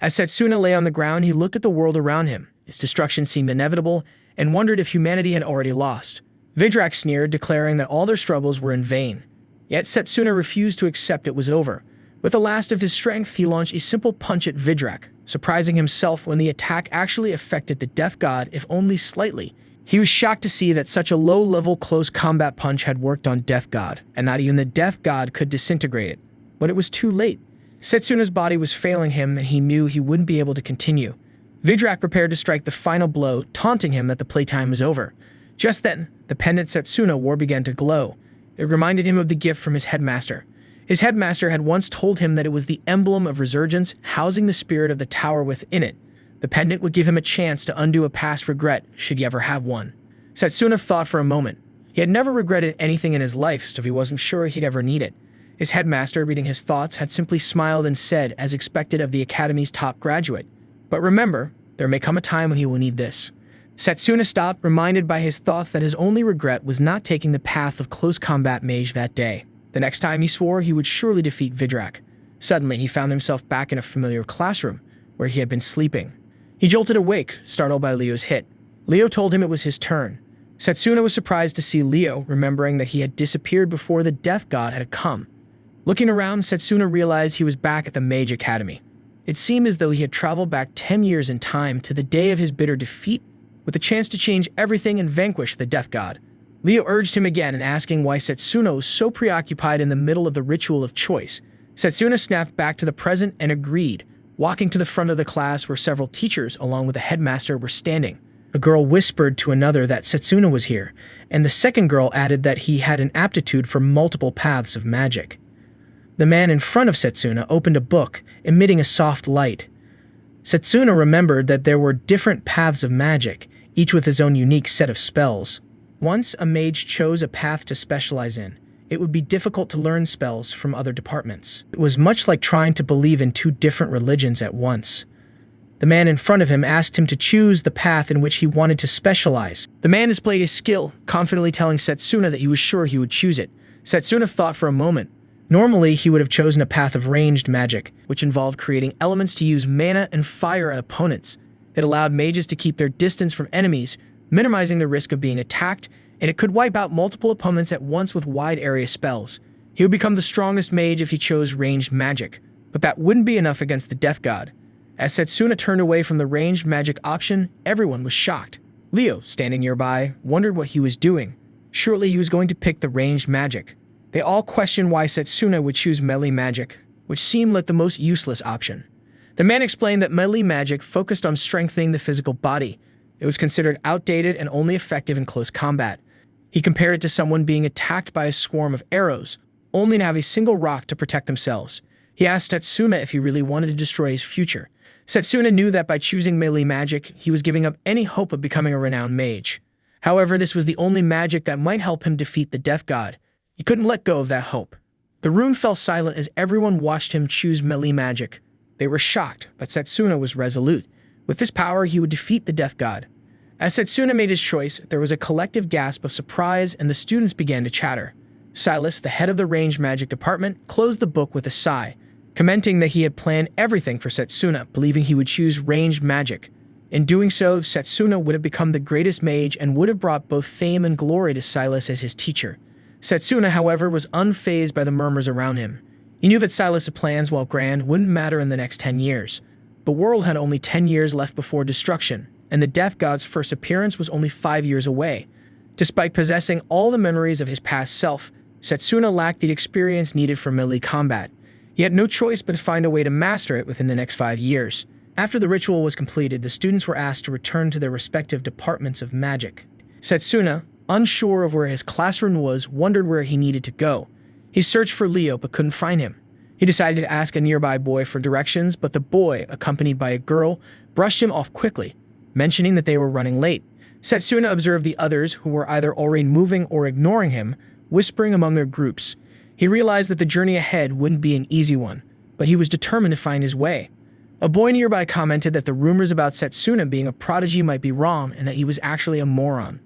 As Setsuna lay on the ground, he looked at the world around him. Its destruction seemed inevitable and wondered if humanity had already lost. Vidrak sneered, declaring that all their struggles were in vain. Yet Setsuna refused to accept it was over. With the last of his strength, he launched a simple punch at Vidrak, surprising himself when the attack actually affected the death god, if only slightly. He was shocked to see that such a low-level close combat punch had worked on Death God, and not even the Death God could disintegrate it. But it was too late. Setsuna's body was failing him, and he knew he wouldn't be able to continue. Vidrak prepared to strike the final blow, taunting him that the playtime was over. Just then, the pendant Setsuna wore began to glow. It reminded him of the gift from his headmaster. His headmaster had once told him that it was the emblem of resurgence, housing the spirit of the tower within it. The pendant would give him a chance to undo a past regret, should he ever have one. Setsuna thought for a moment. He had never regretted anything in his life, so he wasn't sure he'd ever need it. His headmaster, reading his thoughts, had simply smiled and said, as expected of the academy's top graduate, "But remember, there may come a time when he will need this." Setsuna stopped, reminded by his thoughts that his only regret was not taking the path of close combat mage that day. The next time he swore he would surely defeat Vidrak. Suddenly, he found himself back in a familiar classroom, where he had been sleeping. He jolted awake, startled by Leo's hit. Leo told him it was his turn. Setsuna was surprised to see Leo, remembering that he had disappeared before the Death God had come. Looking around, Setsuna realized he was back at the Mage Academy. It seemed as though he had traveled back 10 years in time to the day of his bitter defeat, with a chance to change everything and vanquish the Death God. Leo urged him again and asking why Setsuna was so preoccupied in the middle of the ritual of choice. Setsuna snapped back to the present and agreed, walking to the front of the class where several teachers, along with the headmaster, were standing. A girl whispered to another that Setsuna was here, and the second girl added that he had an aptitude for multiple paths of magic. The man in front of Setsuna opened a book, emitting a soft light. Setsuna remembered that there were different paths of magic, each with his own unique set of spells. Once a mage chose a path to specialize in, it would be difficult to learn spells from other departments. It was much like trying to believe in two different religions at once. The man in front of him asked him to choose the path in which he wanted to specialize. The man displayed his skill, confidently telling Setsuna that he was sure he would choose it. Setsuna thought for a moment. Normally, he would have chosen a path of ranged magic, which involved creating elements to use mana and fire at opponents. It allowed mages to keep their distance from enemies, minimizing the risk of being attacked, and it could wipe out multiple opponents at once with wide-area spells. He would become the strongest mage if he chose ranged magic, but that wouldn't be enough against the Death God. As Setsuna turned away from the ranged magic option, everyone was shocked. Leo, standing nearby, wondered what he was doing. Surely he was going to pick the ranged magic. They all questioned why Setsuna would choose melee magic, which seemed like the most useless option. The man explained that melee magic focused on strengthening the physical body. It was considered outdated and only effective in close combat. He compared it to someone being attacked by a swarm of arrows, only to have a single rock to protect themselves. He asked Setsuna if he really wanted to destroy his future. Setsuna knew that by choosing melee magic, he was giving up any hope of becoming a renowned mage. However, this was the only magic that might help him defeat the Death God. He couldn't let go of that hope. The room fell silent as everyone watched him choose melee magic. They were shocked, but Setsuna was resolute. With this power, he would defeat the Death God. As Setsuna made his choice, there was a collective gasp of surprise and the students began to chatter. Silas, the head of the ranged magic department, closed the book with a sigh, commenting that he had planned everything for Setsuna, believing he would choose ranged magic. In doing so, Setsuna would have become the greatest mage and would have brought both fame and glory to Silas as his teacher. Setsuna, however, was unfazed by the murmurs around him. He knew that Silas' plans, while grand, wouldn't matter in the next 10 years. The world had only 10 years left before destruction, and the Death God's first appearance was only 5 years away. Despite possessing all the memories of his past self, Setsuna lacked the experience needed for melee combat. He had no choice but to find a way to master it within the next 5 years. After the ritual was completed, the students were asked to return to their respective departments of magic. Setsuna, unsure of where his classroom was, wondered where he needed to go. He searched for Leo but couldn't find him. He decided to ask a nearby boy for directions, but the boy, accompanied by a girl, brushed him off quickly, mentioning that they were running late. Setsuna observed the others, who were either already moving or ignoring him, whispering among their groups. He realized that the journey ahead wouldn't be an easy one, but he was determined to find his way. A boy nearby commented that the rumors about Setsuna being a prodigy might be wrong and that he was actually a moron.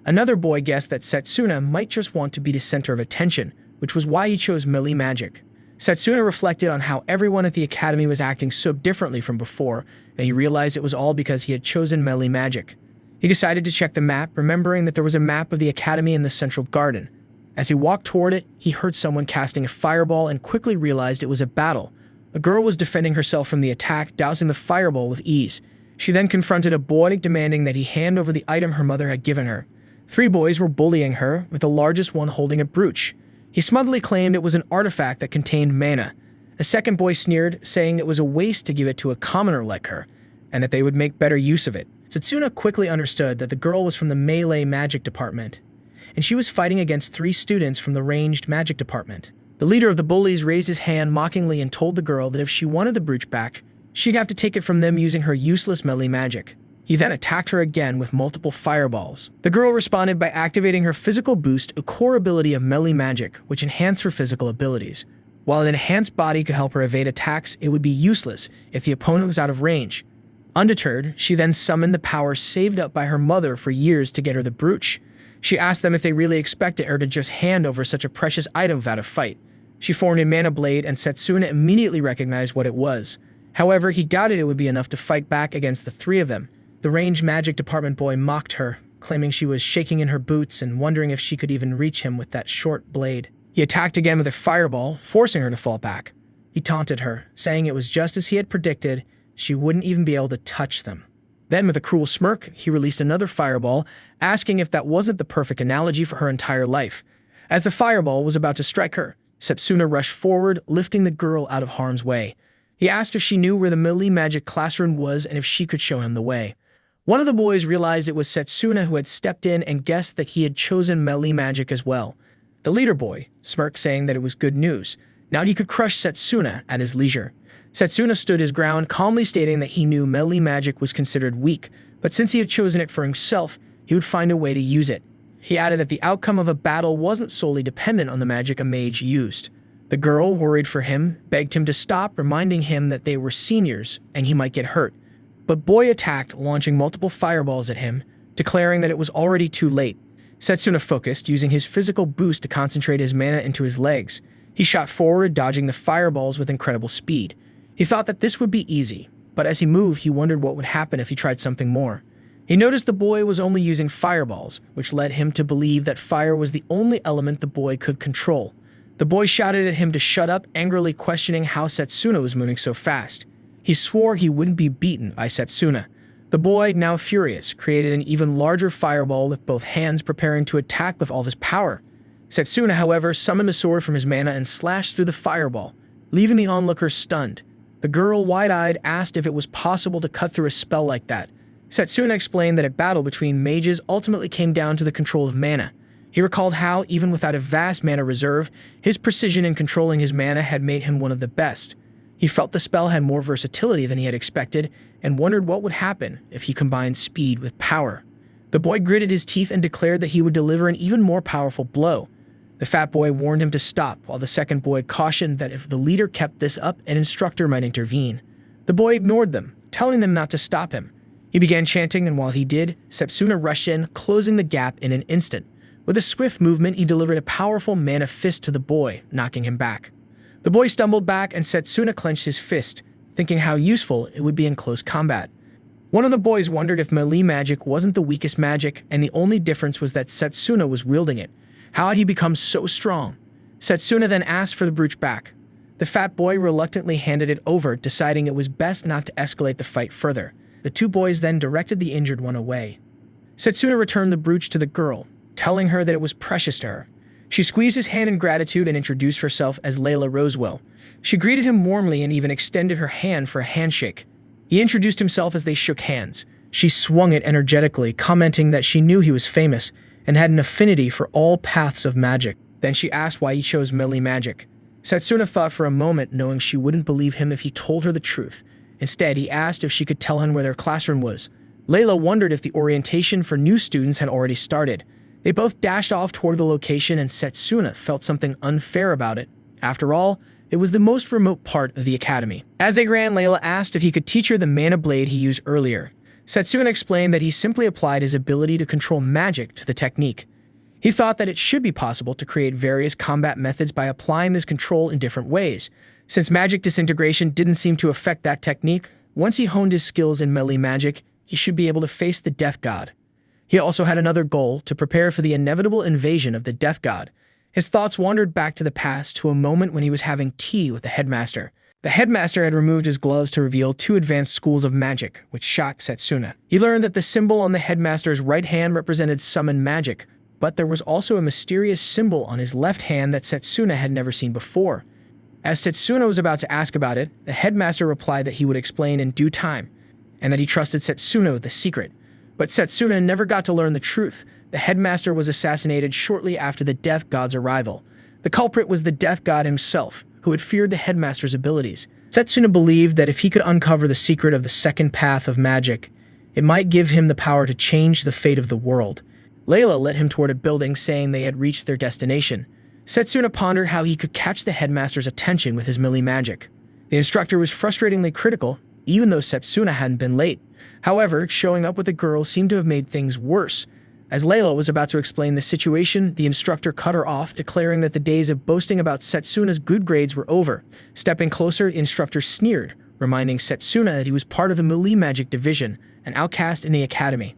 Another boy guessed that Setsuna might just want to be the center of attention, which was why he chose melee magic. Setsuna reflected on how everyone at the academy was acting so differently from before, and he realized it was all because he had chosen melee magic. He decided to check the map, remembering that there was a map of the academy in the central garden. As he walked toward it, he heard someone casting a fireball and quickly realized it was a battle. A girl was defending herself from the attack, dousing the fireball with ease. She then confronted a boy, demanding that he hand over the item her mother had given her. 3 boys were bullying her, with the largest one holding a brooch. He smugly claimed it was an artifact that contained mana. A second boy sneered, saying it was a waste to give it to a commoner like her, and that they would make better use of it. Setsuna quickly understood that the girl was from the melee magic department, and she was fighting against 3 students from the ranged magic department. The leader of the bullies raised his hand mockingly and told the girl that if she wanted the brooch back, she'd have to take it from them using her useless melee magic. He then attacked her again with multiple fireballs. The girl responded by activating her physical boost, a core ability of melee magic, which enhanced her physical abilities. While an enhanced body could help her evade attacks, it would be useless if the opponent was out of range. Undeterred, she then summoned the power saved up by her mother for years to get her the brooch. She asked them if they really expected her to just hand over such a precious item without a fight. She formed a mana blade, and Setsuna immediately recognized what it was. However, he doubted it would be enough to fight back against the 3 of them. The ranged magic department boy mocked her, claiming she was shaking in her boots and wondering if she could even reach him with that short blade. He attacked again with a fireball, forcing her to fall back. He taunted her, saying it was just as he had predicted, she wouldn't even be able to touch them. Then, with a cruel smirk, he released another fireball, asking if that wasn't the perfect analogy for her entire life. As the fireball was about to strike her, Setsuna rushed forward, lifting the girl out of harm's way. He asked if she knew where the melee magic classroom was and if she could show him the way. One of the boys realized it was Setsuna who had stepped in and guessed that he had chosen melee magic as well. The leader boy smirked, saying that it was good news. Now he could crush Setsuna at his leisure. Setsuna stood his ground, calmly stating that he knew melee magic was considered weak, but since he had chosen it for himself, he would find a way to use it. He added that the outcome of a battle wasn't solely dependent on the magic a mage used. The girl, worried for him, begged him to stop, reminding him that they were seniors and he might get hurt. But boy attacked, launching multiple fireballs at him, declaring that it was already too late. Setsuna focused, using his physical boost to concentrate his mana into his legs. He shot forward, dodging the fireballs with incredible speed. He thought that this would be easy, but as he moved, he wondered what would happen if he tried something more. He noticed the boy was only using fireballs, which led him to believe that fire was the only element the boy could control. The boy shouted at him to shut up, angrily questioning how Setsuna was moving so fast. He swore he wouldn't be beaten by Setsuna. The boy, now furious, created an even larger fireball with both hands, preparing to attack with all of his power. Setsuna, however, summoned a sword from his mana and slashed through the fireball, leaving the onlookers stunned. The girl, wide-eyed, asked if it was possible to cut through a spell like that. Setsuna explained that a battle between mages ultimately came down to the control of mana. He recalled how, even without a vast mana reserve, his precision in controlling his mana had made him one of the best. He felt the spell had more versatility than he had expected, and wondered what would happen if he combined speed with power. The boy gritted his teeth and declared that he would deliver an even more powerful blow. The fat boy warned him to stop, while the second boy cautioned that if the leader kept this up, an instructor might intervene. The boy ignored them, telling them not to stop him. He began chanting, and while he did, Setsuna rushed in, closing the gap in an instant. With a swift movement, he delivered a powerful mana fist to the boy, knocking him back. The boy stumbled back, and Setsuna clenched his fist, thinking how useful it would be in close combat. One of the boys wondered if melee magic wasn't the weakest magic, and the only difference was that Setsuna was wielding it. How had he become so strong? Setsuna then asked for the brooch back. The fat boy reluctantly handed it over, deciding it was best not to escalate the fight further. The 2 boys then directed the injured one away. Setsuna returned the brooch to the girl, telling her that it was precious to her. She squeezed his hand in gratitude and introduced herself as Layla Rosewell. She greeted him warmly and even extended her hand for a handshake. He introduced himself as they shook hands. She swung it energetically, commenting that she knew he was famous and had an affinity for all paths of magic. Then she asked why he chose melee magic. Setsuna thought for a moment, knowing she wouldn't believe him if he told her the truth. Instead, he asked if she could tell him where their classroom was. Layla wondered if the orientation for new students had already started. They both dashed off toward the location, and Setsuna felt something unfair about it. After all, it was the most remote part of the academy. As they ran, Layla asked if he could teach her the mana blade he used earlier. Setsuna explained that he simply applied his ability to control magic to the technique. He thought that it should be possible to create various combat methods by applying this control in different ways. Since magic disintegration didn't seem to affect that technique, once he honed his skills in melee magic, he should be able to face the Death God. He also had another goal, to prepare for the inevitable invasion of the Death God. His thoughts wandered back to the past, to a moment when he was having tea with the headmaster. The headmaster had removed his gloves to reveal 2 advanced schools of magic, which shocked Setsuna. He learned that the symbol on the headmaster's right hand represented summon magic, but there was also a mysterious symbol on his left hand that Setsuna had never seen before. As Setsuna was about to ask about it, the headmaster replied that he would explain in due time, and that he trusted Setsuna with the secret. But Setsuna never got to learn the truth. The headmaster was assassinated shortly after the Death God's arrival. The culprit was the Death God himself, who had feared the headmaster's abilities. Setsuna believed that if he could uncover the secret of the second path of magic, it might give him the power to change the fate of the world. Layla led him toward a building, saying they had reached their destination. Setsuna pondered how he could catch the headmaster's attention with his melee magic. The instructor was frustratingly critical, even though Setsuna hadn't been late. However, showing up with the girl seemed to have made things worse. As Layla was about to explain the situation, the instructor cut her off, declaring that the days of boasting about Setsuna's good grades were over. Stepping closer, the instructor sneered, reminding Setsuna that he was part of the melee magic division, an outcast in the academy.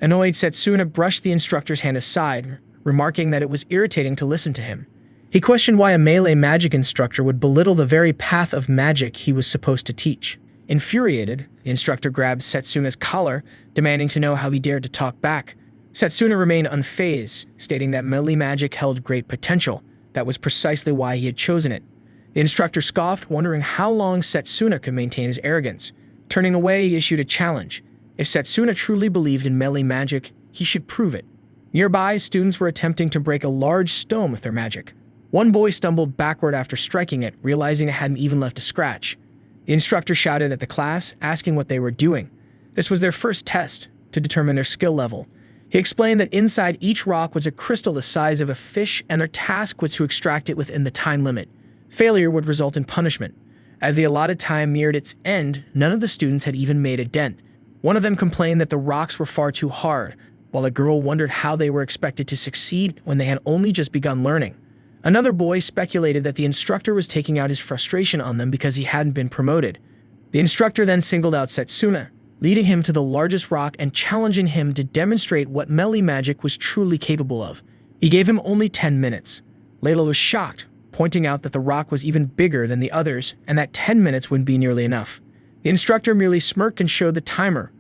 Annoyed, Setsuna brushed the instructor's hand aside, remarking that it was irritating to listen to him. He questioned why a melee magic instructor would belittle the very path of magic he was supposed to teach. Infuriated, the instructor grabbed Setsuna's collar, demanding to know how he dared to talk back. Setsuna remained unfazed, stating that melee magic held great potential. That was precisely why he had chosen it. The instructor scoffed, wondering how long Setsuna could maintain his arrogance. Turning away, he issued a challenge. If Setsuna truly believed in melee magic, he should prove it. Nearby, students were attempting to break a large stone with their magic. One boy stumbled backward after striking it, realizing it hadn't even left a scratch. The instructor shouted at the class, asking what they were doing. This was their first test, to determine their skill level. He explained that inside each rock was a crystal the size of a fish, and their task was to extract it within the time limit. Failure would result in punishment. As the allotted time neared its end, none of the students had even made a dent. One of them complained that the rocks were far too hard, while a girl wondered how they were expected to succeed when they had only just begun learning. Another boy speculated that the instructor was taking out his frustration on them because he hadn't been promoted. The instructor then singled out Setsuna, leading him to the largest rock and challenging him to demonstrate what melee magic was truly capable of. He gave him only 10 minutes. Layla was shocked, pointing out that the rock was even bigger than the others and that 10 minutes wouldn't be nearly enough. The instructor merely smirked and showed the timer,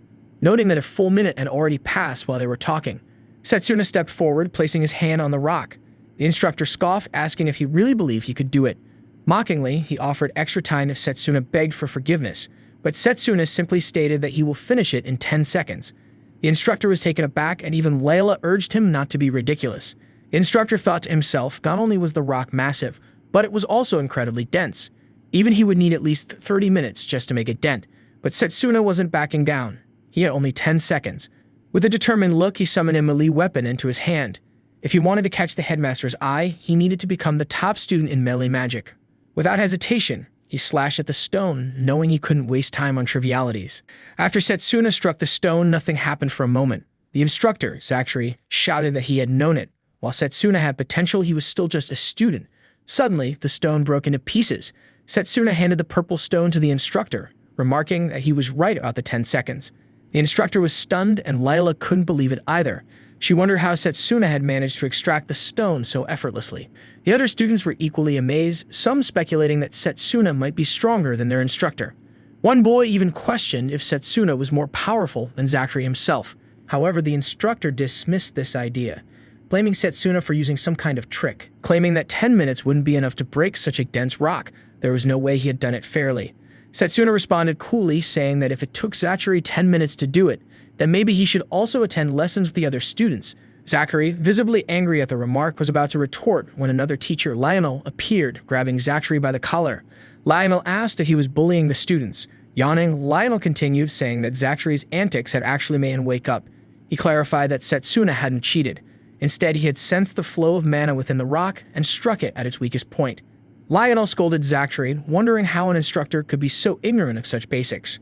noting that a full minute had already passed while they were talking. Setsuna stepped forward, placing his hand on the rock. The instructor scoffed, asking if he really believed he could do it. Mockingly, he offered extra time if Setsuna begged for forgiveness, but Setsuna simply stated that he will finish it in 10 seconds. The instructor was taken aback, and even Layla urged him not to be ridiculous. The instructor thought to himself, not only was the rock massive, but it was also incredibly dense. Even he would need at least 30 minutes just to make a dent. But Setsuna wasn't backing down. He had only 10 seconds. With a determined look, he summoned a melee weapon into his hand. If he wanted to catch the headmaster's eye, he needed to become the top student in melee magic. Without hesitation, he slashed at the stone, knowing he couldn't waste time on trivialities. After Setsuna struck the stone, nothing happened for a moment. The instructor, Zachary, shouted that he had known it. While Setsuna had potential, he was still just a student. Suddenly, the stone broke into pieces. Setsuna handed the purple stone to the instructor, remarking that he was right about the 10 seconds. The instructor was stunned, and Layla couldn't believe it either. She wondered how Setsuna had managed to extract the stone so effortlessly. The other students were equally amazed, some speculating that Setsuna might be stronger than their instructor. One boy even questioned if Setsuna was more powerful than Zachary himself. However, the instructor dismissed this idea, blaming Setsuna for using some kind of trick, claiming that 10 minutes wouldn't be enough to break such a dense rock. There was no way he had done it fairly. Setsuna responded coolly, saying that if it took Zachary 10 minutes to do it, then maybe he should also attend lessons with the other students. Zachary, visibly angry at the remark, was about to retort when another teacher, Lionel, appeared, grabbing Zachary by the collar. Lionel asked if he was bullying the students. Yawning, Lionel continued, saying that Zachary's antics had actually made him wake up. He clarified that Setsuna hadn't cheated. Instead, he had sensed the flow of mana within the rock and struck it at its weakest point. Lionel scolded Zachary, wondering how an instructor could be so ignorant of such basics.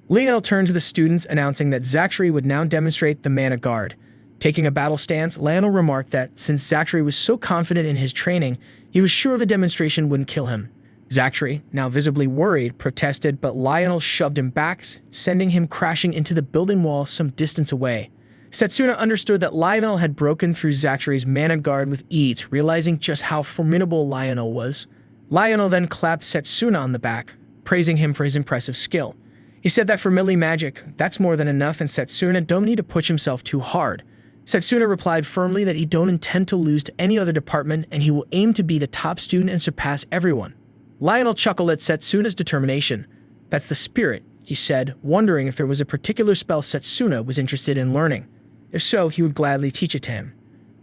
Lionel turned to the students, announcing that Zachary would now demonstrate the mana guard. Taking a battle stance, Lionel remarked that since Zachary was so confident in his training, he was sure the demonstration wouldn't kill him. Zachary, now visibly worried, protested, but Lionel shoved him back, sending him crashing into the building wall some distance away. Setsuna understood that Lionel had broken through Zachary's mana guard with ease, realizing just how formidable Lionel was. Lionel then clapped Setsuna on the back, praising him for his impressive skill. He said that for melee magic, that's more than enough and Setsuna don't need to push himself too hard. Setsuna replied firmly that he don't intend to lose to any other department and he will aim to be the top student and surpass everyone. Lionel chuckled at Setsuna's determination. That's the spirit, he said, wondering if there was a particular spell Setsuna was interested in learning. If so, he would gladly teach it to him.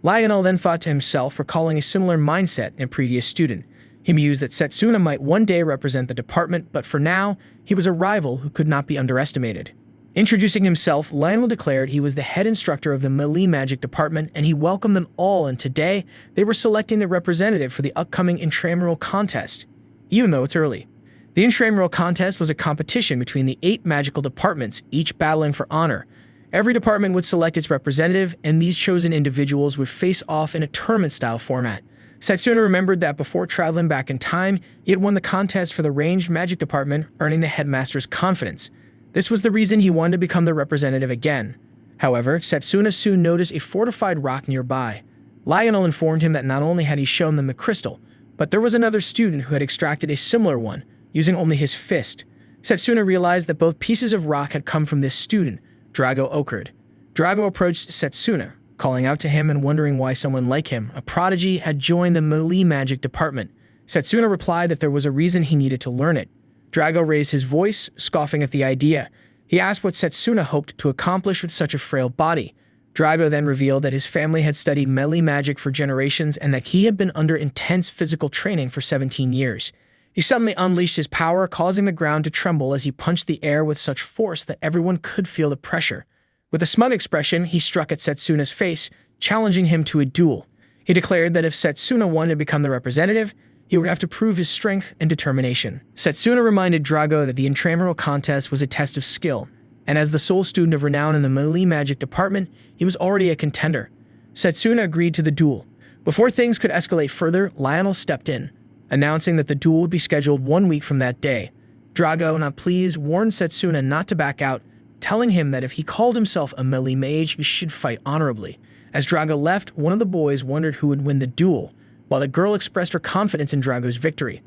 Lionel then thought to himself, recalling a similar mindset in a previous student. He mused that Setsuna might one day represent the department, but for now, he was a rival who could not be underestimated. Introducing himself, Lionel declared he was the head instructor of the melee magic department and he welcomed them all, and today, they were selecting the representative for the upcoming intramural contest. Even though it's early. The intramural contest was a competition between the 8 magical departments, each battling for honor. Every department would select its representative, and these chosen individuals would face off in a tournament-style format. Setsuna remembered that before traveling back in time, he had won the contest for the ranged magic department, earning the headmaster's confidence. This was the reason he wanted to become the representative again. However, Setsuna soon noticed a fortified rock nearby. Lionel informed him that not only had he shown them the crystal, but there was another student who had extracted a similar one, using only his fist. Setsuna realized that both pieces of rock had come from this student, Drago Okerd. Drago approached Setsuna, calling out to him and wondering why someone like him, a prodigy, had joined the melee magic department. Setsuna replied that there was a reason he needed to learn it. Drago raised his voice, scoffing at the idea. He asked what Setsuna hoped to accomplish with such a frail body. Drago then revealed that his family had studied melee magic for generations and that he had been under intense physical training for 17 years. He suddenly unleashed his power, causing the ground to tremble as he punched the air with such force that everyone could feel the pressure. With a smug expression, he struck at Setsuna's face, challenging him to a duel. He declared that if Setsuna wanted to become the representative, he would have to prove his strength and determination. Setsuna reminded Drago that the intramural contest was a test of skill, and as the sole student of renown in the melee magic department, he was already a contender. Setsuna agreed to the duel. Before things could escalate further, Lionel stepped in, announcing that the duel would be scheduled 1 week from that day. Drago, not pleased, warned Setsuna not to back out, telling him that if he called himself a melee mage, he should fight honorably. As Drago left, one of the boys wondered who would win the duel, while the girl expressed her confidence in Drago's victory.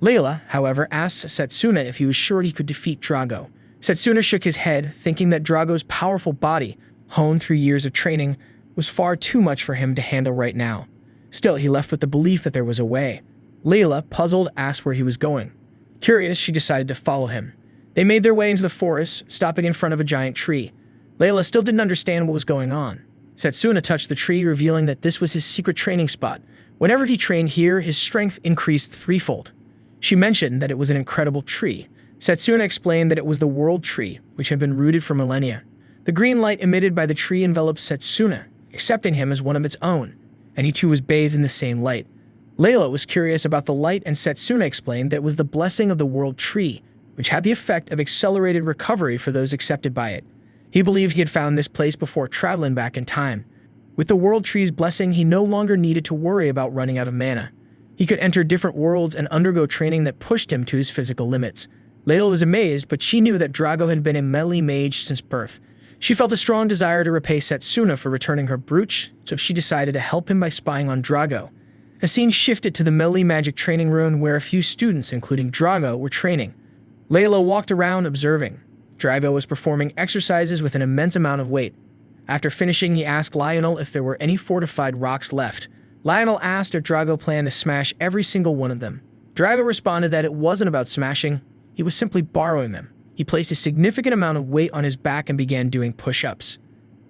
Layla, however, asked Setsuna if he was sure he could defeat Drago. Setsuna shook his head, thinking that Drago's powerful body, honed through years of training, was far too much for him to handle right now. Still, he left with the belief that there was a way. Layla, puzzled, asked where he was going. Curious, she decided to follow him. They made their way into the forest, stopping in front of a giant tree. Layla still didn't understand what was going on. Setsuna touched the tree, revealing that this was his secret training spot. Whenever he trained here, his strength increased threefold. She mentioned that it was an incredible tree. Setsuna explained that it was the world tree, which had been rooted for millennia. The green light emitted by the tree enveloped Setsuna, accepting him as one of its own, and he too was bathed in the same light. Layla was curious about the light, and Setsuna explained that it was the blessing of the world tree, which had the effect of accelerated recovery for those accepted by it. He believed he had found this place before traveling back in time. With the world tree's blessing, he no longer needed to worry about running out of mana. He could enter different worlds and undergo training that pushed him to his physical limits. Layla was amazed, but she knew that Drago had been a melee mage since birth. She felt a strong desire to repay Setsuna for returning her brooch, so she decided to help him by spying on Drago. The scene shifted to the melee magic training room where a few students, including Drago, were training. Layla walked around observing. Drago was performing exercises with an immense amount of weight. After finishing, he asked Lionel if there were any fortified rocks left. Lionel asked if Drago planned to smash every single one of them. Drago responded that it wasn't about smashing, he was simply borrowing them. He placed a significant amount of weight on his back and began doing push-ups.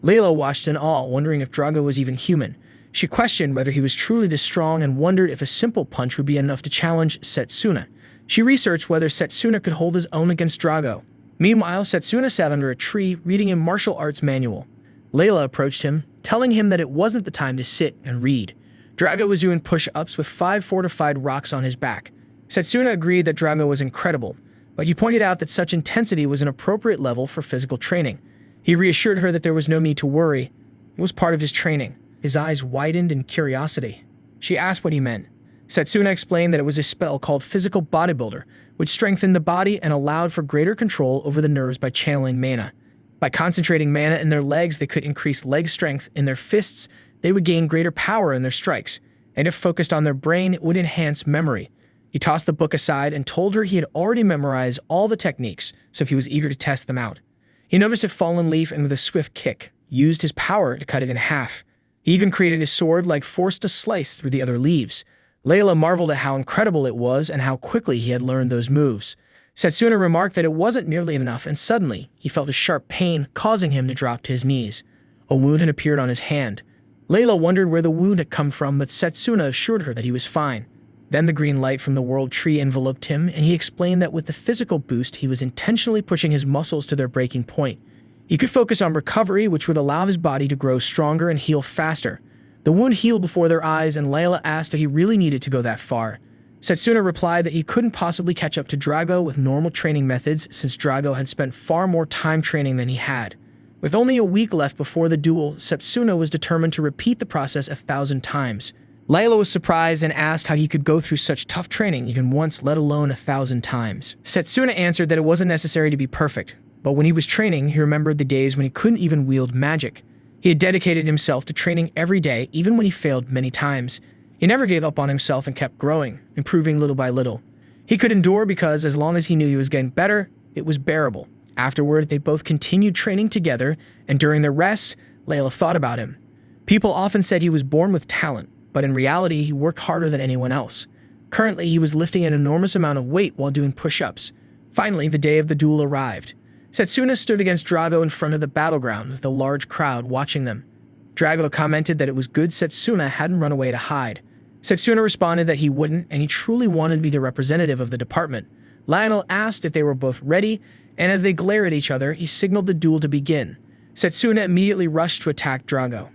Layla watched in awe, wondering if Drago was even human. She questioned whether he was truly this strong and wondered if a simple punch would be enough to challenge Setsuna. She researched whether Setsuna could hold his own against Drago. Meanwhile, Setsuna sat under a tree, reading a martial arts manual. Layla approached him, telling him that it wasn't the time to sit and read. Drago was doing push-ups with 5 fortified rocks on his back. Setsuna agreed that Drago was incredible, but he pointed out that such intensity was an appropriate level for physical training. He reassured her that there was no need to worry. It was part of his training. His eyes widened in curiosity. She asked what he meant. Setsuna explained that it was a spell called Physical Bodybuilder, which strengthened the body and allowed for greater control over the nerves by channeling mana. By concentrating mana in their legs, they could increase leg strength. In their fists, they would gain greater power in their strikes. And if focused on their brain, it would enhance memory. He tossed the book aside and told her he had already memorized all the techniques, so he was eager to test them out. He noticed a fallen leaf and with a swift kick, used his power to cut it in half. He even created a sword-like force to slice through the other leaves. Layla marveled at how incredible it was and how quickly he had learned those moves. Setsuna remarked that it wasn't nearly enough, and suddenly, he felt a sharp pain, causing him to drop to his knees. A wound had appeared on his hand. Layla wondered where the wound had come from, but Setsuna assured her that he was fine. Then the green light from the world tree enveloped him, and he explained that with the physical boost, he was intentionally pushing his muscles to their breaking point. He could focus on recovery, which would allow his body to grow stronger and heal faster. The wound healed before their eyes, and Layla asked if he really needed to go that far. Setsuna replied that he couldn't possibly catch up to Drago with normal training methods since Drago had spent far more time training than he had. With only a week left before the duel, Setsuna was determined to repeat the process 1,000 times. Layla was surprised and asked how he could go through such tough training even once, let alone 1,000 times. Setsuna answered that it wasn't necessary to be perfect, but when he was training, he remembered the days when he couldn't even wield magic. He had dedicated himself to training every day, even when he failed many times. He never gave up on himself and kept growing, improving little by little. He could endure because as long as he knew he was getting better, it was bearable. Afterward, they both continued training together, and during their rests, Layla thought about him. People often said he was born with talent, but in reality, he worked harder than anyone else. Currently, he was lifting an enormous amount of weight while doing push-ups. Finally, the day of the duel arrived. Setsuna stood against Drago in front of the battleground with a large crowd watching them. Drago commented that it was good Setsuna hadn't run away to hide. Setsuna responded that he wouldn't, and he truly wanted to be the representative of the department. Lionel asked if they were both ready, and as they glared at each other, he signaled the duel to begin. Setsuna immediately rushed to attack Drago.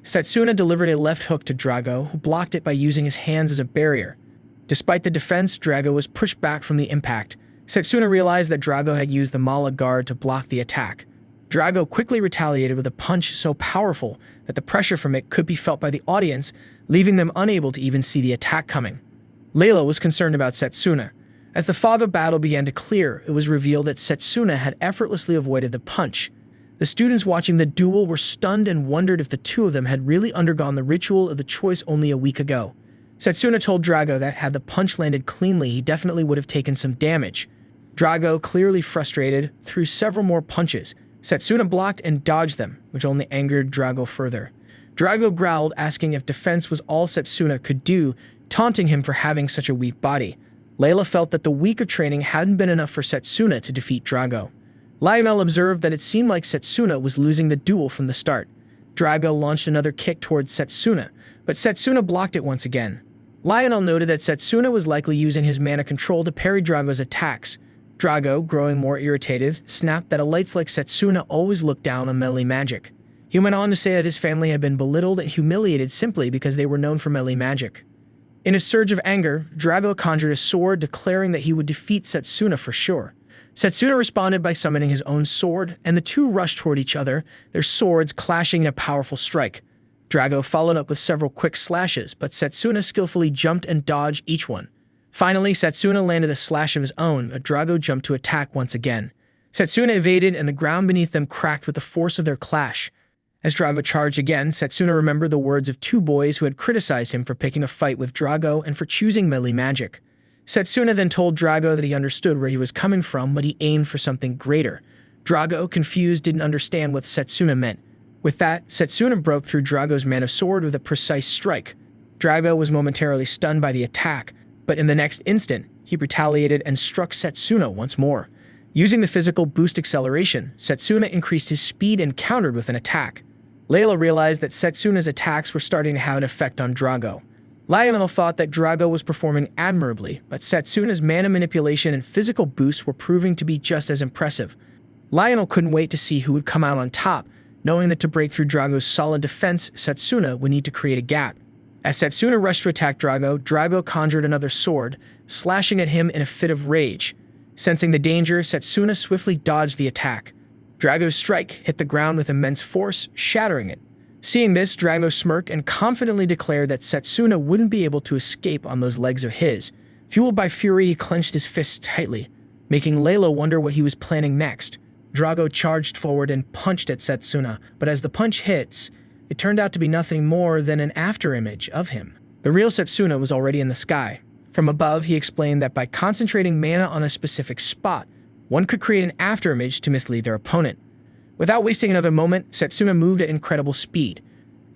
Setsuna delivered a left hook to Drago, who blocked it by using his hands as a barrier. Despite the defense, Drago was pushed back from the impact. Setsuna realized that Drago had used the Mala guard to block the attack. Drago quickly retaliated with a punch so powerful that the pressure from it could be felt by the audience, leaving them unable to even see the attack coming. Layla was concerned about Setsuna. As the fog of battle began to clear, it was revealed that Setsuna had effortlessly avoided the punch. The students watching the duel were stunned and wondered if the two of them had really undergone the ritual of the choice only a week ago. Setsuna told Drago that had the punch landed cleanly, he definitely would have taken some damage. Drago, clearly frustrated, threw several more punches. Setsuna blocked and dodged them, which only angered Drago further. Drago growled, asking if defense was all Setsuna could do, taunting him for having such a weak body. Layla felt that the week of training hadn't been enough for Setsuna to defeat Drago. Lionel observed that it seemed like Setsuna was losing the duel from the start. Drago launched another kick towards Setsuna, but Setsuna blocked it once again. Lionel noted that Setsuna was likely using his mana control to parry Drago's attacks. Drago, growing more irritated, snapped that elites like Setsuna always looked down on melee magic. He went on to say that his family had been belittled and humiliated simply because they were known for melee magic. In a surge of anger, Drago conjured a sword, declaring that he would defeat Setsuna for sure. Setsuna responded by summoning his own sword, and the two rushed toward each other, their swords clashing in a powerful strike. Drago followed up with several quick slashes, but Setsuna skillfully jumped and dodged each one. Finally, Setsuna landed a slash of his own, but Drago jumped to attack once again. Setsuna evaded, and the ground beneath them cracked with the force of their clash. As Drago charged again, Setsuna remembered the words of two boys who had criticized him for picking a fight with Drago and for choosing melee magic. Setsuna then told Drago that he understood where he was coming from, but he aimed for something greater. Drago, confused, didn't understand what Setsuna meant. With that, Setsuna broke through Drago's mana sword with a precise strike. Drago was momentarily stunned by the attack, but in the next instant, he retaliated and struck Setsuna once more. Using the physical boost acceleration, Setsuna increased his speed and countered with an attack. Layla realized that Setsuna's attacks were starting to have an effect on Drago. Lionel thought that Drago was performing admirably, but Setsuna's mana manipulation and physical boost were proving to be just as impressive. Lionel couldn't wait to see who would come out on top, knowing that to break through Drago's solid defense, Setsuna would need to create a gap. As Setsuna rushed to attack Drago, Drago conjured another sword, slashing at him in a fit of rage. Sensing the danger, Setsuna swiftly dodged the attack. Drago's strike hit the ground with immense force, shattering it. Seeing this, Drago smirked and confidently declared that Setsuna wouldn't be able to escape on those legs of his. Fueled by fury, he clenched his fists tightly, making Layla wonder what he was planning next. Drago charged forward and punched at Setsuna, but as the punch hits, it turned out to be nothing more than an afterimage of him. The real Setsuna was already in the sky. From above, he explained that by concentrating mana on a specific spot, one could create an afterimage to mislead their opponent. Without wasting another moment, Setsuna moved at incredible speed.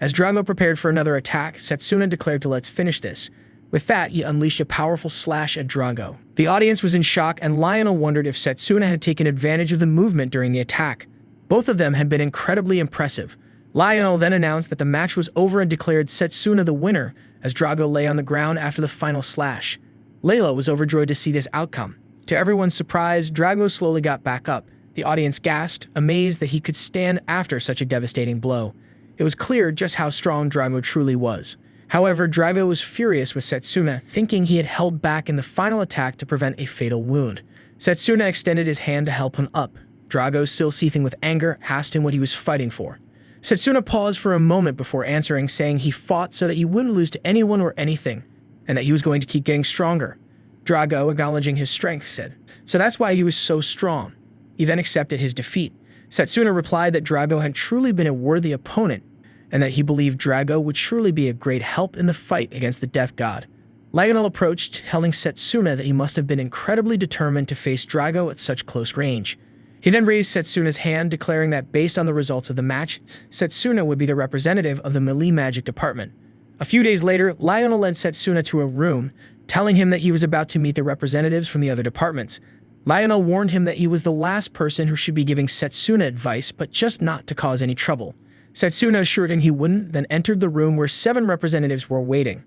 As Drago prepared for another attack, Setsuna declared to "Let's finish this." With that, he unleashed a powerful slash at Drago. The audience was in shock, and Lionel wondered if Setsuna had taken advantage of the movement during the attack. Both of them had been incredibly impressive. Lionel then announced that the match was over and declared Setsuna the winner, as Drago lay on the ground after the final slash. Layla was overjoyed to see this outcome. To everyone's surprise, Drago slowly got back up. The audience gasped, amazed that he could stand after such a devastating blow. It was clear just how strong Drago truly was. However, Drago was furious with Setsuna, thinking he had held back in the final attack to prevent a fatal wound. Setsuna extended his hand to help him up. Drago, still seething with anger, asked him what he was fighting for. Setsuna paused for a moment before answering, saying he fought so that he wouldn't lose to anyone or anything, and that he was going to keep getting stronger. Drago, acknowledging his strength, said, "So that's why he was so strong." He then accepted his defeat. Setsuna replied that Drago had truly been a worthy opponent, and that he believed Drago would surely be a great help in the fight against the Death God. Lionel approached, telling Setsuna that he must have been incredibly determined to face Drago at such close range. He then raised Setsuna's hand, declaring that based on the results of the match, Setsuna would be the representative of the melee magic department. A few days later, Lionel led Setsuna to a room, telling him that he was about to meet the representatives from the other departments. Lionel warned him that he was the last person who should be giving Setsuna advice, but just not to cause any trouble. Setsuna assured him he wouldn't, then entered the room where 7 representatives were waiting.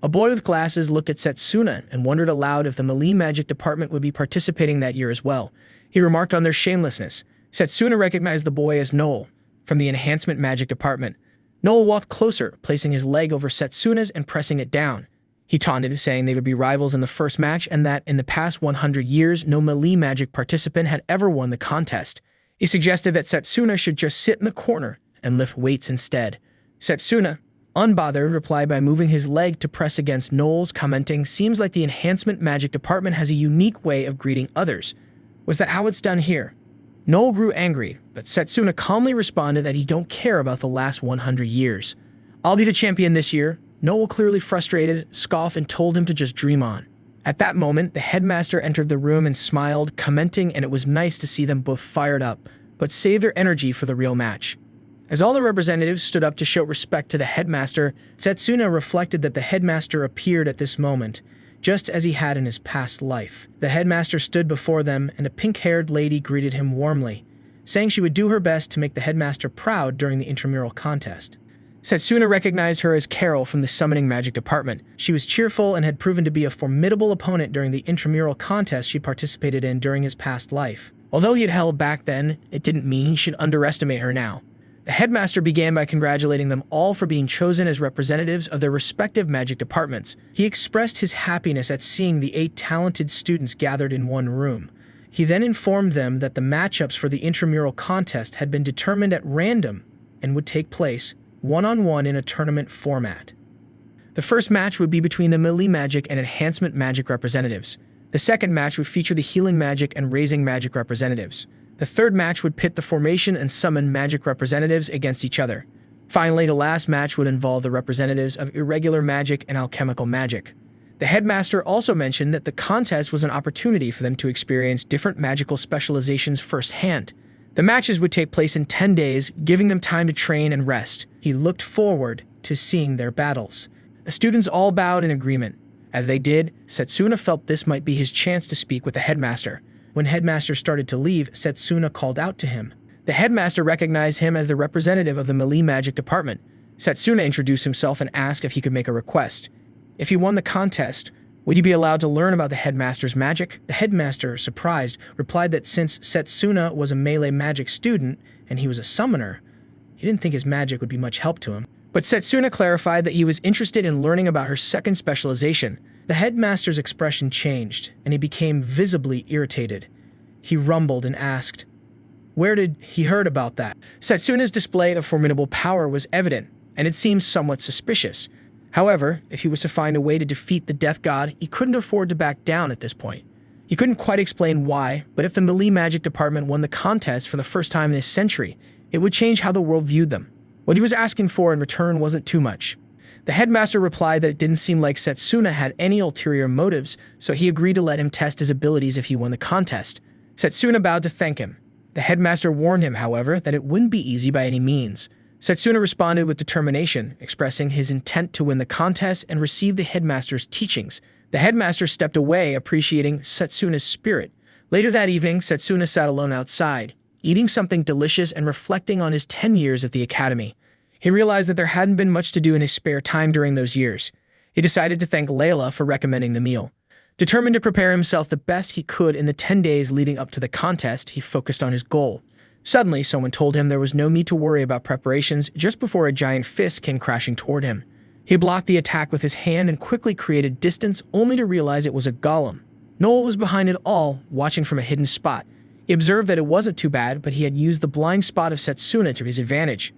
A boy with glasses looked at Setsuna and wondered aloud if the melee magic department would be participating that year as well. He remarked on their shamelessness. Setsuna recognized the boy as Noel, from the enhancement magic department. Noel walked closer, placing his leg over Setsuna's and pressing it down. He taunted, saying they would be rivals in the first match and that in the past 100 years, no melee magic participant had ever won the contest. He suggested that Setsuna should just sit in the corner and lift weights instead. Setsuna, unbothered, replied by moving his leg to press against Noel's, commenting, "Seems like the enhancement magic department has a unique way of greeting others. Was that how it's done here?" Noel grew angry, but Setsuna calmly responded that he don't care about the last 100 years. "I'll be the champion this year." Noel, clearly frustrated, scoffed and told him to just dream on. At that moment, the headmaster entered the room and smiled, commenting, and it was nice to see them both fired up, but save their energy for the real match. As all the representatives stood up to show respect to the headmaster, Setsuna reflected that the headmaster appeared at this moment, just as he had in his past life. The headmaster stood before them, and a pink-haired lady greeted him warmly, saying she would do her best to make the headmaster proud during the intramural contest. Setsuna recognized her as Carol from the summoning magic department. She was cheerful and had proven to be a formidable opponent during the intramural contest she participated in during his past life. Although he had held back then, it didn't mean he should underestimate her now. The headmaster began by congratulating them all for being chosen as representatives of their respective magic departments. He expressed his happiness at seeing the 8 talented students gathered in one room. He then informed them that the matchups for the intramural contest had been determined at random and would take place one-on-one in a tournament format. The first match would be between the melee magic and enhancement magic representatives. The second match would feature the healing magic and raising magic representatives. The third match would pit the formation and summon magic representatives against each other. Finally, the last match would involve the representatives of irregular magic and alchemical magic. The headmaster also mentioned that the contest was an opportunity for them to experience different magical specializations firsthand. The matches would take place in 10 days, giving them time to train and rest. He looked forward to seeing their battles. The students all bowed in agreement. As they did, Setsuna felt this might be his chance to speak with the headmaster. When headmaster started to leave, Setsuna called out to him. The headmaster recognized him as the representative of the melee magic department. Setsuna introduced himself and asked if he could make a request. If he won the contest, would he be allowed to learn about the headmaster's magic? The headmaster, surprised, replied that since Setsuna was a melee magic student and he was a summoner, he didn't think his magic would be much help to him. But Setsuna clarified that he was interested in learning about her second specialization. The headmaster's expression changed, and he became visibly irritated. He rumbled and asked, Where did he heard about that? Setsuna's display of formidable power was evident, and it seemed somewhat suspicious. However, if he was to find a way to defeat the death god, he couldn't afford to back down at this point. He couldn't quite explain why, but if the melee magic department won the contest for the first time in a century, it would change how the world viewed them. What he was asking for in return wasn't too much. The headmaster replied that it didn't seem like Setsuna had any ulterior motives, so he agreed to let him test his abilities if he won the contest. Setsuna bowed to thank him. The headmaster warned him, however, that it wouldn't be easy by any means. Setsuna responded with determination, expressing his intent to win the contest and receive the headmaster's teachings. The headmaster stepped away, appreciating Setsuna's spirit. Later that evening, Setsuna sat alone outside, eating something delicious and reflecting on his 10 years at the academy. He realized that there hadn't been much to do in his spare time during those years. He decided to thank Layla for recommending the meal. Determined to prepare himself the best he could in the 10 days leading up to the contest, he focused on his goal. Suddenly, someone told him there was no need to worry about preparations just before a giant fist came crashing toward him. He blocked the attack with his hand and quickly created distance, only to realize it was a golem. Noel was behind it all, watching from a hidden spot. He observed that it wasn't too bad, but he had used the blind spot of Setsuna to his advantage.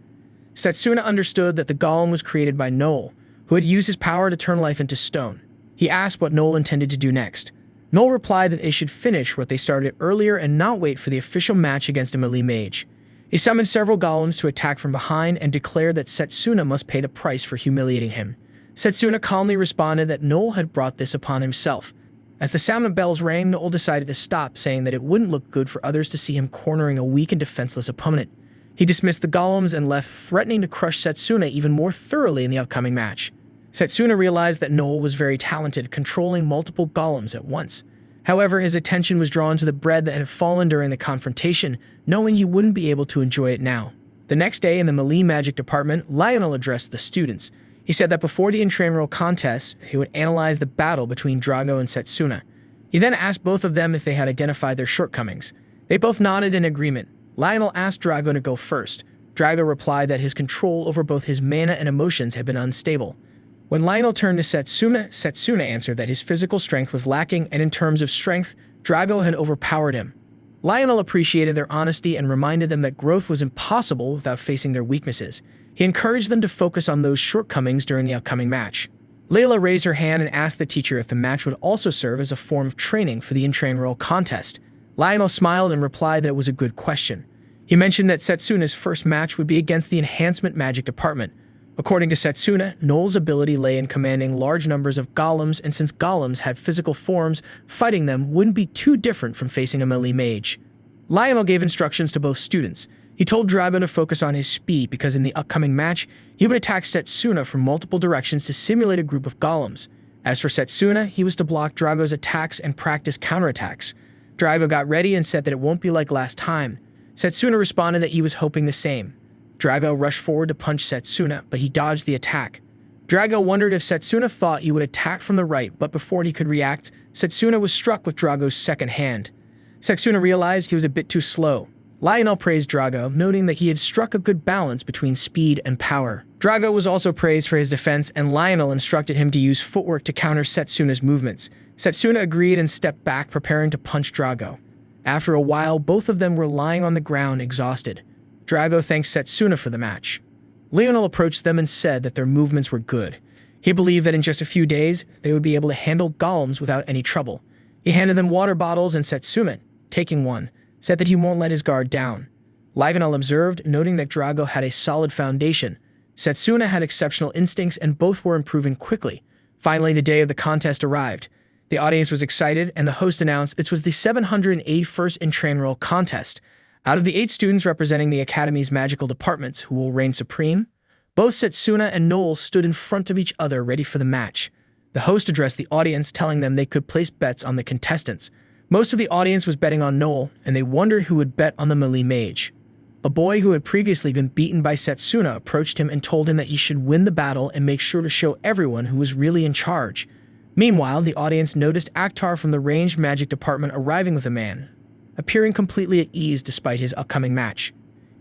Setsuna understood that the golem was created by Noel, who had used his power to turn life into stone. He asked what Noel intended to do next. Noel replied that they should finish what they started earlier and not wait for the official match against a melee mage. He summoned several golems to attack from behind and declared that Setsuna must pay the price for humiliating him. Setsuna calmly responded that Noel had brought this upon himself. As the sound of bells rang, Noel decided to stop, saying that it wouldn't look good for others to see him cornering a weak and defenseless opponent. He dismissed the golems and left, threatening to crush Setsuna even more thoroughly in the upcoming match. Setsuna realized that Noel was very talented, controlling multiple golems at once. However, his attention was drawn to the bread that had fallen during the confrontation, knowing he wouldn't be able to enjoy it now. The next day in the melee magic department, Lionel addressed the students. He said that before the intramural contest, he would analyze the battle between Drago and Setsuna. He then asked both of them if they had identified their shortcomings. They both nodded in agreement. Lionel asked Drago to go first. Drago replied that his control over both his mana and emotions had been unstable. When Lionel turned to Setsuna, Setsuna answered that his physical strength was lacking, and in terms of strength, Drago had overpowered him. Lionel appreciated their honesty and reminded them that growth was impossible without facing their weaknesses. He encouraged them to focus on those shortcomings during the upcoming match. Layla raised her hand and asked the teacher if the match would also serve as a form of training for the intramural contest. Lionel smiled and replied that it was a good question. He mentioned that Setsuna's first match would be against the enhancement magic department. According to Setsuna, Noel's ability lay in commanding large numbers of golems, and since golems had physical forms, fighting them wouldn't be too different from facing a melee mage. Lionel gave instructions to both students. He told Drago to focus on his speed because in the upcoming match, he would attack Setsuna from multiple directions to simulate a group of golems. As for Setsuna, he was to block Drago's attacks and practice counterattacks. Drago got ready and said that it won't be like last time. Setsuna responded that he was hoping the same. Drago rushed forward to punch Setsuna, but he dodged the attack. Drago wondered if Setsuna thought he would attack from the right, but before he could react, Setsuna was struck with Drago's second hand. Setsuna realized he was a bit too slow. Lionel praised Drago, noting that he had struck a good balance between speed and power. Drago was also praised for his defense, and Lionel instructed him to use footwork to counter Setsuna's movements. Setsuna agreed and stepped back, preparing to punch Drago. After a while, both of them were lying on the ground, exhausted. Drago thanked Setsuna for the match. Lionel approached them and said that their movements were good. He believed that in just a few days, they would be able to handle golems without any trouble. He handed them water bottles, and Setsuna, taking one, said that he won't let his guard down. Lionel observed, noting that Drago had a solid foundation. Setsuna had exceptional instincts, and both were improving quickly. Finally, the day of the contest arrived. The audience was excited, and the host announced this was the 781st intramural contest. Out of the 8 students representing the Academy's magical departments who will reign supreme, both Setsuna and Noel stood in front of each other ready for the match. The host addressed the audience, telling them they could place bets on the contestants. Most of the audience was betting on Noel, and they wondered who would bet on the melee mage. A boy who had previously been beaten by Setsuna approached him and told him that he should win the battle and make sure to show everyone who was really in charge. Meanwhile, the audience noticed Akhtar from the ranged magic department arriving with a man, appearing completely at ease despite his upcoming match.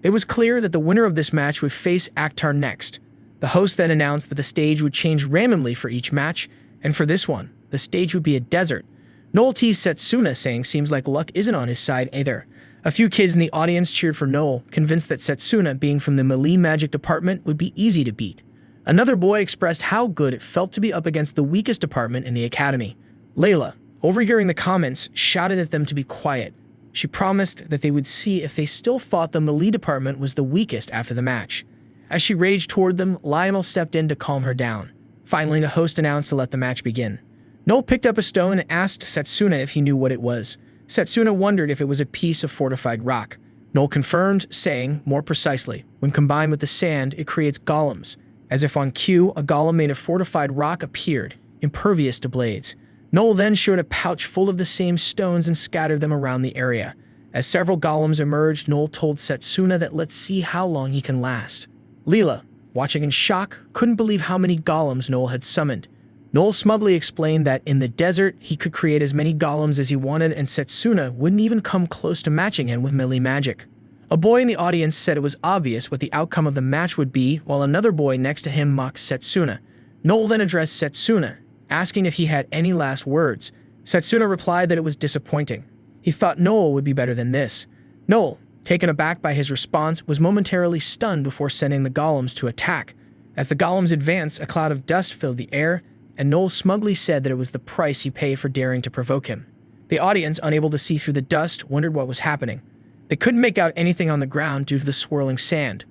It was clear that the winner of this match would face Akhtar next. The host then announced that the stage would change randomly for each match, and for this one, the stage would be a desert. Noel teased Setsuna, saying seems like luck isn't on his side either. A few kids in the audience cheered for Noel, convinced that Setsuna, being from the melee magic department, would be easy to beat. Another boy expressed how good it felt to be up against the weakest department in the academy. Layla, overhearing the comments, shouted at them to be quiet. She promised that they would see if they still thought the melee department was the weakest after the match. As she raged toward them, Lionel stepped in to calm her down. Finally, the host announced to let the match begin. Noel picked up a stone and asked Setsuna if he knew what it was. Setsuna wondered if it was a piece of fortified rock. Noel confirmed, saying, more precisely, when combined with the sand, it creates golems. As if on cue, a golem made of fortified rock appeared, impervious to blades. Noel then showed a pouch full of the same stones and scattered them around the area. As several golems emerged, Noel told Setsuna that let's see how long he can last. Leela, watching in shock, couldn't believe how many golems Noel had summoned. Noel smugly explained that in the desert, he could create as many golems as he wanted, and Setsuna wouldn't even come close to matching him with melee magic. A boy in the audience said it was obvious what the outcome of the match would be, while another boy next to him mocked Setsuna. Noel then addressed Setsuna, asking if he had any last words. Setsuna replied that it was disappointing. He thought Noel would be better than this. Noel, taken aback by his response, was momentarily stunned before sending the golems to attack. As the golems advanced, a cloud of dust filled the air, and Noel smugly said that it was the price he paid for daring to provoke him. The audience, unable to see through the dust, wondered what was happening. They couldn't make out anything on the ground due to the swirling sand.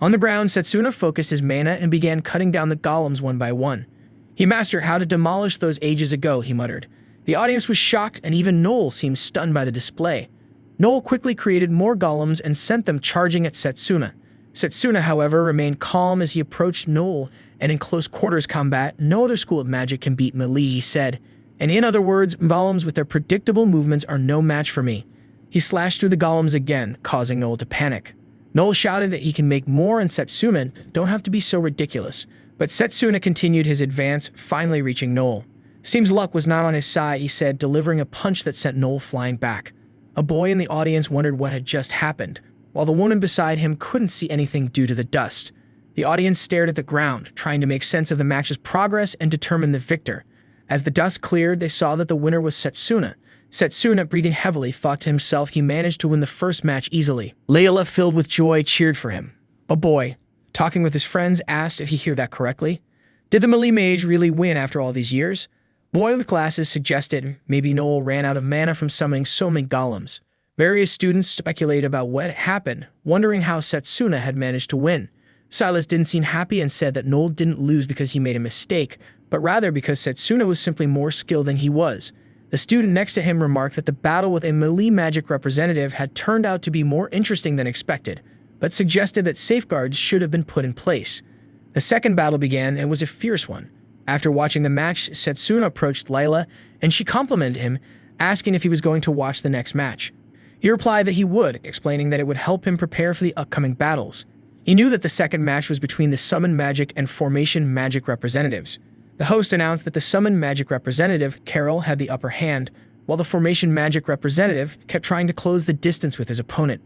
On the ground, Setsuna focused his mana and began cutting down the golems one by one. He mastered how to demolish those ages ago, he muttered. The audience was shocked, and even Noel seemed stunned by the display. Noel quickly created more golems and sent them charging at Setsuna. Setsuna, however, remained calm as he approached Noel, and in close quarters combat, no other school of magic can beat melee, he said. And in other words, golems with their predictable movements are no match for me. He slashed through the golems again, causing Noel to panic. Noel shouted that he can make more, and Setsuna don't have to be so ridiculous. But Setsuna continued his advance, finally reaching Noel. Seems luck was not on his side, he said, delivering a punch that sent Noel flying back. A boy in the audience wondered what had just happened, while the woman beside him couldn't see anything due to the dust. The audience stared at the ground, trying to make sense of the match's progress and determine the victor. As the dust cleared, they saw that the winner was Setsuna. Setsuna, breathing heavily, thought to himself he managed to win the first match easily. Layla, filled with joy, cheered for him. A boy, talking with his friends, asked if he heard that correctly. Did the melee mage really win after all these years? Boy with glasses suggested maybe Noel ran out of mana from summoning so many golems. Various students speculated about what happened, wondering how Setsuna had managed to win. Silas didn't seem happy and said that Noel didn't lose because he made a mistake, but rather because Setsuna was simply more skilled than he was. The student next to him remarked that the battle with a melee magic representative had turned out to be more interesting than expected, but suggested that safeguards should have been put in place. The second battle began and was a fierce one. After watching the match, Setsuna approached Layla, and she complimented him, asking if he was going to watch the next match. He replied that he would, explaining that it would help him prepare for the upcoming battles. He knew that the second match was between the Summon Magic and Formation Magic representatives. The host announced that the Summon Magic representative, Carol, had the upper hand, while the Formation Magic representative kept trying to close the distance with his opponent.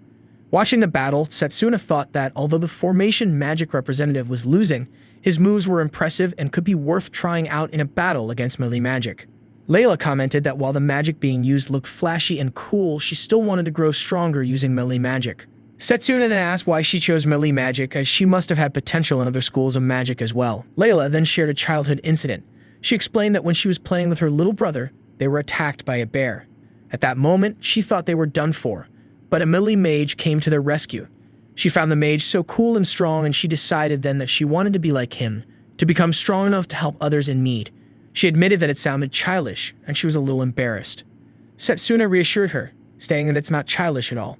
Watching the battle, Setsuna thought that although the Formation Magic representative was losing, his moves were impressive and could be worth trying out in a battle against melee magic. Layla commented that while the magic being used looked flashy and cool, she still wanted to grow stronger using melee magic. Setsuna then asked why she chose melee magic, as she must have had potential in other schools of magic as well. Layla then shared a childhood incident. She explained that when she was playing with her little brother, they were attacked by a bear. At that moment, she thought they were done for, but a melee mage came to their rescue. She found the mage so cool and strong, and she decided then that she wanted to be like him, to become strong enough to help others in need. She admitted that it sounded childish, and she was a little embarrassed. Setsuna reassured her, saying that it's not childish at all.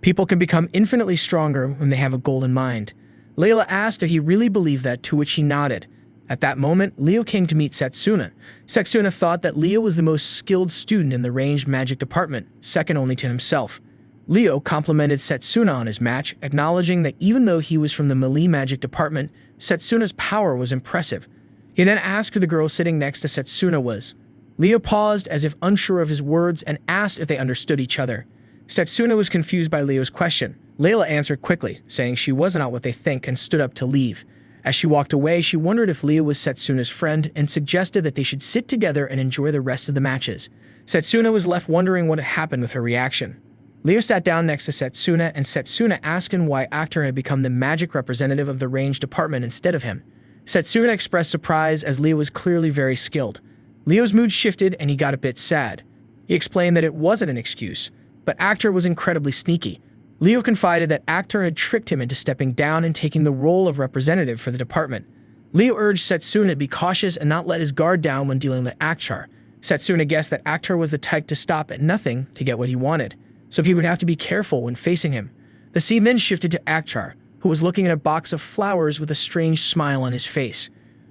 People can become infinitely stronger when they have a goal in mind. Layla asked if he really believed that, to which he nodded. At that moment, Leo came to meet Setsuna. Setsuna thought that Leo was the most skilled student in the ranged magic department, second only to himself. Leo complimented Setsuna on his match, acknowledging that even though he was from the melee magic department, Setsuna's power was impressive. He then asked who the girl sitting next to Setsuna was. Leo paused as if unsure of his words and asked if they understood each other. Setsuna was confused by Leo's question. Layla answered quickly, saying she was not what they think, and stood up to leave. As she walked away, she wondered if Leo was Setsuna's friend and suggested that they should sit together and enjoy the rest of the matches. Setsuna was left wondering what had happened with her reaction. Leo sat down next to Setsuna, and Setsuna asked him why Actor had become the magic representative of the range department instead of him. Setsuna expressed surprise as Leo was clearly very skilled. Leo's mood shifted and he got a bit sad. He explained that it wasn't an excuse, but Actor was incredibly sneaky. Leo confided that Actor had tricked him into stepping down and taking the role of representative for the department. Leo urged Setsuna to be cautious and not let his guard down when dealing with Actor. Setsuna guessed that Actor was the type to stop at nothing to get what he wanted, so he would have to be careful when facing him. The scene then shifted to Actor, who was looking at a box of flowers with a strange smile on his face.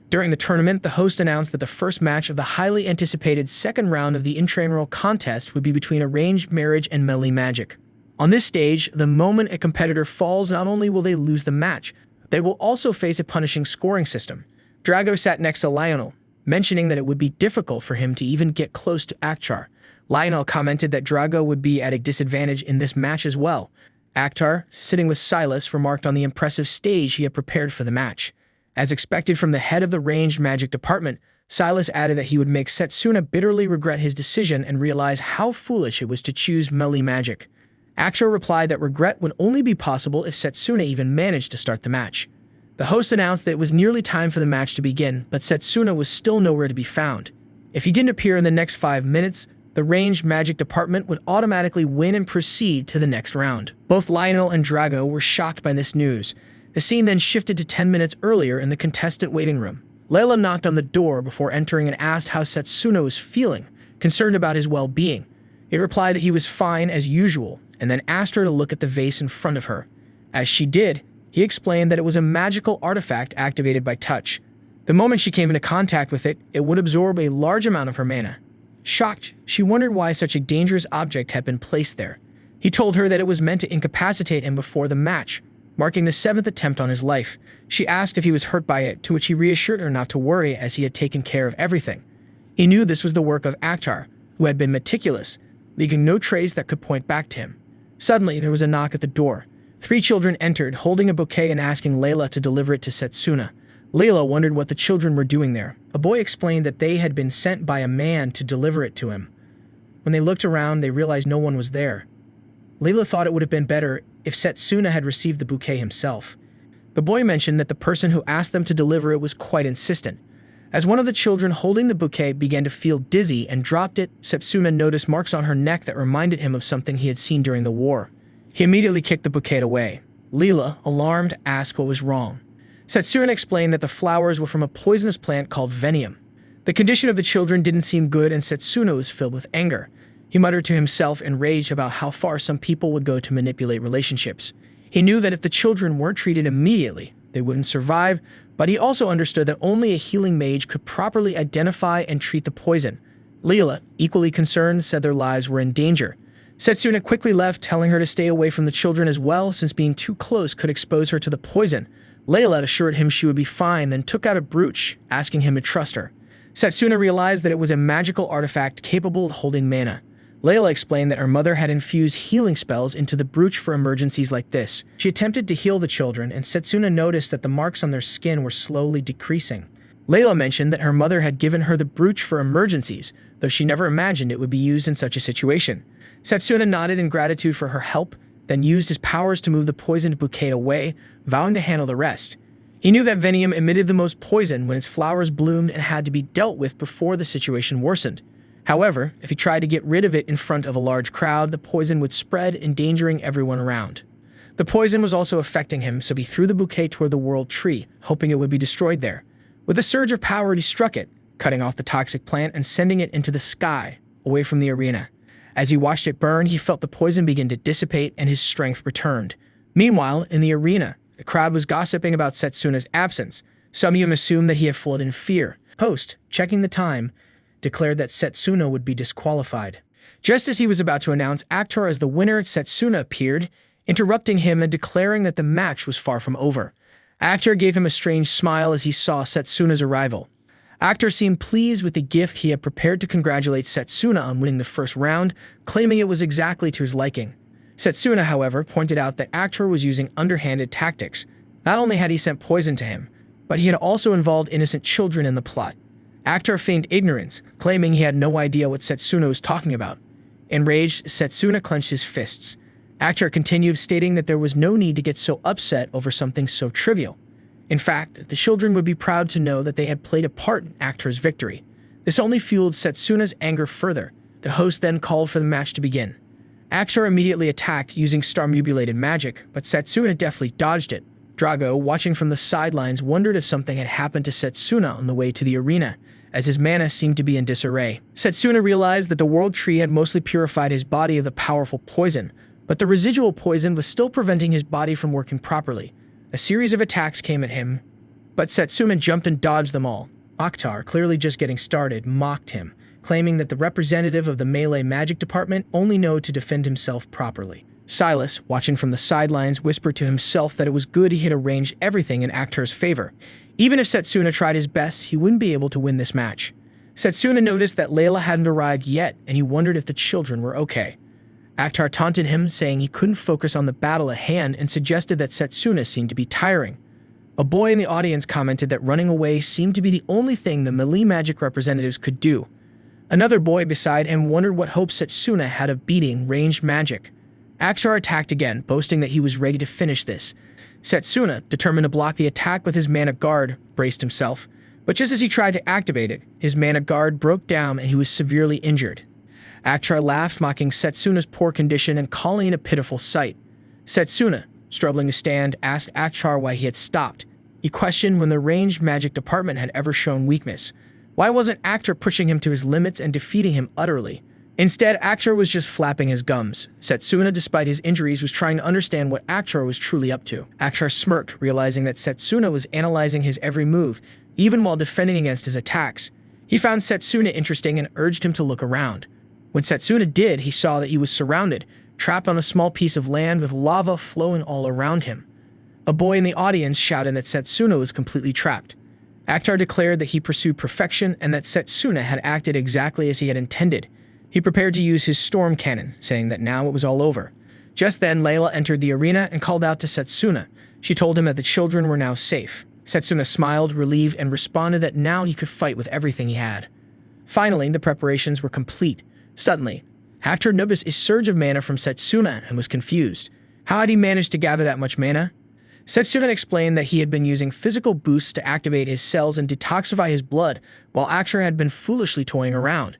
During the tournament, the host announced that the first match of the highly anticipated second round of the intramural contest would be between Arranged Marriage and Melee Magic. On this stage, the moment a competitor falls, not only will they lose the match, they will also face a punishing scoring system. Drago sat next to Lionel, mentioning that it would be difficult for him to even get close to Actar. Lionel commented that Drago would be at a disadvantage in this match as well. Actar, sitting with Silas, remarked on the impressive stage he had prepared for the match. As expected from the head of the Ranged Magic department, Silas added that he would make Setsuna bitterly regret his decision and realize how foolish it was to choose Melee Magic. Actar replied that regret would only be possible if Setsuna even managed to start the match. The host announced that it was nearly time for the match to begin, but Setsuna was still nowhere to be found. If he didn't appear in the next 5 minutes, the Ranged Magic department would automatically win and proceed to the next round. Both Lionel and Drago were shocked by this news. The scene then shifted to 10 minutes earlier in the contestant waiting room. Layla knocked on the door before entering and asked how Setsuna was feeling, concerned about his well-being. He replied that he was fine as usual, and then asked her to look at the vase in front of her. As she did, he explained that it was a magical artifact activated by touch. The moment she came into contact with it, it would absorb a large amount of her mana. Shocked, she wondered why such a dangerous object had been placed there. He told her that it was meant to incapacitate him before the match, marking the 7th attempt on his life. She asked if he was hurt by it, to which he reassured her not to worry as he had taken care of everything. He knew this was the work of Actar, who had been meticulous, leaving no trace that could point back to him. Suddenly, there was a knock at the door. 3 children entered, holding a bouquet and asking Layla to deliver it to Setsuna. Layla wondered what the children were doing there. A boy explained that they had been sent by a man to deliver it to him. When they looked around, they realized no one was there. Layla thought it would have been better if Setsuna had received the bouquet himself. The boy mentioned that the person who asked them to deliver it was quite insistent. As one of the children holding the bouquet began to feel dizzy and dropped it, Setsuna noticed marks on her neck that reminded him of something he had seen during the war. He immediately kicked the bouquet away. Layla, alarmed, asked what was wrong. Setsuna explained that the flowers were from a poisonous plant called venium. The condition of the children didn't seem good, and Setsuna was filled with anger. He muttered to himself, enraged about how far some people would go to manipulate relationships. He knew that if the children weren't treated immediately, they wouldn't survive, but he also understood that only a healing mage could properly identify and treat the poison. Layla, equally concerned, said their lives were in danger. Setsuna quickly left, telling her to stay away from the children as well, since being too close could expose her to the poison. Layla assured him she would be fine, then took out a brooch, asking him to trust her. Setsuna realized that it was a magical artifact capable of holding mana. Layla explained that her mother had infused healing spells into the brooch for emergencies like this. She attempted to heal the children, and Setsuna noticed that the marks on their skin were slowly decreasing. Layla mentioned that her mother had given her the brooch for emergencies, though she never imagined it would be used in such a situation. Setsuna nodded in gratitude for her help, then used his powers to move the poisoned bouquet away, vowing to handle the rest. He knew that venium emitted the most poison when its flowers bloomed and had to be dealt with before the situation worsened. However, if he tried to get rid of it in front of a large crowd, the poison would spread, endangering everyone around. The poison was also affecting him, so he threw the bouquet toward the world tree, hoping it would be destroyed there. With a surge of power, he struck it, cutting off the toxic plant and sending it into the sky, away from the arena. As he watched it burn, he felt the poison begin to dissipate and his strength returned. Meanwhile, in the arena, the crowd was gossiping about Setsuna's absence. Some even assumed that he had fled in fear. Host, checking the time, declared that Setsuna would be disqualified. Just as he was about to announce Actor as the winner, Setsuna appeared, interrupting him and declaring that the match was far from over. Actor gave him a strange smile as he saw Setsuna's arrival. Actor seemed pleased with the gift he had prepared to congratulate Setsuna on winning the first round, claiming it was exactly to his liking. Setsuna, however, pointed out that Actor was using underhanded tactics. Not only had he sent poison to him, but he had also involved innocent children in the plot. Actor feigned ignorance, claiming he had no idea what Setsuna was talking about. Enraged, Setsuna clenched his fists. Akhtar continued, stating that there was no need to get so upset over something so trivial. In fact, the children would be proud to know that they had played a part in Akhtar's victory. This only fueled Setsuna's anger further. The host then called for the match to begin. Akhtar immediately attacked using star-mubulated magic, but Setsuna deftly dodged it. Drago, watching from the sidelines, wondered if something had happened to Setsuna on the way to the arena, as his mana seemed to be in disarray. Setsuna realized that the World Tree had mostly purified his body of the powerful poison, but the residual poison was still preventing his body from working properly. A series of attacks came at him, but Setsuna jumped and dodged them all. Akhtar, clearly just getting started, mocked him, claiming that the representative of the melee magic department only knew to defend himself properly. Silas, watching from the sidelines, whispered to himself that it was good he had arranged everything in Akhtar's favor. Even if Setsuna tried his best, he wouldn't be able to win this match. Setsuna noticed that Layla hadn't arrived yet, and he wondered if the children were okay. Akhtar taunted him, saying he couldn't focus on the battle at hand, and suggested that Setsuna seemed to be tiring. A boy in the audience commented that running away seemed to be the only thing the melee magic representatives could do. Another boy beside him wondered what hope Setsuna had of beating ranged magic. Akhtar attacked again, boasting that he was ready to finish this. Setsuna, determined to block the attack with his mana guard, braced himself, but just as he tried to activate it, his mana guard broke down and he was severely injured. Akhtar laughed, mocking Setsuna's poor condition and calling it a pitiful sight. Setsuna, struggling to stand, asked Akhtar why he had stopped. He questioned when the ranged magic department had ever shown weakness. Why wasn't Akhtar pushing him to his limits and defeating him utterly? Instead, Akhtar was just flapping his gums. Setsuna, despite his injuries, was trying to understand what Akhtar was truly up to. Akhtar smirked, realizing that Setsuna was analyzing his every move, even while defending against his attacks. He found Setsuna interesting and urged him to look around. When Setsuna did, he saw that he was surrounded, trapped on a small piece of land with lava flowing all around him. A boy in the audience shouted that Setsuna was completely trapped. Akhtar declared that he pursued perfection and that Setsuna had acted exactly as he had intended. He prepared to use his storm cannon, saying that now it was all over. Just then, Layla entered the arena and called out to Setsuna. She told him that the children were now safe. Setsuna smiled, relieved, and responded that now he could fight with everything he had. Finally, the preparations were complete. Suddenly, Akhtar noticed a surge of mana from Setsuna and was confused. How had he managed to gather that much mana? Setsuna explained that he had been using physical boosts to activate his cells and detoxify his blood, while Akhtar had been foolishly toying around.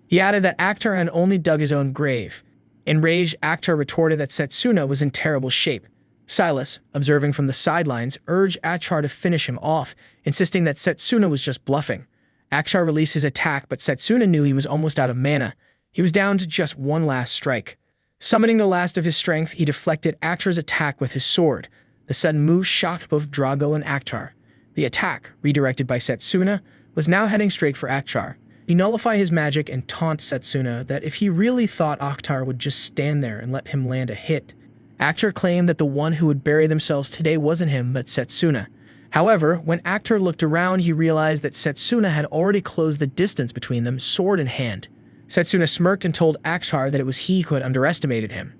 He added that Akhtar had only dug his own grave. Enraged, Akhtar retorted that Setsuna was in terrible shape. Silas, observing from the sidelines, urged Akhtar to finish him off, insisting that Setsuna was just bluffing. Akhtar released his attack, but Setsuna knew he was almost out of mana. He was down to just one last strike. Summoning the last of his strength, he deflected Akhtar's attack with his sword. The sudden move shocked both Drago and Akhtar. The attack, redirected by Setsuna, was now heading straight for Akhtar. He nullified his magic and taunt Setsuna that if he really thought Akhtar would just stand there and let him land a hit. Akhtar claimed that the one who would bury themselves today wasn't him, but Setsuna. However, when Akhtar looked around, he realized that Setsuna had already closed the distance between them, sword in hand. Setsuna smirked and told Akhtar that it was he who had underestimated him.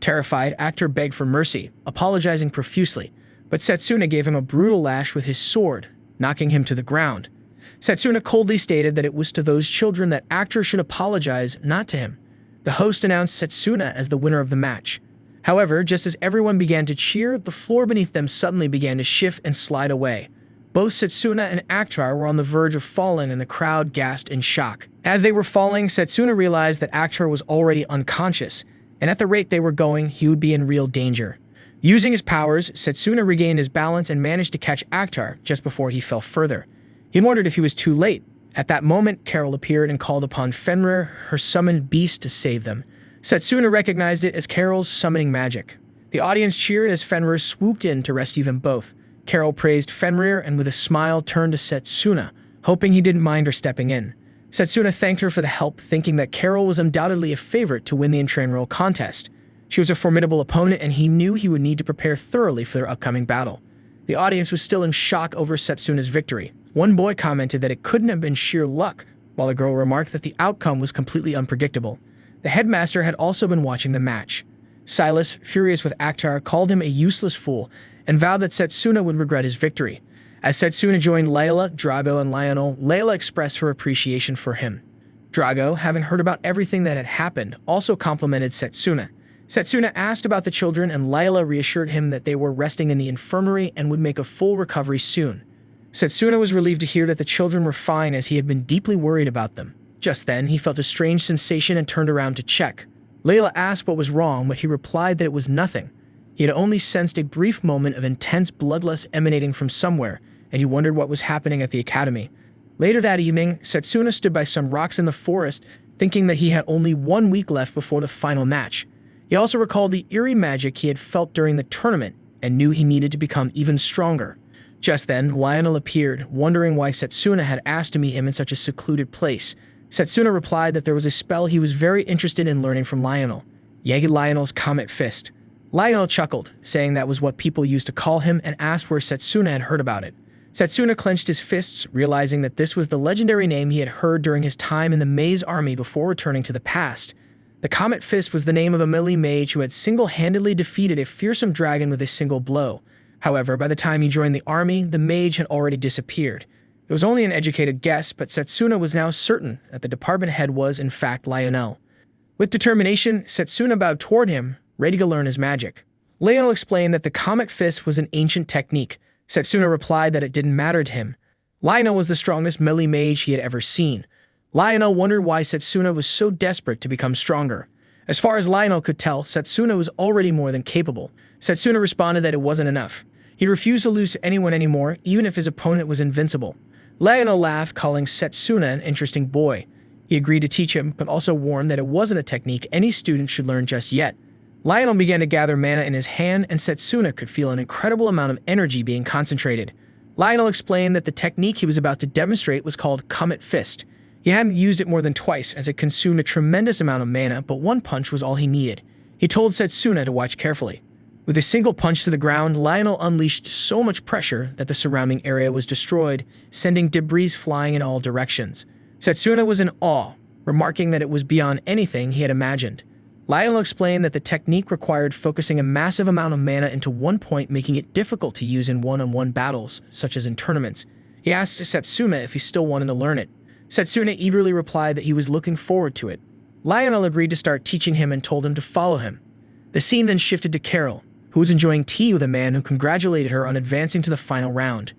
Terrified, Akhtar begged for mercy, apologizing profusely, but Setsuna gave him a brutal lash with his sword, knocking him to the ground. Setsuna coldly stated that it was to those children that Akhtar should apologize, not to him. The host announced Setsuna as the winner of the match. However, just as everyone began to cheer, the floor beneath them suddenly began to shift and slide away. Both Setsuna and Akhtar were on the verge of falling, and the crowd gasped in shock. As they were falling, Setsuna realized that Akhtar was already unconscious, and at the rate they were going, he would be in real danger. Using his powers, Setsuna regained his balance and managed to catch Akhtar just before he fell further. He wondered if he was too late. At that moment, Carol appeared and called upon Fenrir, her summoned beast, to save them. Setsuna recognized it as Carol's summoning magic. The audience cheered as Fenrir swooped in to rescue them both. Carol praised Fenrir and with a smile turned to Setsuna, hoping he didn't mind her stepping in. Setsuna thanked her for the help, thinking that Carol was undoubtedly a favorite to win the intramural contest. She was a formidable opponent, and he knew he would need to prepare thoroughly for their upcoming battle. The audience was still in shock over Setsuna's victory. One boy commented that it couldn't have been sheer luck, while a girl remarked that the outcome was completely unpredictable. The headmaster had also been watching the match. Silas, furious with Akhtar, called him a useless fool and vowed that Setsuna would regret his victory. As Setsuna joined Layla, Drago, and Lionel, Layla expressed her appreciation for him. Drago, having heard about everything that had happened, also complimented Setsuna, Setsuna asked about the children, and Lila reassured him that they were resting in the infirmary and would make a full recovery soon. Setsuna was relieved to hear that the children were fine, as he had been deeply worried about them. Just then, he felt a strange sensation and turned around to check. Layla asked what was wrong, but he replied that it was nothing. He had only sensed a brief moment of intense bloodlust emanating from somewhere, and he wondered what was happening at the academy. Later that evening, Setsuna stood by some rocks in the forest, thinking that he had only 1 week left before the final match. He also recalled the eerie magic he had felt during the tournament and knew he needed to become even stronger. Just then, Lionel appeared, wondering why Setsuna had asked to meet him in such a secluded place. Setsuna replied that there was a spell he was very interested in learning from Lionel, Jagged Lionel's Comet Fist. Lionel chuckled, saying that was what people used to call him, and asked where Setsuna had heard about it. Setsuna clenched his fists, realizing that this was the legendary name he had heard during his time in the Mage army before returning to the past. The Comet Fist was the name of a melee mage who had single-handedly defeated a fearsome dragon with a single blow. However, by the time he joined the army, the mage had already disappeared. It was only an educated guess, but Setsuna was now certain that the department head was, in fact, Lionel. With determination, Setsuna bowed toward him, ready to learn his magic. Lionel explained that the Comet Fist was an ancient technique. Setsuna replied that it didn't matter to him. Lionel was the strongest melee mage he had ever seen. Lionel wondered why Setsuna was so desperate to become stronger. As far as Lionel could tell, Setsuna was already more than capable. Setsuna responded that it wasn't enough. He refused to lose to anyone anymore, even if his opponent was invincible. Lionel laughed, calling Setsuna an interesting boy. He agreed to teach him, but also warned that it wasn't a technique any student should learn just yet. Lionel began to gather mana in his hand, and Setsuna could feel an incredible amount of energy being concentrated. Lionel explained that the technique he was about to demonstrate was called Comet Fist. He hadn't used it more than twice, as it consumed a tremendous amount of mana, but one punch was all he needed. He told Setsuna to watch carefully. With a single punch to the ground, Lionel unleashed so much pressure that the surrounding area was destroyed, sending debris flying in all directions. Setsuna was in awe, remarking that it was beyond anything he had imagined. Lionel explained that the technique required focusing a massive amount of mana into one point, making it difficult to use in one-on-one battles, such as in tournaments. He asked Setsuna if he still wanted to learn it. Setsuna eagerly replied that he was looking forward to it. Lionel agreed to start teaching him and told him to follow him. The scene then shifted to Carol, who was enjoying tea with a man who congratulated her on advancing to the final round.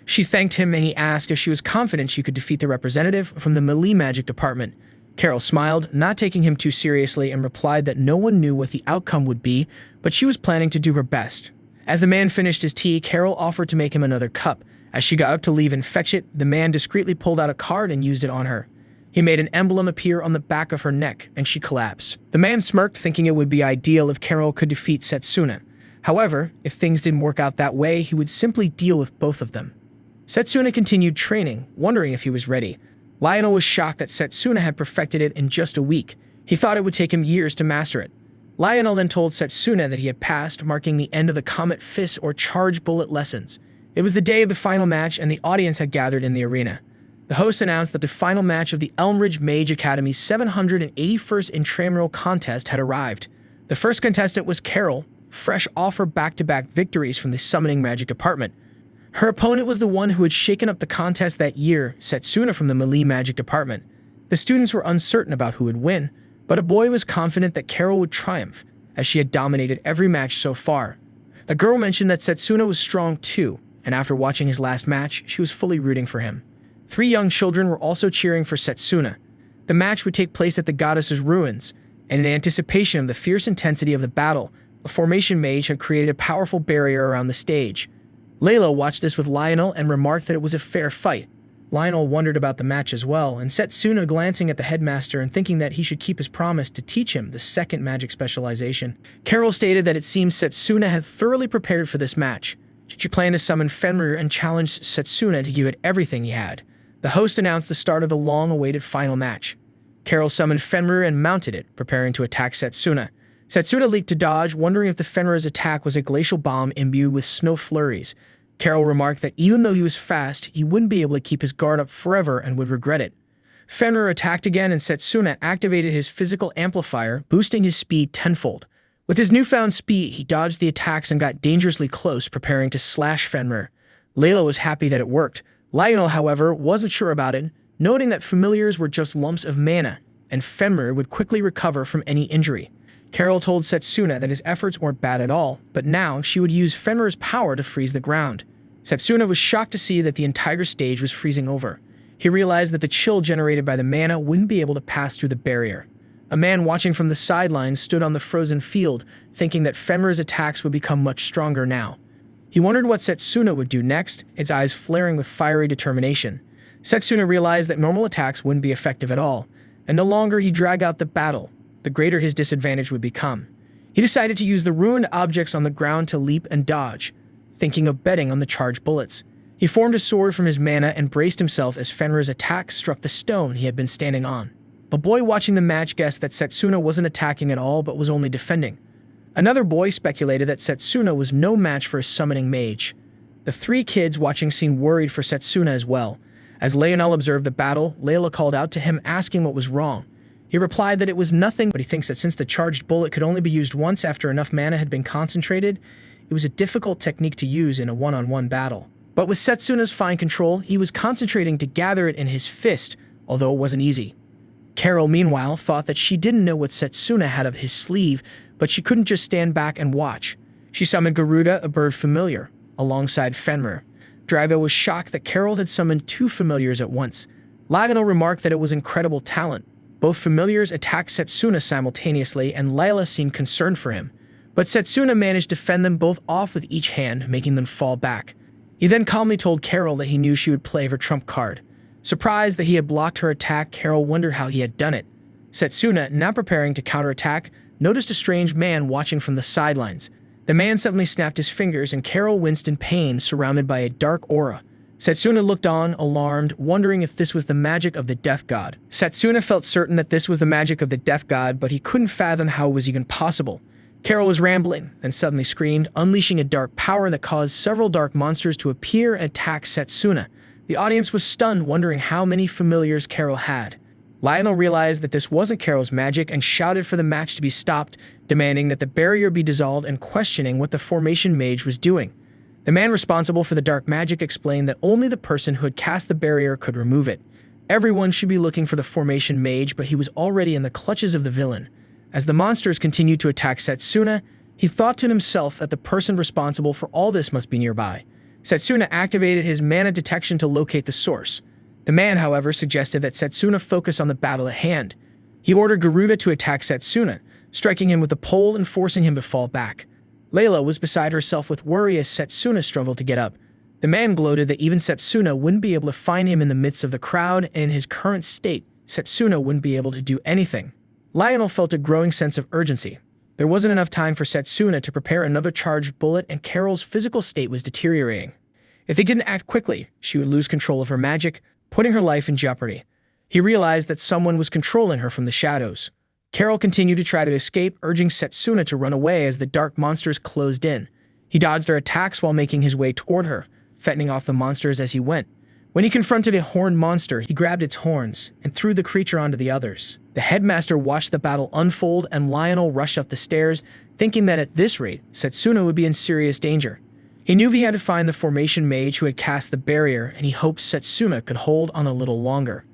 She thanked him, and he asked if she was confident she could defeat the representative from the melee magic department. Carol smiled, not taking him too seriously, and replied that no one knew what the outcome would be, but she was planning to do her best. As the man finished his tea, Carol offered to make him another cup. As she got up to leave and fetch it, the man discreetly pulled out a card and used it on her. He made an emblem appear on the back of her neck, and she collapsed. The man smirked, thinking it would be ideal if Carol could defeat Setsuna. However, if things didn't work out that way, he would simply deal with both of them. Setsuna continued training, wondering if he was ready. Lionel was shocked that Setsuna had perfected it in just a week. He thought it would take him years to master it. Lionel then told Setsuna that he had passed, marking the end of the Comet Fist or Charge Bullet lessons. It was the day of the final match, and the audience had gathered in the arena. The host announced that the final match of the Elm Ridge Mage Academy's 781st intramural contest had arrived. The first contestant was Carol, fresh off her back-to-back victories from the Summoning Magic Department. Her opponent was the one who had shaken up the contest that year, Setsuna from the Melee Magic Department. The students were uncertain about who would win, but a boy was confident that Carol would triumph, as she had dominated every match so far. The girl mentioned that Setsuna was strong too, and after watching his last match, she was fully rooting for him. 3 young children were also cheering for Setsuna. The match would take place at the goddess's ruins, and in anticipation of the fierce intensity of the battle, the Formation Mage had created a powerful barrier around the stage. Layla watched this with Lionel and remarked that it was a fair fight. Lionel wondered about the match as well, and Setsuna glancing at the headmaster and thinking that he should keep his promise to teach him the second magic specialization. Carol stated that it seems Setsuna had thoroughly prepared for this match. She planned to summon Fenrir and challenged Setsuna to give it everything he had. The host announced the start of the long-awaited final match. Carol summoned Fenrir and mounted it, preparing to attack Setsuna. Setsuna leaped to dodge, wondering if the Fenrir's attack was a glacial bomb imbued with snow flurries. Carol remarked that even though he was fast, he wouldn't be able to keep his guard up forever and would regret it. Fenrir attacked again, and Setsuna activated his physical amplifier, boosting his speed tenfold. With his newfound speed, he dodged the attacks and got dangerously close, preparing to slash Fenrir. Layla was happy that it worked. Lionel, however, wasn't sure about it, noting that familiars were just lumps of mana, and Fenrir would quickly recover from any injury. Carol told Setsuna that his efforts weren't bad at all, but now she would use Fenrir's power to freeze the ground. Setsuna was shocked to see that the entire stage was freezing over. He realized that the chill generated by the mana wouldn't be able to pass through the barrier. A man watching from the sidelines stood on the frozen field, thinking that Fenrir's attacks would become much stronger now. He wondered what Setsuna would do next, its eyes flaring with fiery determination. Setsuna realized that normal attacks wouldn't be effective at all, and the longer he dragged out the battle, the greater his disadvantage would become. He decided to use the ruined objects on the ground to leap and dodge, thinking of betting on the charged bullets. He formed a sword from his mana and braced himself as Fenrir's attack struck the stone he had been standing on. A boy watching the match guessed that Setsuna wasn't attacking at all but was only defending. Another boy speculated that Setsuna was no match for a summoning mage. The three kids watching seemed worried for Setsuna as well. As Lionel observed the battle, Layla called out to him asking what was wrong. He replied that it was nothing, but he thinks that since the charged bullet could only be used once after enough mana had been concentrated, it was a difficult technique to use in a one-on-one battle. But with Setsuna's fine control, he was concentrating to gather it in his fist, although it wasn't easy. Carol, meanwhile, thought that she didn't know what Setsuna had up his sleeve, but she couldn't just stand back and watch. She summoned Garuda, a bird familiar, alongside Fenrir. Drago was shocked that Carol had summoned two familiars at once. Lionel remarked that it was incredible talent. Both familiars attacked Setsuna simultaneously, and Layla seemed concerned for him. But Setsuna managed to fend them both off with each hand, making them fall back. He then calmly told Carol that he knew she would play her trump card. Surprised that he had blocked her attack, Carol wondered how he had done it. Setsuna, now preparing to counterattack, noticed a strange man watching from the sidelines. The man suddenly snapped his fingers, and Carol winced in pain, surrounded by a dark aura. Setsuna looked on, alarmed, wondering if this was the magic of the death god. Setsuna felt certain that this was the magic of the death god, but he couldn't fathom how it was even possible. Carol was rambling, then suddenly screamed, unleashing a dark power that caused several dark monsters to appear and attack Setsuna. The audience was stunned, wondering how many familiars Carol had. Lionel realized that this wasn't Carol's magic and shouted for the match to be stopped, demanding that the barrier be dissolved and questioning what the formation mage was doing. The man responsible for the dark magic explained that only the person who had cast the barrier could remove it. Everyone should be looking for the formation mage, but he was already in the clutches of the villain. As the monsters continued to attack Setsuna, he thought to himself that the person responsible for all this must be nearby. Setsuna activated his mana detection to locate the source. The man, however, suggested that Setsuna focus on the battle at hand. He ordered Garuda to attack Setsuna, striking him with a pole and forcing him to fall back. Layla was beside herself with worry as Setsuna struggled to get up. The man gloated that even Setsuna wouldn't be able to find him in the midst of the crowd, and in his current state, Setsuna wouldn't be able to do anything. Lionel felt a growing sense of urgency. There wasn't enough time for Setsuna to prepare another charged bullet, and Carol's physical state was deteriorating. If they didn't act quickly, she would lose control of her magic, putting her life in jeopardy. He realized that someone was controlling her from the shadows. Carol continued to try to escape, urging Setsuna to run away as the dark monsters closed in. He dodged their attacks while making his way toward her, fending off the monsters as he went. When he confronted a horned monster, he grabbed its horns and threw the creature onto the others. The headmaster watched the battle unfold, and Lionel rushed up the stairs, thinking that at this rate, Setsuna would be in serious danger. He knew he had to find the formation mage who had cast the barrier, and he hoped Setsuna could hold on a little longer.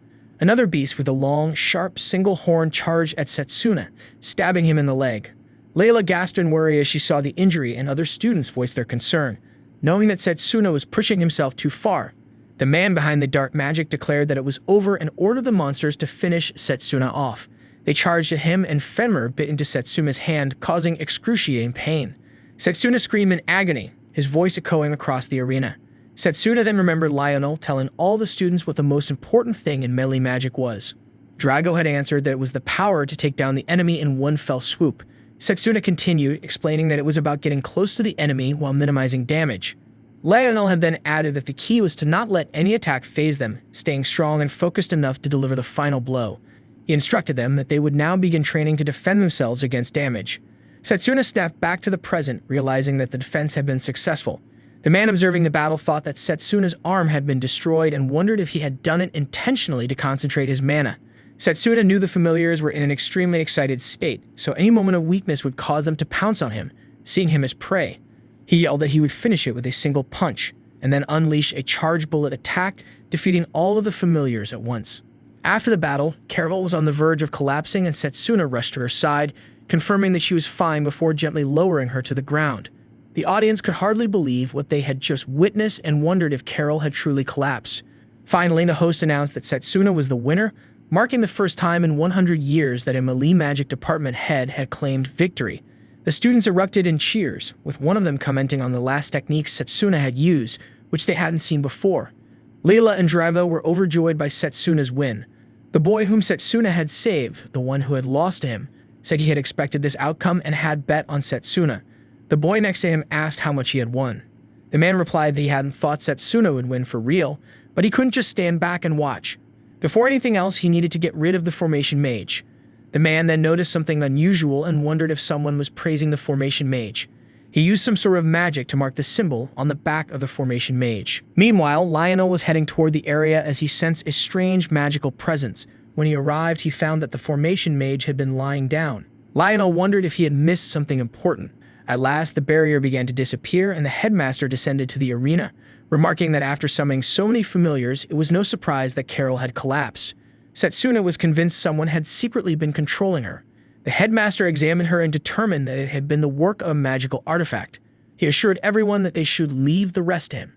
Another beast with a long, sharp, single horn charged at Setsuna, stabbing him in the leg. Layla gasped in worry as she saw the injury, and other students voiced their concern, knowing that Setsuna was pushing himself too far. The man behind the dark magic declared that it was over and ordered the monsters to finish Setsuna off. They charged at him, and Fenrir bit into Setsuna's hand, causing excruciating pain. Setsuna screamed in agony, his voice echoing across the arena. Setsuna then remembered Lionel telling all the students what the most important thing in melee magic was. Drago had answered that it was the power to take down the enemy in one fell swoop. Setsuna continued, explaining that it was about getting close to the enemy while minimizing damage. Lionel had then added that the key was to not let any attack phase them, staying strong and focused enough to deliver the final blow. He instructed them that they would now begin training to defend themselves against damage. Setsuna snapped back to the present, realizing that the defense had been successful. The man observing the battle thought that Setsuna's arm had been destroyed and wondered if he had done it intentionally to concentrate his mana. Setsuna knew the familiars were in an extremely excited state, so any moment of weakness would cause them to pounce on him, seeing him as prey. He yelled that he would finish it with a single punch, and then unleash a charged bullet attack, defeating all of the familiars at once. After the battle, Carol was on the verge of collapsing, and Setsuna rushed to her side, confirming that she was fine before gently lowering her to the ground. The audience could hardly believe what they had just witnessed and wondered if Carol had truly collapsed. Finally, the host announced that Setsuna was the winner, marking the first time in 100 years that a melee magic department head had claimed victory. The students erupted in cheers, with one of them commenting on the last techniques Setsuna had used, which they hadn't seen before. Leila and Drivo were overjoyed by Setsuna's win. The boy whom Setsuna had saved, the one who had lost to him, said he had expected this outcome and had bet on Setsuna. The boy next to him asked how much he had won. The man replied that he hadn't thought Setsuna would win for real, but he couldn't just stand back and watch. Before anything else, he needed to get rid of the formation mage. The man then noticed something unusual and wondered if someone was praising the formation mage. He used some sort of magic to mark the symbol on the back of the formation mage. Meanwhile, Lionel was heading toward the area as he sensed a strange magical presence. When he arrived, he found that the formation mage had been lying down. Lionel wondered if he had missed something important. At last, the barrier began to disappear and the headmaster descended to the arena, remarking that after summoning so many familiars, it was no surprise that Carol had collapsed. Setsuna was convinced someone had secretly been controlling her. The headmaster examined her and determined that it had been the work of a magical artifact. He assured everyone that they should leave the rest to him.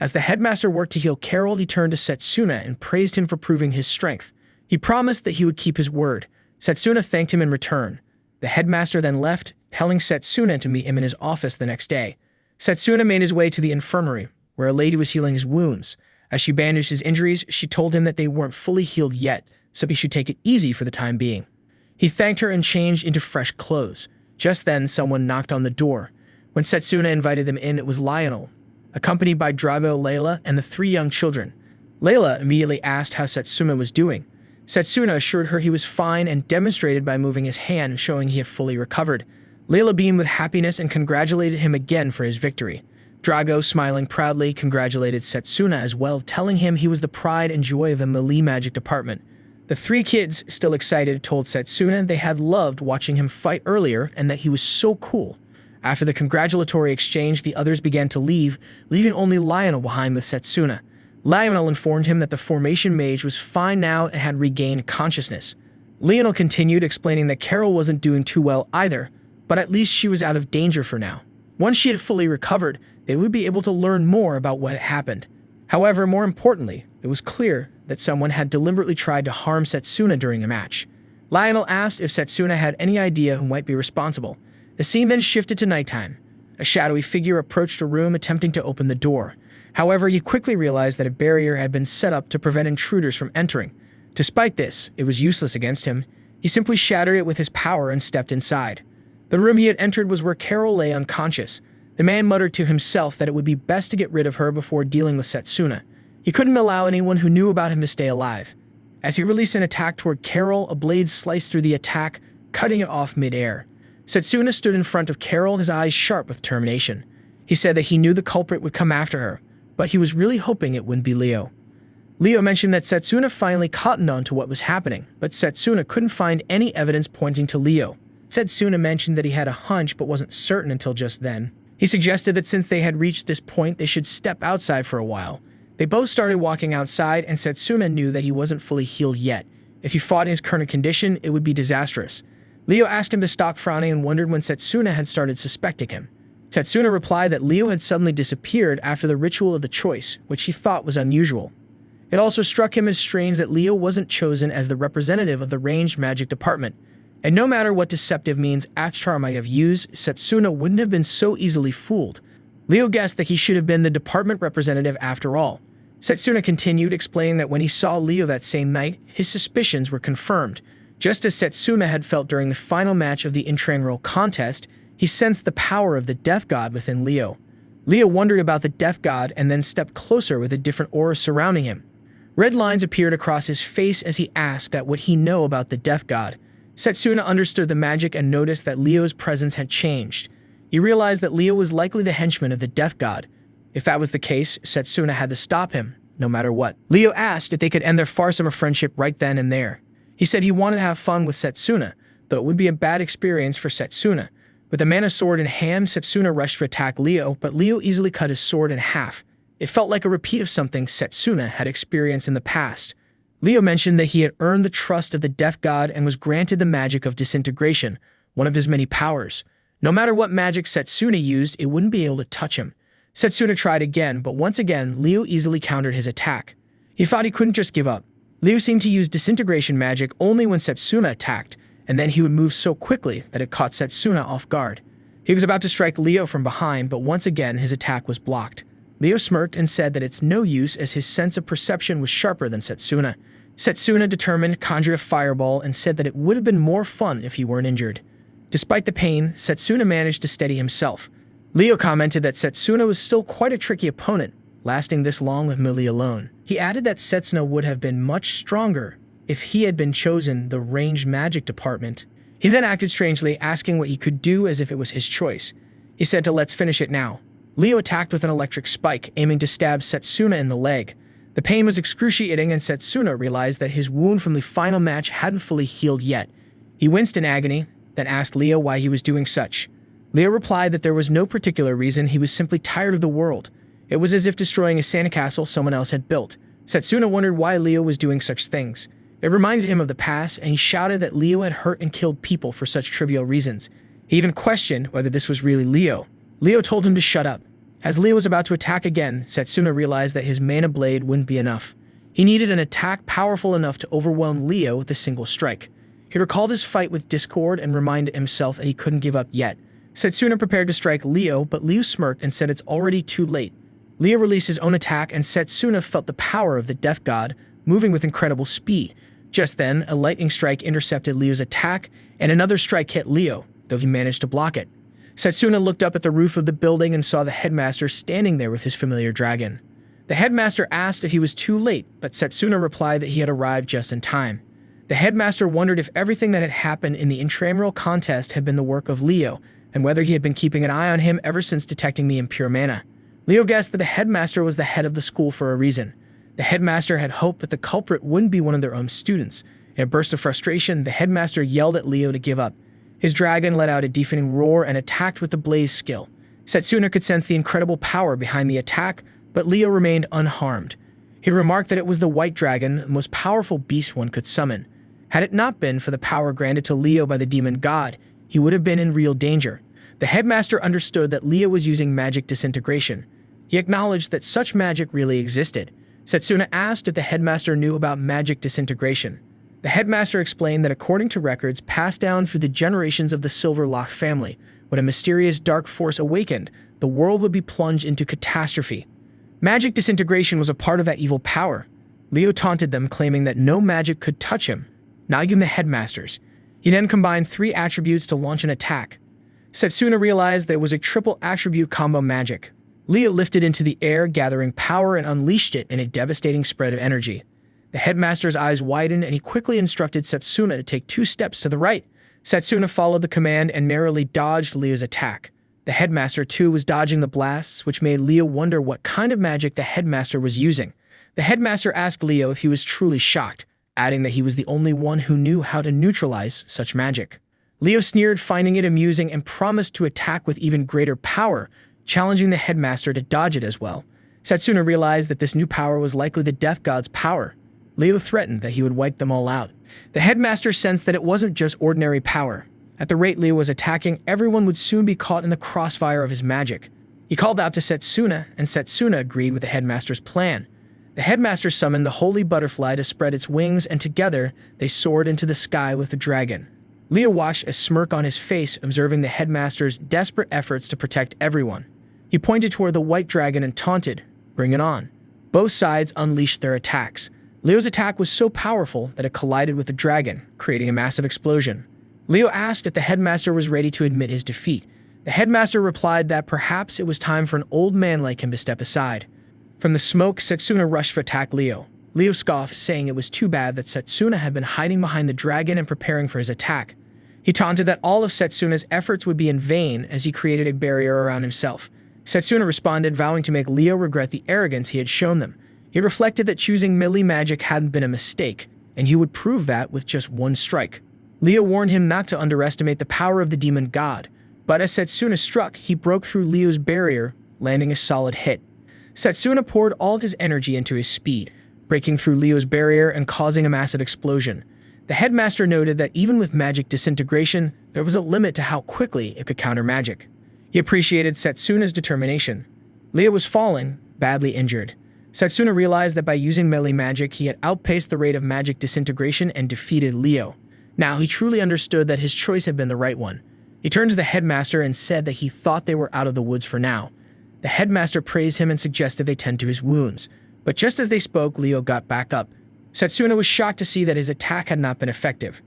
As the headmaster worked to heal Carol, he turned to Setsuna and praised him for proving his strength. He promised that he would keep his word. Setsuna thanked him in return. The headmaster then left, telling Setsuna to meet him in his office the next day. Setsuna made his way to the infirmary, where a lady was healing his wounds. As she bandaged his injuries, she told him that they weren't fully healed yet, so he should take it easy for the time being. He thanked her and changed into fresh clothes. Just then, someone knocked on the door. When Setsuna invited them in, it was Lionel, accompanied by Drivo, Layla, and the 3 young children. Layla immediately asked how Setsuna was doing. Setsuna assured her he was fine and demonstrated by moving his hand, showing he had fully recovered. Layla beamed with happiness and congratulated him again for his victory. Drago, smiling proudly, congratulated Setsuna as well, telling him he was the pride and joy of the melee magic department. The 3 kids, still excited, told Setsuna they had loved watching him fight earlier and that he was so cool. After the congratulatory exchange, the others began to leave, leaving only Lionel behind with Setsuna. Lionel informed him that the formation mage was fine now and had regained consciousness. Lionel continued, explaining that Carol wasn't doing too well either, but at least she was out of danger for now. Once she had fully recovered, they would be able to learn more about what had happened. However, more importantly, it was clear that someone had deliberately tried to harm Setsuna during the match. Lionel asked if Setsuna had any idea who might be responsible. The scene then shifted to nighttime. A shadowy figure approached a room attempting to open the door. However, he quickly realized that a barrier had been set up to prevent intruders from entering. Despite this, it was useless against him. He simply shattered it with his power and stepped inside. The room he had entered was where Carol lay unconscious. The man muttered to himself that it would be best to get rid of her before dealing with Setsuna. He couldn't allow anyone who knew about him to stay alive. As he released an attack toward Carol, a blade sliced through the attack, cutting it off mid-air. Setsuna stood in front of Carol, his eyes sharp with determination. He said that he knew the culprit would come after her, but he was really hoping it wouldn't be Leo. Leo mentioned that Setsuna finally cottoned on to what was happening, but Setsuna couldn't find any evidence pointing to Leo. Setsuna mentioned that he had a hunch but wasn't certain until just then. He suggested that since they had reached this point, they should step outside for a while. They both started walking outside, and Setsuna knew that he wasn't fully healed yet. If he fought in his current condition, it would be disastrous. Leo asked him to stop frowning and wondered when Setsuna had started suspecting him. Setsuna replied that Leo had suddenly disappeared after the ritual of the choice, which he thought was unusual. It also struck him as strange that Leo wasn't chosen as the representative of the ranged magic department. And no matter what deceptive means Achtar might have used, Setsuna wouldn't have been so easily fooled. Leo guessed that he should have been the department representative after all. Setsuna continued, explaining that when he saw Leo that same night, his suspicions were confirmed. Just as Setsuna had felt during the final match of the intramural contest, he sensed the power of the Death God within Leo. Leo wondered about the Death God and then stepped closer with a different aura surrounding him. Red lines appeared across his face as he asked that what he know about the Death God. Setsuna understood the magic and noticed that Leo's presence had changed. He realized that Leo was likely the henchman of the Death God. If that was the case, Setsuna had to stop him, no matter what. Leo asked if they could end their farsome friendship right then and there. He said he wanted to have fun with Setsuna, though it would be a bad experience for Setsuna. With a mana sword in hand, Setsuna rushed to attack Leo, but Leo easily cut his sword in half. It felt like a repeat of something Setsuna had experienced in the past. Leo mentioned that he had earned the trust of the Death God and was granted the magic of disintegration, one of his many powers. No matter what magic Setsuna used, it wouldn't be able to touch him. Setsuna tried again, but once again, Leo easily countered his attack. He thought he couldn't just give up. Leo seemed to use disintegration magic only when Setsuna attacked, and then he would move so quickly that it caught Setsuna off guard. He was about to strike Leo from behind, but once again his attack was blocked. Leo smirked and said that it's no use as his sense of perception was sharper than Setsuna. Setsuna determined conjured a fireball and said that it would have been more fun if he weren't injured. Despite the pain, Setsuna managed to steady himself. Leo commented that Setsuna was still quite a tricky opponent, lasting this long with melee alone. He added that Setsuna would have been much stronger if he had been chosen the ranged magic department. He then acted strangely, asking what he could do as if it was his choice. He said to let's finish it now. Leo attacked with an electric spike, aiming to stab Setsuna in the leg. The pain was excruciating and Setsuna realized that his wound from the final match hadn't fully healed yet. He winced in agony, then asked Leo why he was doing such. Leo replied that there was no particular reason, he was simply tired of the world. It was as if destroying a sandcastle someone else had built. Setsuna wondered why Leo was doing such things. It reminded him of the past, and he shouted that Leo had hurt and killed people for such trivial reasons. He even questioned whether this was really Leo. Leo told him to shut up. As Leo was about to attack again, Setsuna realized that his mana blade wouldn't be enough. He needed an attack powerful enough to overwhelm Leo with a single strike. He recalled his fight with Discord and reminded himself that he couldn't give up yet. Setsuna prepared to strike Leo, but Leo smirked and said it's already too late. Leo released his own attack and Setsuna felt the power of the Death God, moving with incredible speed. Just then, a lightning strike intercepted Leo's attack, and another strike hit Leo, though he managed to block it. Setsuna looked up at the roof of the building and saw the headmaster standing there with his familiar dragon. The headmaster asked if he was too late, but Setsuna replied that he had arrived just in time. The headmaster wondered if everything that had happened in the intramural contest had been the work of Leo, and whether he had been keeping an eye on him ever since detecting the impure mana. Leo guessed that the headmaster was the head of the school for a reason. The headmaster had hoped that the culprit wouldn't be one of their own students. In a burst of frustration, the headmaster yelled at Leo to give up. His dragon let out a deafening roar and attacked with the blaze skill. Setsuna could sense the incredible power behind the attack, but Leo remained unharmed. He remarked that it was the white dragon, the most powerful beast one could summon. Had it not been for the power granted to Leo by the demon god, he would have been in real danger. The headmaster understood that Leo was using magic disintegration. He acknowledged that such magic really existed. Setsuna asked if the headmaster knew about magic disintegration. The headmaster explained that according to records passed down through the generations of the Silver Lock family, when a mysterious dark force awakened, the world would be plunged into catastrophe. Magic disintegration was a part of that evil power. Leo taunted them, claiming that no magic could touch him, not even the headmasters. He then combined 3 attributes to launch an attack. Setsuna realized that it was a triple attribute combo magic. Leo lifted into the air, gathering power and unleashed it in a devastating spread of energy. The headmaster's eyes widened and he quickly instructed Setsuna to take 2 steps to the right. Setsuna followed the command and narrowly dodged Leo's attack. The headmaster too was dodging the blasts, which made Leo wonder what kind of magic the headmaster was using. The headmaster asked Leo if he was truly shocked, adding that he was the only one who knew how to neutralize such magic. Leo sneered, finding it amusing, and promised to attack with even greater power, challenging the headmaster to dodge it as well. Setsuna realized that this new power was likely the Death God's power. Leo threatened that he would wipe them all out. The headmaster sensed that it wasn't just ordinary power. At the rate Leo was attacking, everyone would soon be caught in the crossfire of his magic. He called out to Setsuna, and Setsuna agreed with the headmaster's plan. The headmaster summoned the holy butterfly to spread its wings, and together they soared into the sky with the dragon. Leo watched, a smirk on his face, observing the headmaster's desperate efforts to protect everyone. He pointed toward the white dragon and taunted, "Bring it on." Both sides unleashed their attacks. Leo's attack was so powerful that it collided with the dragon, creating a massive explosion. Leo asked if the headmaster was ready to admit his defeat. The headmaster replied that perhaps it was time for an old man like him to step aside. From the smoke, Setsuna rushed to attack Leo. Leo scoffed, saying it was too bad that Setsuna had been hiding behind the dragon and preparing for his attack. He taunted that all of Setsuna's efforts would be in vain as he created a barrier around himself. Setsuna responded, vowing to make Leo regret the arrogance he had shown them. He reflected that choosing melee magic hadn't been a mistake, and he would prove that with just 1 strike. Leo warned him not to underestimate the power of the demon god, but as Setsuna struck, he broke through Leo's barrier, landing a solid hit. Setsuna poured all of his energy into his speed, breaking through Leo's barrier and causing a massive explosion. The headmaster noted that even with magic disintegration, there was a limit to how quickly it could counter magic. He appreciated Setsuna's determination. Leo was falling, badly injured. Setsuna realized that by using melee magic, he had outpaced the rate of magic disintegration and defeated Leo. Now, he truly understood that his choice had been the right one. He turned to the headmaster and said that he thought they were out of the woods for now. The headmaster praised him and suggested they tend to his wounds. But just as they spoke, Leo got back up. Setsuna was shocked to see that his attack had not been effective.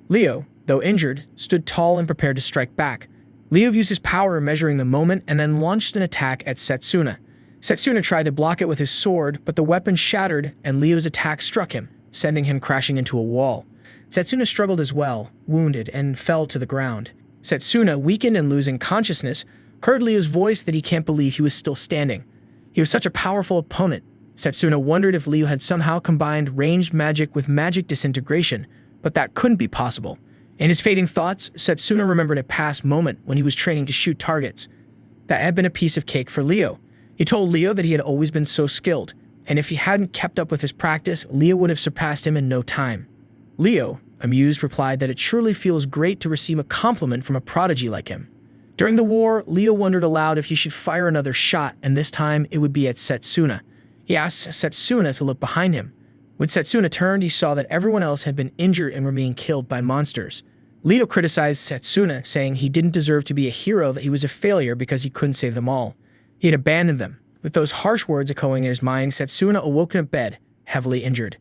Leo, though injured, stood tall and prepared to strike back. Leo used his power measuring the moment and then launched an attack at Setsuna. Setsuna tried to block it with his sword, but the weapon shattered and Leo's attack struck him, sending him crashing into a wall. Setsuna struggled as well, wounded, and fell to the ground. Setsuna, weakened and losing consciousness, heard Leo's voice that he can't believe he was still standing. He was such a powerful opponent. Setsuna wondered if Leo had somehow combined ranged magic with magic disintegration, but that couldn't be possible. In his fading thoughts, Setsuna remembered a past moment when he was training to shoot targets. That had been a piece of cake for Leo. He told Leo that he had always been so skilled, and if he hadn't kept up with his practice, Leo would have surpassed him in no time. Leo, amused, replied that it surely feels great to receive a compliment from a prodigy like him. During the war, Leo wondered aloud if he should fire another shot, and this time it would be at Setsuna. He asked Setsuna to look behind him. When Setsuna turned, he saw that everyone else had been injured and were being killed by monsters. Leo criticized Setsuna, saying he didn't deserve to be a hero, that he was a failure because he couldn't save them all. He had abandoned them. With those harsh words echoing in his mind, Setsuna awoke in a bed, heavily injured.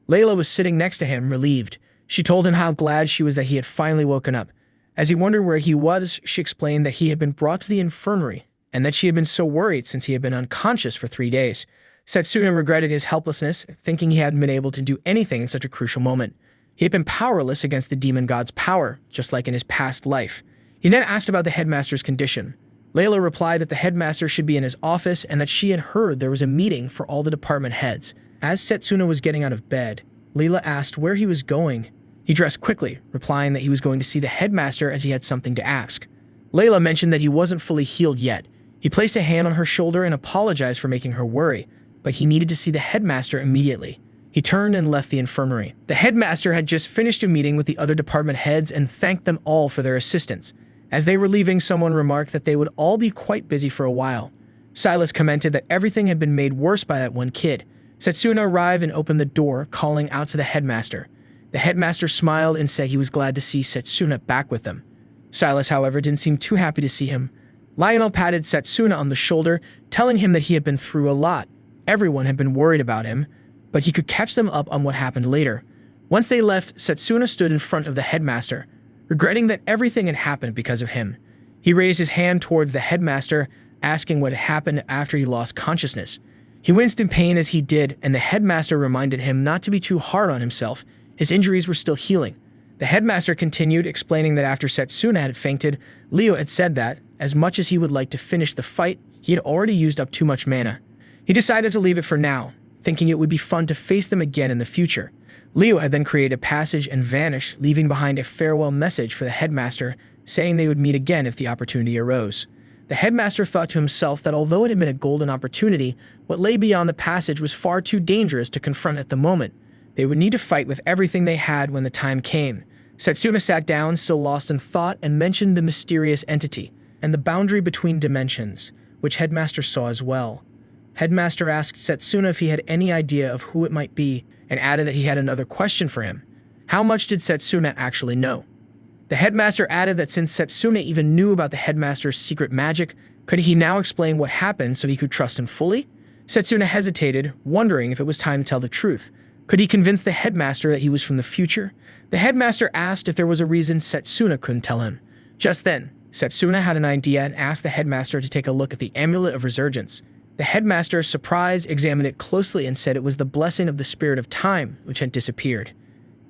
Layla was sitting next to him, relieved. She told him how glad she was that he had finally woken up. As he wondered where he was, she explained that he had been brought to the infirmary and that she had been so worried since he had been unconscious for 3 days. Setsuna regretted his helplessness, thinking he hadn't been able to do anything in such a crucial moment. He had been powerless against the demon god's power, just like in his past life. He then asked about the headmaster's condition. Layla replied that the headmaster should be in his office and that she had heard there was a meeting for all the department heads. As Setsuna was getting out of bed, Layla asked where he was going. He dressed quickly, replying that he was going to see the headmaster as he had something to ask. Layla mentioned that he wasn't fully healed yet. He placed a hand on her shoulder and apologized for making her worry, but he needed to see the headmaster immediately. He turned and left the infirmary. The headmaster had just finished a meeting with the other department heads and thanked them all for their assistance. As they were leaving, someone remarked that they would all be quite busy for a while. Silas commented that everything had been made worse by that one kid. Setsuna arrived and opened the door, calling out to the headmaster. The headmaster smiled and said he was glad to see Setsuna back with them. Silas, however, didn't seem too happy to see him. Lionel patted Setsuna on the shoulder, telling him that he had been through a lot. Everyone had been worried about him, but he could catch them up on what happened later. Once they left, Setsuna stood in front of the headmaster, regretting that everything had happened because of him. He raised his hand towards the headmaster, asking what had happened after he lost consciousness. He winced in pain as he did, and the headmaster reminded him not to be too hard on himself. His injuries were still healing. The headmaster continued, explaining that after Setsuna had fainted, Leo had said that, as much as he would like to finish the fight, he had already used up too much mana. He decided to leave it for now, thinking it would be fun to face them again in the future. Leo had then created a passage and vanished, leaving behind a farewell message for the headmaster, saying they would meet again if the opportunity arose. The headmaster thought to himself that although it had been a golden opportunity, what lay beyond the passage was far too dangerous to confront at the moment. They would need to fight with everything they had when the time came. Setsuna sat down, still lost in thought, and mentioned the mysterious entity and the boundary between dimensions, which Headmaster saw as well. Headmaster asked Setsuna if he had any idea of who it might be, and added that he had another question for him. How much did Setsuna actually know? The headmaster added that since Setsuna even knew about the headmaster's secret magic, could he now explain what happened so he could trust him fully? Setsuna hesitated, wondering if it was time to tell the truth. Could he convince the headmaster that he was from the future? The headmaster asked if there was a reason Setsuna couldn't tell him. Just then, Setsuna had an idea and asked the headmaster to take a look at the Amulet of Resurgence. The headmaster, surprised, examined it closely and said it was the blessing of the spirit of time, which had disappeared.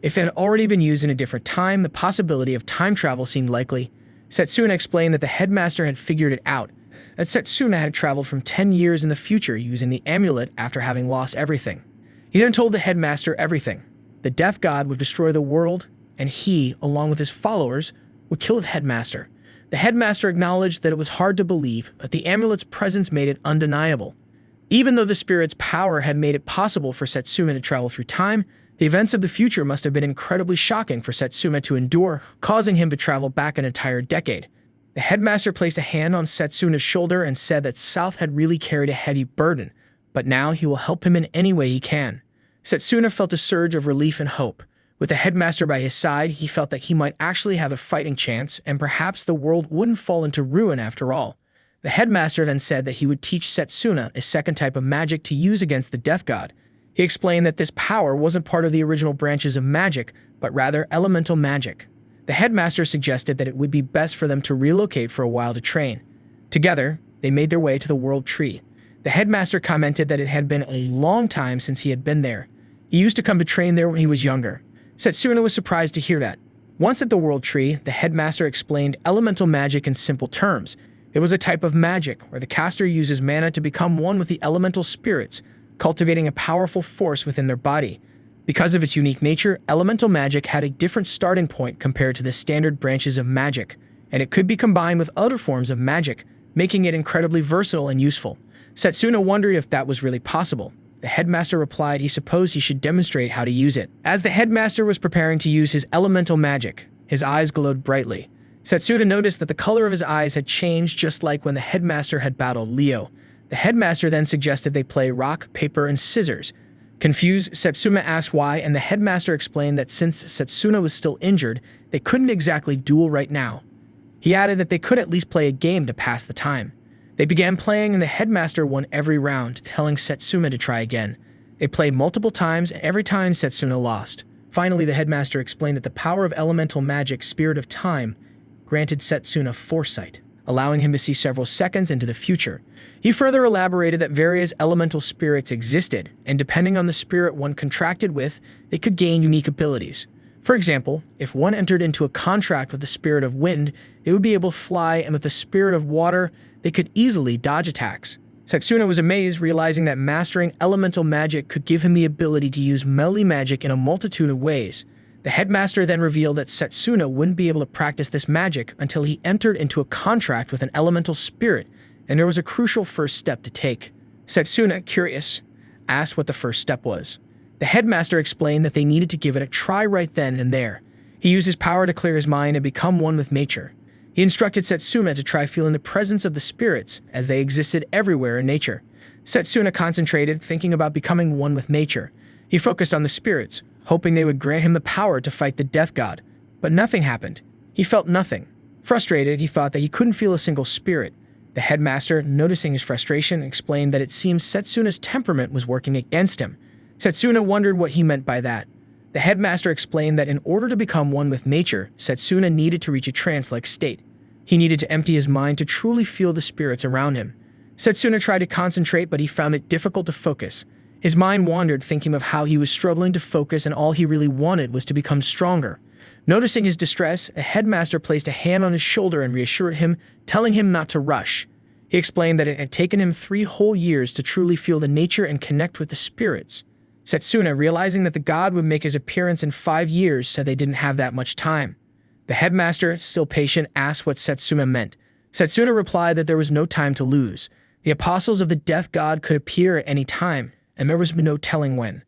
If it had already been used in a different time, the possibility of time travel seemed likely. Setsuna explained that the headmaster had figured it out, that Setsuna had traveled from 10 years in the future using the amulet after having lost everything. He then told the headmaster everything. The death god would destroy the world, and he, along with his followers, would kill the headmaster. The headmaster acknowledged that it was hard to believe, but the amulet's presence made it undeniable. Even though the spirit's power had made it possible for Setsuna to travel through time, The events of the future must have been incredibly shocking for Setsuna to endure, causing him to travel back an entire decade. The headmaster placed a hand on Setsuna's shoulder and said that South had really carried a heavy burden, but now he will help him in any way he can. Setsuna felt a surge of relief and hope. With the headmaster by his side, he felt that he might actually have a fighting chance, and perhaps the world wouldn't fall into ruin after all. The headmaster then said that he would teach Setsuna a second type of magic to use against the death god. He explained that this power wasn't part of the original branches of magic, but rather elemental magic. The headmaster suggested that it would be best for them to relocate for a while to train. Together, they made their way to the World Tree. The headmaster commented that it had been a long time since he had been there. He used to come to train there when he was younger. Setsuna was surprised to hear that. Once at the World Tree, the headmaster explained elemental magic in simple terms. It was a type of magic where the caster uses mana to become one with the elemental spirits, cultivating a powerful force within their body. Because of its unique nature, elemental magic had a different starting point compared to the standard branches of magic, and it could be combined with other forms of magic, making it incredibly versatile and useful. Setsuna wondered if that was really possible. The headmaster replied he supposed he should demonstrate how to use it. As the headmaster was preparing to use his elemental magic, his eyes glowed brightly. Setsuna noticed that the color of his eyes had changed just like when the headmaster had battled Leo. The headmaster then suggested they play rock, paper, and scissors. Confused, Setsuna asked why, and the headmaster explained that since Setsuna was still injured, they couldn't exactly duel right now. He added that they could at least play a game to pass the time. They began playing and the headmaster won every round, telling Setsuna to try again. They played multiple times and every time Setsuna lost. Finally, the headmaster explained that the power of elemental magic, Spirit of Time, granted Setsuna foresight, allowing him to see several seconds into the future. He further elaborated that various elemental spirits existed, and depending on the spirit one contracted with, they could gain unique abilities. For example, if one entered into a contract with the spirit of wind, they would be able to fly, and with the spirit of water, they could easily dodge attacks. Setsuna was amazed, realizing that mastering elemental magic could give him the ability to use melee magic in a multitude of ways. The headmaster then revealed that Setsuna wouldn't be able to practice this magic until he entered into a contract with an elemental spirit, and there was a crucial first step to take. Setsuna, curious, asked what the first step was. The headmaster explained that they needed to give it a try right then and there. He used his power to clear his mind and become one with nature. He instructed Setsuna to try feeling the presence of the spirits as they existed everywhere in nature. Setsuna concentrated, thinking about becoming one with nature. He focused on the spirits, hoping they would grant him the power to fight the death god. But nothing happened. He felt nothing. Frustrated, he thought that he couldn't feel a single spirit. The headmaster, noticing his frustration, explained that it seems Setsuna's temperament was working against him. Setsuna wondered what he meant by that. The headmaster explained that in order to become one with nature, Setsuna needed to reach a trance-like state. He needed to empty his mind to truly feel the spirits around him. Setsuna tried to concentrate, but he found it difficult to focus. His mind wandered, thinking of how he was struggling to focus and all he really wanted was to become stronger. Noticing his distress, a headmaster placed a hand on his shoulder and reassured him, telling him not to rush. He explained that it had taken him 3 whole years to truly feel the nature and connect with the spirits. Setsuna, realizing that the god would make his appearance in 5 years, said they didn't have that much time. The headmaster, still patient, asked what Setsuna meant. Setsuna replied that there was no time to lose. The apostles of the death god could appear at any time, and there was no telling when.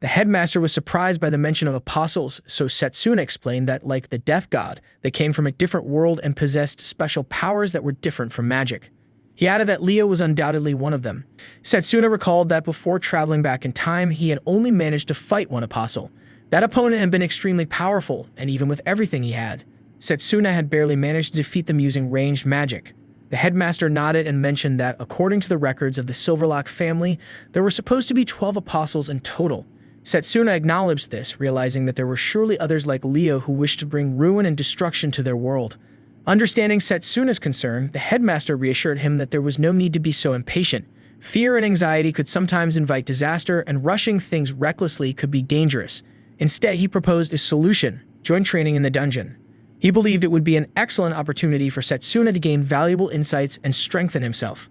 The headmaster was surprised by the mention of apostles, so Setsuna explained that, like the death god, they came from a different world and possessed special powers that were different from magic. He added that Leo was undoubtedly one of them. Setsuna recalled that before traveling back in time, he had only managed to fight one apostle. That opponent had been extremely powerful, and even with everything he had, Setsuna had barely managed to defeat them using ranged magic. The headmaster nodded and mentioned that, according to the records of the Silverlock family, there were supposed to be 12 apostles in total. Setsuna acknowledged this, realizing that there were surely others like Leo who wished to bring ruin and destruction to their world. Understanding Setsuna's concern, the headmaster reassured him that there was no need to be so impatient. Fear and anxiety could sometimes invite disaster, and rushing things recklessly could be dangerous. Instead, he proposed a solution: join training in the dungeon. He believed it would be an excellent opportunity for Setsuna to gain valuable insights and strengthen himself.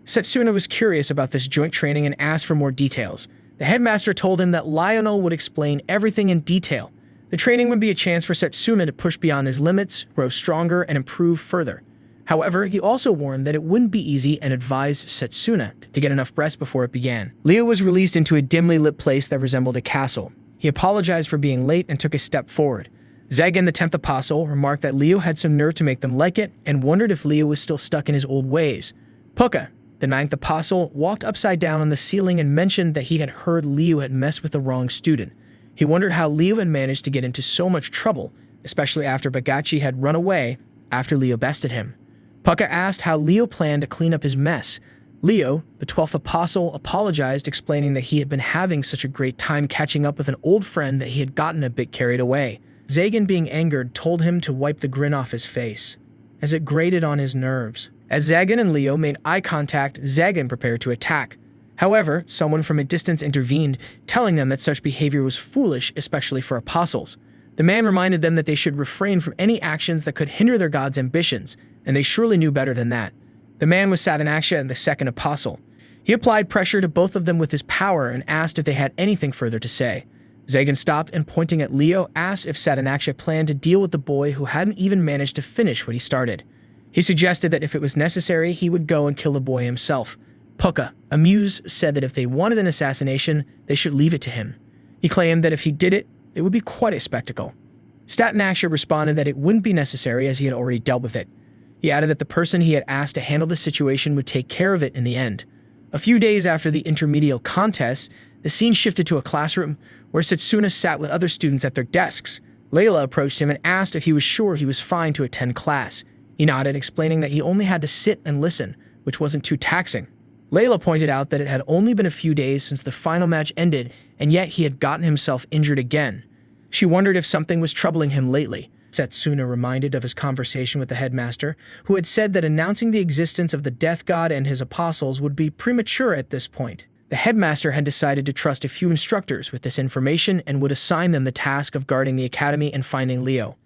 Setsuna was curious about this joint training and asked for more details. The headmaster told him that Lionel would explain everything in detail. The training would be a chance for Setsuna to push beyond his limits, grow stronger, and improve further. However, he also warned that it wouldn't be easy and advised Setsuna to get enough rest before it began. Leo was released into a dimly lit place that resembled a castle. He apologized for being late and took a step forward. Zagan, the 10th apostle, remarked that Leo had some nerve to make them like it and wondered if Leo was still stuck in his old ways. Puka, the 9th apostle, walked upside down on the ceiling and mentioned that he had heard Leo had messed with the wrong student. He wondered how Leo had managed to get into so much trouble, especially after Bagachi had run away after Leo bested him. Puka asked how Leo planned to clean up his mess. Leo, the 12th apostle, apologized, explaining that he had been having such a great time catching up with an old friend that he had gotten a bit carried away. Zagan, being angered, told him to wipe the grin off his face, as it grated on his nerves. As Zagan and Leo made eye contact, Zagan prepared to attack. However, someone from a distance intervened, telling them that such behavior was foolish, especially for apostles. The man reminded them that they should refrain from any actions that could hinder their god's ambitions, and they surely knew better than that. The man was Satanaksha, the 2nd apostle. He applied pressure to both of them with his power and asked if they had anything further to say. Zagan stopped and, pointing at Leo, asked if Satanaksha planned to deal with the boy who hadn't even managed to finish what he started. He suggested that if it was necessary, he would go and kill the boy himself. Puka, amused, said that if they wanted an assassination, they should leave it to him. He claimed that if he did it, it would be quite a spectacle. Satanaksha responded that it wouldn't be necessary as he had already dealt with it. He added that the person he had asked to handle the situation would take care of it in the end. A few days after the intermediate contest, the scene shifted to a classroom where Setsuna sat with other students at their desks. Layla approached him and asked if he was sure he was fine to attend class. He nodded, explaining that he only had to sit and listen, which wasn't too taxing. Layla pointed out that it had only been a few days since the final match ended, and yet he had gotten himself injured again. She wondered if something was troubling him lately. Setsuna reminded of his conversation with the headmaster, who had said that announcing the existence of the death god and his apostles would be premature at this point. The headmaster had decided to trust a few instructors with this information and would assign them the task of guarding the academy and finding Leo.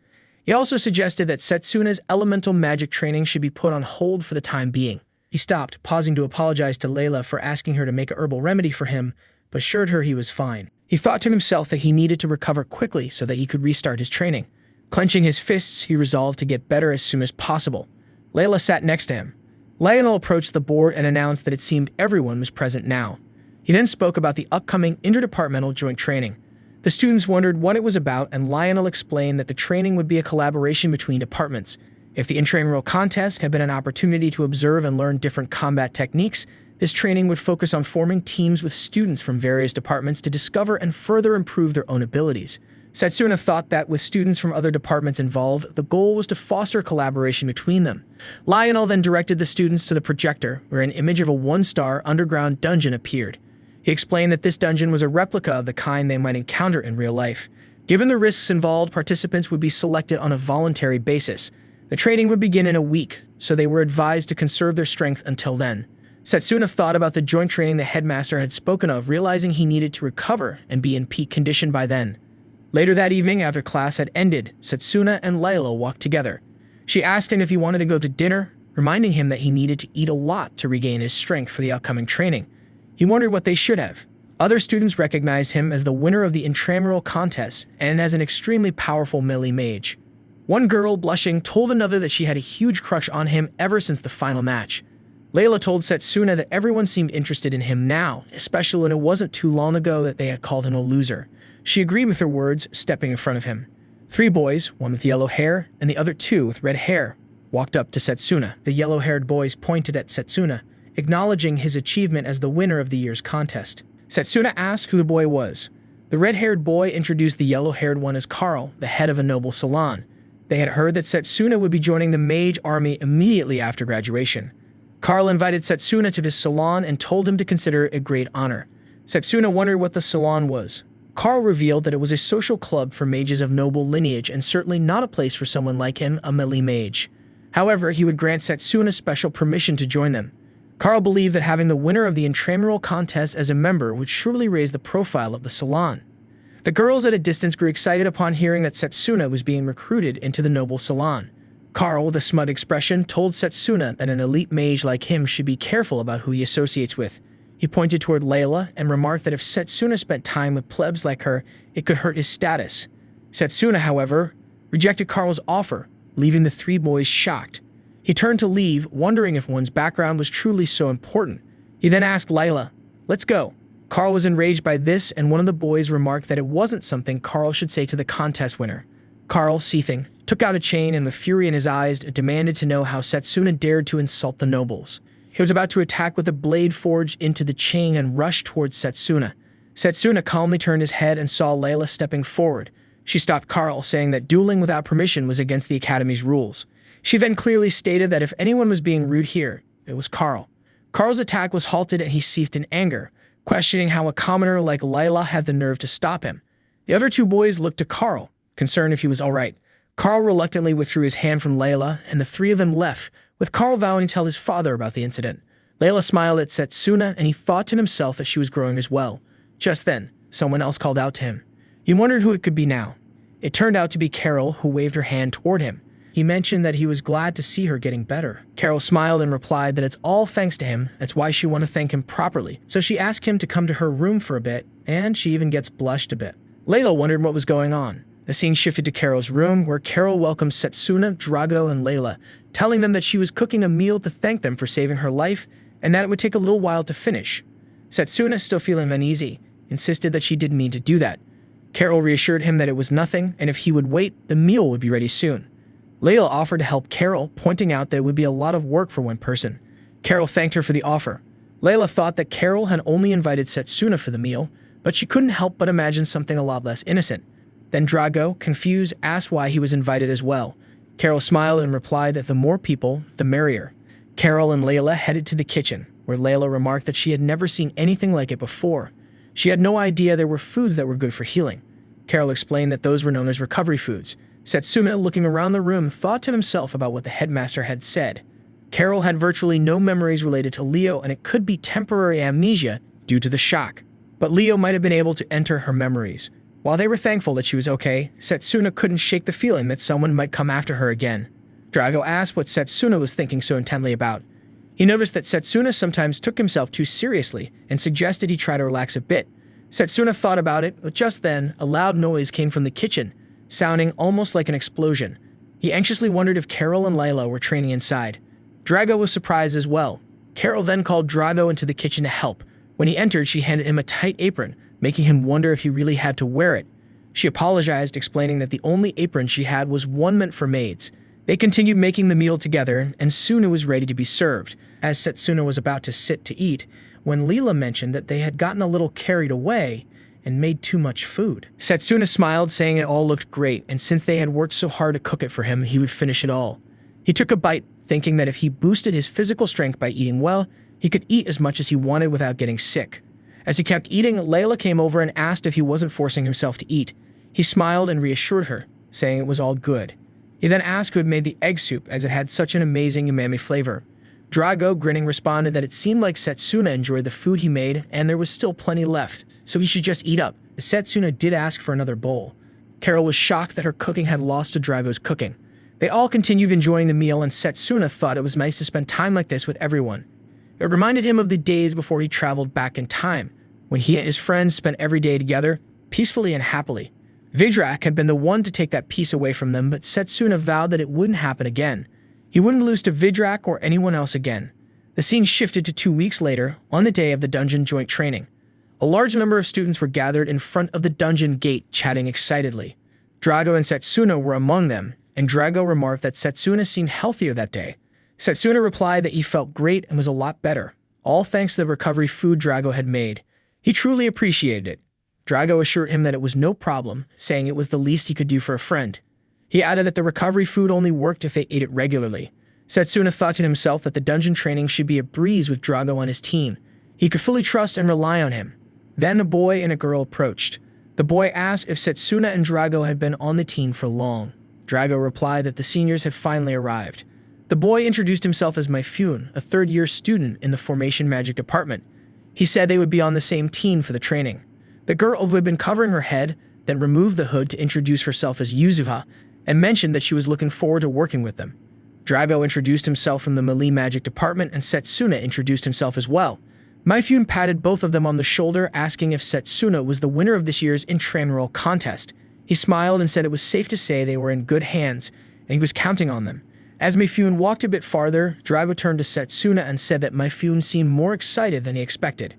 He also suggested that Setsuna's elemental magic training should be put on hold for the time being. He stopped, pausing to apologize to Layla for asking her to make a herbal remedy for him, but assured her he was fine. He thought to himself that he needed to recover quickly so that he could restart his training. Clenching his fists, he resolved to get better as soon as possible. Layla sat next to him. Lionel approached the board and announced that it seemed everyone was present now. He then spoke about the upcoming interdepartmental joint training. The students wondered what it was about, and Lionel explained that the training would be a collaboration between departments. If the intramural contest had been an opportunity to observe and learn different combat techniques, this training would focus on forming teams with students from various departments to discover and further improve their own abilities. Setsuna thought that with students from other departments involved, the goal was to foster collaboration between them. Lionel then directed the students to the projector, where an image of a one-star underground dungeon appeared. He explained that this dungeon was a replica of the kind they might encounter in real life. Given the risks involved, participants would be selected on a voluntary basis. The training would begin in a week, so they were advised to conserve their strength until then. Setsuna thought about the joint training the headmaster had spoken of, realizing he needed to recover and be in peak condition by then. Later that evening, after class had ended, Setsuna and Layla walked together. She asked him if he wanted to go to dinner, reminding him that he needed to eat a lot to regain his strength for the upcoming training. He wondered what they should have. Other students recognized him as the winner of the intramural contest and as an extremely powerful melee mage. One girl, blushing, told another that she had a huge crush on him ever since the final match. Layla told Setsuna that everyone seemed interested in him now, especially when it wasn't too long ago that they had called him a loser. She agreed with her words, stepping in front of him. 3 boys, one with yellow hair and the other 2 with red hair, walked up to Setsuna. The yellow-haired boys pointed at Setsuna, acknowledging his achievement as the winner of the year's contest. Setsuna asked who the boy was. The red-haired boy introduced the yellow-haired one as Carl, the head of a noble salon. They had heard that Setsuna would be joining the Mage army immediately after graduation. Carl invited Setsuna to his salon and told him to consider it a great honor. Setsuna wondered what the salon was. Carl revealed that it was a social club for mages of noble lineage and certainly not a place for someone like him, a melee mage. However, he would grant Setsuna special permission to join them. Carl believed that having the winner of the intramural contest as a member would surely raise the profile of the salon. The girls at a distance grew excited upon hearing that Setsuna was being recruited into the noble salon. Carl, with a smug expression, told Setsuna that an elite mage like him should be careful about who he associates with. He pointed toward Layla and remarked that if Setsuna spent time with plebs like her, it could hurt his status. Setsuna, however, rejected Carl's offer, leaving the 3 boys shocked. He turned to leave, wondering if one's background was truly so important. He then asked Layla, "Let's go." Carl was enraged by this, and one of the boys remarked that it wasn't something Carl should say to the contest winner. Carl, seething, took out a chain and with fury in his eyes demanded to know how Setsuna dared to insult the nobles. He was about to attack with a blade forged into the chain and rushed towards Setsuna. Setsuna calmly turned his head and saw Layla stepping forward. She stopped Carl, saying that dueling without permission was against the Academy's rules. She then clearly stated that if anyone was being rude here, it was Carl. Carl's attack was halted and he seethed in anger, questioning how a commoner like Layla had the nerve to stop him. The other two boys looked to Carl, concerned if he was all right. Carl reluctantly withdrew his hand from Layla, and the three of them left, with Carl vowing to tell his father about the incident. Layla smiled at Setsuna, and he thought to himself that she was growing as well. Just then, someone else called out to him. He wondered who it could be now. It turned out to be Carol, who waved her hand toward him. He mentioned that he was glad to see her getting better. Carol smiled and replied that it's all thanks to him, that's why she wanted to thank him properly. So she asked him to come to her room for a bit, and she even gets blushed a bit. Layla wondered what was going on. The scene shifted to Carol's room, where Carol welcomed Setsuna, Drago, and Layla, telling them that she was cooking a meal to thank them for saving her life, and that it would take a little while to finish. Setsuna, still feeling uneasy, insisted that she didn't mean to do that. Carol reassured him that it was nothing, and if he would wait, the meal would be ready soon. Layla offered to help Carol, pointing out that it would be a lot of work for one person. Carol thanked her for the offer. Layla thought that Carol had only invited Setsuna for the meal, but she couldn't help but imagine something a lot less innocent. Then Drago, confused, asked why he was invited as well. Carol smiled and replied that the more people, the merrier. Carol and Layla headed to the kitchen, where Layla remarked that she had never seen anything like it before. She had no idea there were foods that were good for healing. Carol explained that those were known as recovery foods. Setsuna, looking around the room, thought to himself about what the headmaster had said. Carol had virtually no memories related to Leo, and it could be temporary amnesia due to the shock. But Leo might have been able to enter her memories. While they were thankful that she was okay, Setsuna couldn't shake the feeling that someone might come after her again. Drago asked what Setsuna was thinking so intently about. He noticed that Setsuna sometimes took himself too seriously and suggested he try to relax a bit. Setsuna thought about it, but just then, a loud noise came from the kitchen, sounding almost like an explosion. He anxiously wondered if Carol and Layla were training inside. Drago was surprised as well. Carol then called Drago into the kitchen to help. When he entered, she handed him a tight apron, making him wonder if he really had to wear it. She apologized, explaining that the only apron she had was one meant for maids. They continued making the meal together, and soon it was ready to be served. As Setsuna was about to sit to eat, when Leela mentioned that they had gotten a little carried away and made too much food. Setsuna smiled, saying it all looked great, and since they had worked so hard to cook it for him, he would finish it all. He took a bite, thinking that if he boosted his physical strength by eating well, he could eat as much as he wanted without getting sick. As he kept eating, Layla came over and asked if he wasn't forcing himself to eat. He smiled and reassured her, saying it was all good. He then asked who had made the egg soup, as it had such an amazing umami flavor. Drago, grinning, responded that it seemed like Setsuna enjoyed the food he made and there was still plenty left, so he should just eat up. Setsuna did ask for another bowl. Carol was shocked that her cooking had lost to Drago's cooking. They all continued enjoying the meal, and Setsuna thought it was nice to spend time like this with everyone. It reminded him of the days before he traveled back in time, when he and his friends spent every day together, peacefully and happily. Vidrak had been the one to take that peace away from them, but Setsuna vowed that it wouldn't happen again. He wouldn't lose to Vidrak or anyone else again. The scene shifted to 2 weeks later, on the day of the dungeon joint training. A large number of students were gathered in front of the dungeon gate, chatting excitedly. Drago and Setsuna were among them, and Drago remarked that Setsuna seemed healthier that day. Setsuna replied that he felt great and was a lot better, all thanks to the recovery food Drago had made. He truly appreciated it. Drago assured him that it was no problem, saying it was the least he could do for a friend. He added that the recovery food only worked if they ate it regularly. Setsuna thought to himself that the dungeon training should be a breeze with Drago on his team. He could fully trust and rely on him. Then a boy and a girl approached. The boy asked if Setsuna and Drago had been on the team for long. Drago replied that the seniors had finally arrived. The boy introduced himself as Myfune, a third-year student in the Formation Magic department. He said they would be on the same team for the training. The girl, who had been covering her head, then removed the hood to introduce herself as Yuzuha, and mentioned that she was looking forward to working with them. Drago introduced himself from the Melee Magic department, and Setsuna introduced himself as well. Myfune patted both of them on the shoulder, asking if Setsuna was the winner of this year's intramural contest. He smiled and said it was safe to say they were in good hands, and he was counting on them. As Myfune walked a bit farther, Drago turned to Setsuna and said that Myfune seemed more excited than he expected.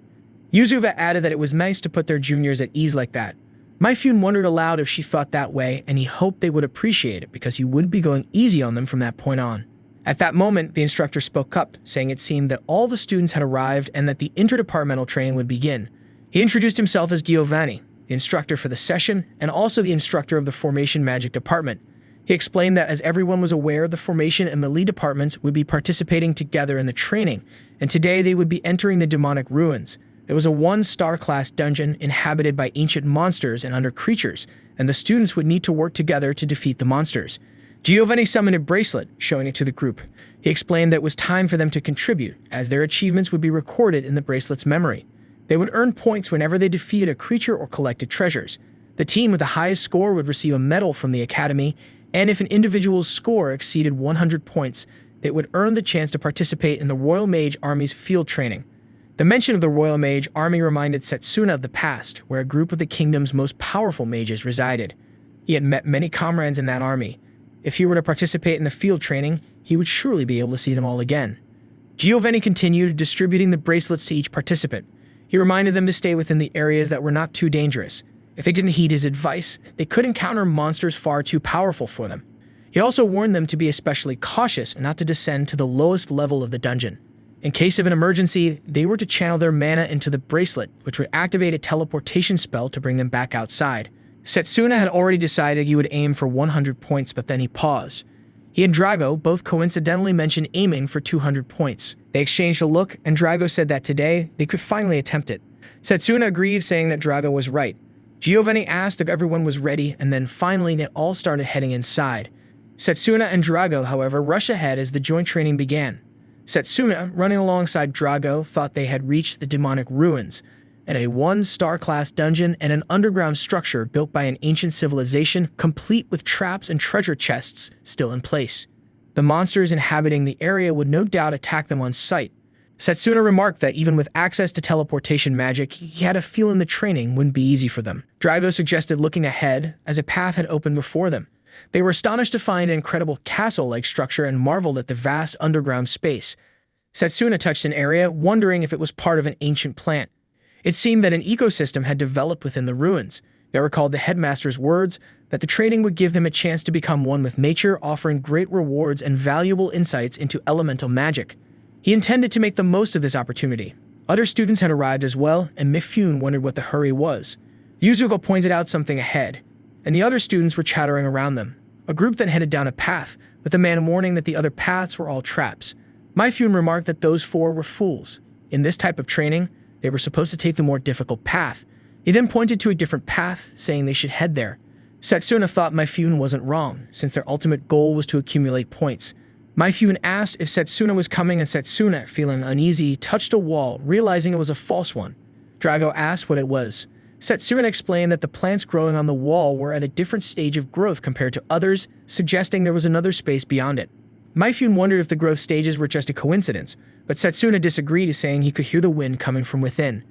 Yuzuva added that it was nice to put their juniors at ease like that. Myfune wondered aloud if she thought that way, and he hoped they would appreciate it because he would be going easy on them from that point on. At that moment, the instructor spoke up, saying it seemed that all the students had arrived and that the interdepartmental training would begin. He introduced himself as Giovanni, the instructor for the session, and also the instructor of the Formation Magic Department. He explained that as everyone was aware, the Formation and Melee departments would be participating together in the training, and today they would be entering the demonic ruins. It was a 1-star class dungeon inhabited by ancient monsters and under creatures, and the students would need to work together to defeat the monsters. Giovanni summoned a bracelet, showing it to the group. He explained that it was time for them to contribute, as their achievements would be recorded in the bracelet's memory. They would earn points whenever they defeated a creature or collected treasures. The team with the highest score would receive a medal from the academy, and if an individual's score exceeded 100 points, they would earn the chance to participate in the Royal Mage Army's field training. The mention of the Royal Mage Army reminded Setsuna of the past, where a group of the kingdom's most powerful mages resided. He had met many comrades in that army. If he were to participate in the field training, he would surely be able to see them all again. Giovanni continued distributing the bracelets to each participant. He reminded them to stay within the areas that were not too dangerous. If they didn't heed his advice, they could encounter monsters far too powerful for them. He also warned them to be especially cautious and not to descend to the lowest level of the dungeon. In case of an emergency, they were to channel their mana into the bracelet, which would activate a teleportation spell to bring them back outside. Setsuna had already decided he would aim for 100 points, but then he paused. He and Drago both coincidentally mentioned aiming for 200 points. They exchanged a look, and Drago said that today they could finally attempt it. Setsuna agreed, saying that Drago was right. Giovanni asked if everyone was ready, and then finally they all started heading inside. Setsuna and Drago, however, rushed ahead as the joint training began. Setsuna, running alongside Drago, thought they had reached the demonic ruins, and a 1-star class dungeon and an underground structure built by an ancient civilization, complete with traps and treasure chests still in place. The monsters inhabiting the area would no doubt attack them on sight. Setsuna remarked that even with access to teleportation magic, he had a feeling the training wouldn't be easy for them. Drago suggested looking ahead, as a path had opened before them. They were astonished to find an incredible castle-like structure and marveled at the vast underground space. Setsuna touched an area, wondering if it was part of an ancient plant. It seemed that an ecosystem had developed within the ruins. They recalled the headmaster's words that the training would give them a chance to become one with nature, offering great rewards and valuable insights into elemental magic. He intended to make the most of this opportunity. Other students had arrived as well, and Mifune wondered what the hurry was. Yuzuko pointed out something ahead, and the other students were chattering around them. A group then headed down a path, with the man warning that the other paths were all traps. Mifune remarked that those 4 were fools. In this type of training, they were supposed to take the more difficult path. He then pointed to a different path, saying they should head there. Setsuna thought Mifune wasn't wrong, since their ultimate goal was to accumulate points. Mifune asked if Setsuna was coming, and Setsuna, feeling uneasy, touched a wall, realizing it was a false one. Drago asked what it was. Setsuna explained that the plants growing on the wall were at a different stage of growth compared to others, suggesting there was another space beyond it. Mifune wondered if the growth stages were just a coincidence, but Setsuna disagreed, saying he could hear the wind coming from within.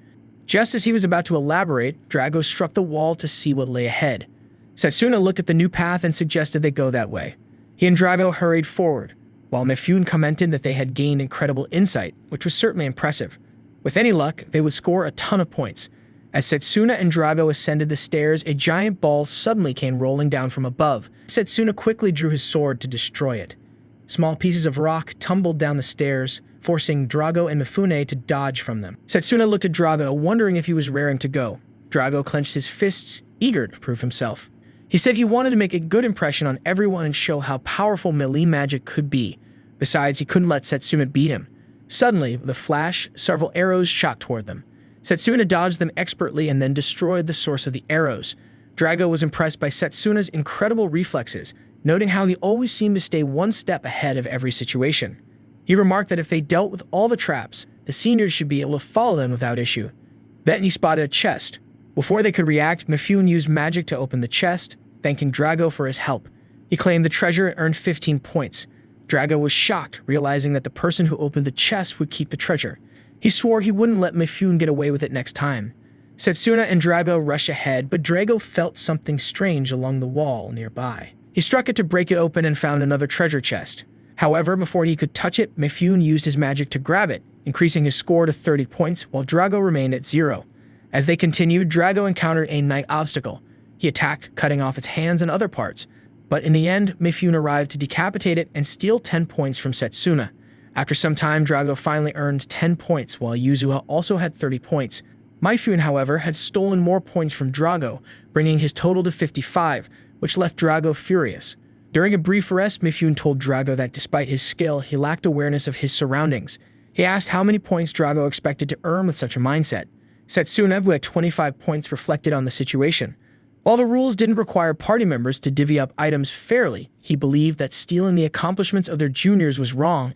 Just as he was about to elaborate, Drago struck the wall to see what lay ahead. Setsuna looked at the new path and suggested they go that way. He and Drago hurried forward, while Mifune commented that they had gained incredible insight, which was certainly impressive. With any luck, they would score a ton of points. As Setsuna and Drago ascended the stairs, a giant ball suddenly came rolling down from above. Setsuna quickly drew his sword to destroy it. Small pieces of rock tumbled down the stairs, forcing Drago and Mifune to dodge from them. Setsuna looked at Drago, wondering if he was raring to go. Drago clenched his fists, eager to prove himself. He said he wanted to make a good impression on everyone and show how powerful melee magic could be. Besides, he couldn't let Setsuna beat him. Suddenly, with a flash, several arrows shot toward them. Setsuna dodged them expertly and then destroyed the source of the arrows. Drago was impressed by Setsuna's incredible reflexes, noting how he always seemed to stay one step ahead of every situation. He remarked that if they dealt with all the traps, the seniors should be able to follow them without issue. Then he spotted a chest. Before they could react, Mifune used magic to open the chest, thanking Drago for his help. He claimed the treasure and earned 15 points. Drago was shocked, realizing that the person who opened the chest would keep the treasure. He swore he wouldn't let Mifune get away with it next time. Setsuna and Drago rushed ahead, but Drago felt something strange along the wall nearby. He struck it to break it open and found another treasure chest. However, before he could touch it, Mifune used his magic to grab it, increasing his score to 30 points while Drago remained at 0. As they continued, Drago encountered a night obstacle. He attacked, cutting off its hands and other parts. But in the end, Mifune arrived to decapitate it and steal 10 points from Setsuna. After some time, Drago finally earned 10 points, while Yuzuha also had 30 points. Mifune, however, had stolen more points from Drago, bringing his total to 55, which left Drago furious. During a brief rest, Mifune told Drago that despite his skill, he lacked awareness of his surroundings. He asked how many points Drago expected to earn with such a mindset. Setsuna, who had 25 points, reflected on the situation. While the rules didn't require party members to divvy up items fairly, he believed that stealing the accomplishments of their juniors was wrong,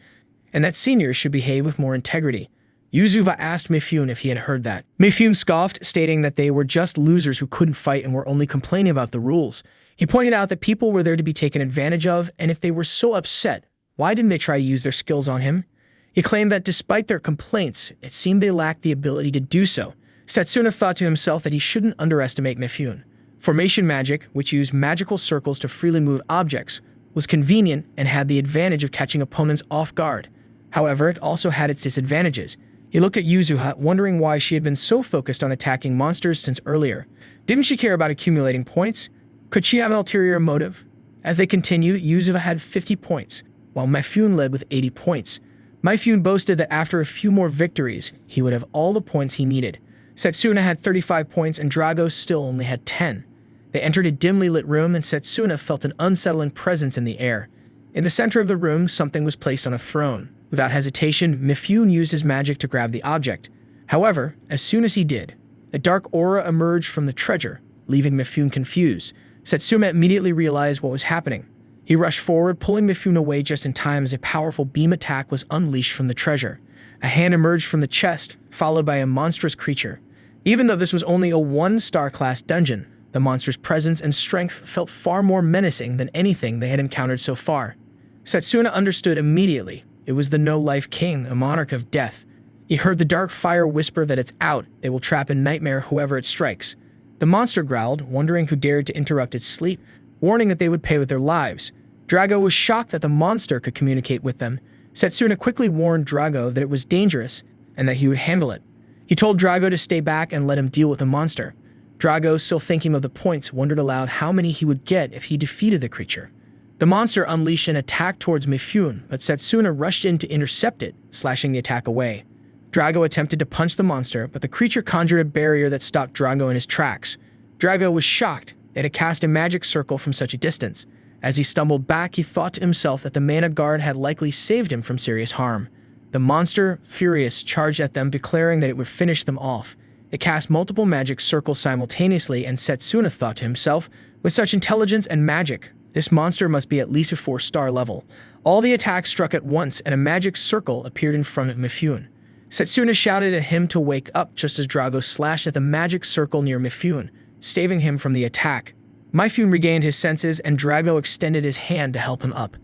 and that seniors should behave with more integrity. Yuzuha asked Mifune if he had heard that. Mifune scoffed, stating that they were just losers who couldn't fight and were only complaining about the rules. He pointed out that people were there to be taken advantage of, and if they were so upset, why didn't they try to use their skills on him? He claimed that despite their complaints, it seemed they lacked the ability to do so. Setsuna thought to himself that he shouldn't underestimate Mifune. Formation magic, which used magical circles to freely move objects, was convenient and had the advantage of catching opponents off guard. However, it also had its disadvantages. He looked at Yuzuha, wondering why she had been so focused on attacking monsters since earlier. Didn't she care about accumulating points? Could she have an ulterior motive? As they continued, Yuzuha had 50 points, while Mifune led with 80 points. Mifune boasted that after a few more victories, he would have all the points he needed. Setsuna had 35 points and Drago still only had 10. They entered a dimly lit room and Setsuna felt an unsettling presence in the air. In the center of the room, something was placed on a throne. Without hesitation, Mifune used his magic to grab the object. However, as soon as he did, a dark aura emerged from the treasure, leaving Mifune confused. Setsuna immediately realized what was happening. He rushed forward, pulling Mifune away just in time as a powerful beam attack was unleashed from the treasure. A hand emerged from the chest, followed by a monstrous creature. Even though this was only a 1-star class dungeon, the monster's presence and strength felt far more menacing than anything they had encountered so far. Setsuna understood immediately. It was the No-Life King, a monarch of death. He heard the dark fire whisper that it's out. They will trap in nightmare whoever it strikes. The monster growled, wondering who dared to interrupt its sleep, warning that they would pay with their lives. Drago was shocked that the monster could communicate with them. Setsuna quickly warned Drago that it was dangerous and that he would handle it. He told Drago to stay back and let him deal with the monster. Drago, still thinking of the points, wondered aloud how many he would get if he defeated the creature. The monster unleashed an attack towards Mifune, but Setsuna rushed in to intercept it, slashing the attack away. Drago attempted to punch the monster, but the creature conjured a barrier that stopped Drago in his tracks. Drago was shocked. It had cast a magic circle from such a distance. As he stumbled back, he thought to himself that the mana guard had likely saved him from serious harm. The monster, furious, charged at them, declaring that it would finish them off. It cast multiple magic circles simultaneously, and Setsuna thought to himself, with such intelligence and magic, this monster must be at least a 4-star level. All the attacks struck at once, and a magic circle appeared in front of Mifune. Setsuna shouted at him to wake up just as Drago slashed at the magic circle near Mifune, staving him from the attack. Mifune regained his senses, and Drago extended his hand to help him up.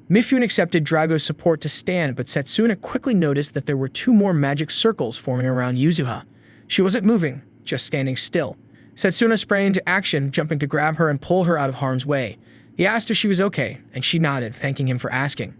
Mifune accepted Drago's support to stand, but Setsuna quickly noticed that there were 2 more magic circles forming around Yuzuha. She wasn't moving, just standing still. Setsuna sprang into action, jumping to grab her and pull her out of harm's way. He asked if she was okay, and she nodded, thanking him for asking.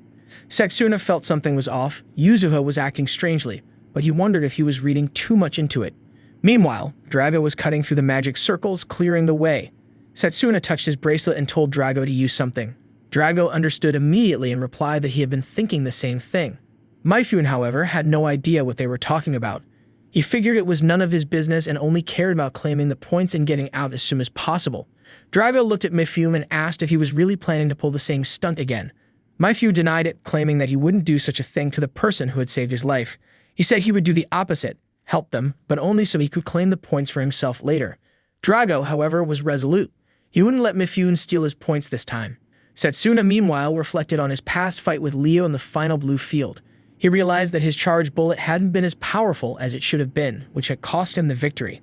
Setsuna felt something was off. Yuzuha was acting strangely, but he wondered if he was reading too much into it. Meanwhile, Drago was cutting through the magic circles, clearing the way. Setsuna touched his bracelet and told Drago to use something. Drago understood immediately and replied that he had been thinking the same thing. Mifune, however, had no idea what they were talking about. He figured it was none of his business and only cared about claiming the points and getting out as soon as possible. Drago looked at Mifune and asked if he was really planning to pull the same stunt again. Mifune denied it, claiming that he wouldn't do such a thing to the person who had saved his life. He said he would do the opposite, help them, but only so he could claim the points for himself later. Drago, however, was resolute. He wouldn't let Mifune steal his points this time. Setsuna, meanwhile, reflected on his past fight with Leo in the final blue field. He realized that his charged bullet hadn't been as powerful as it should have been, which had cost him the victory.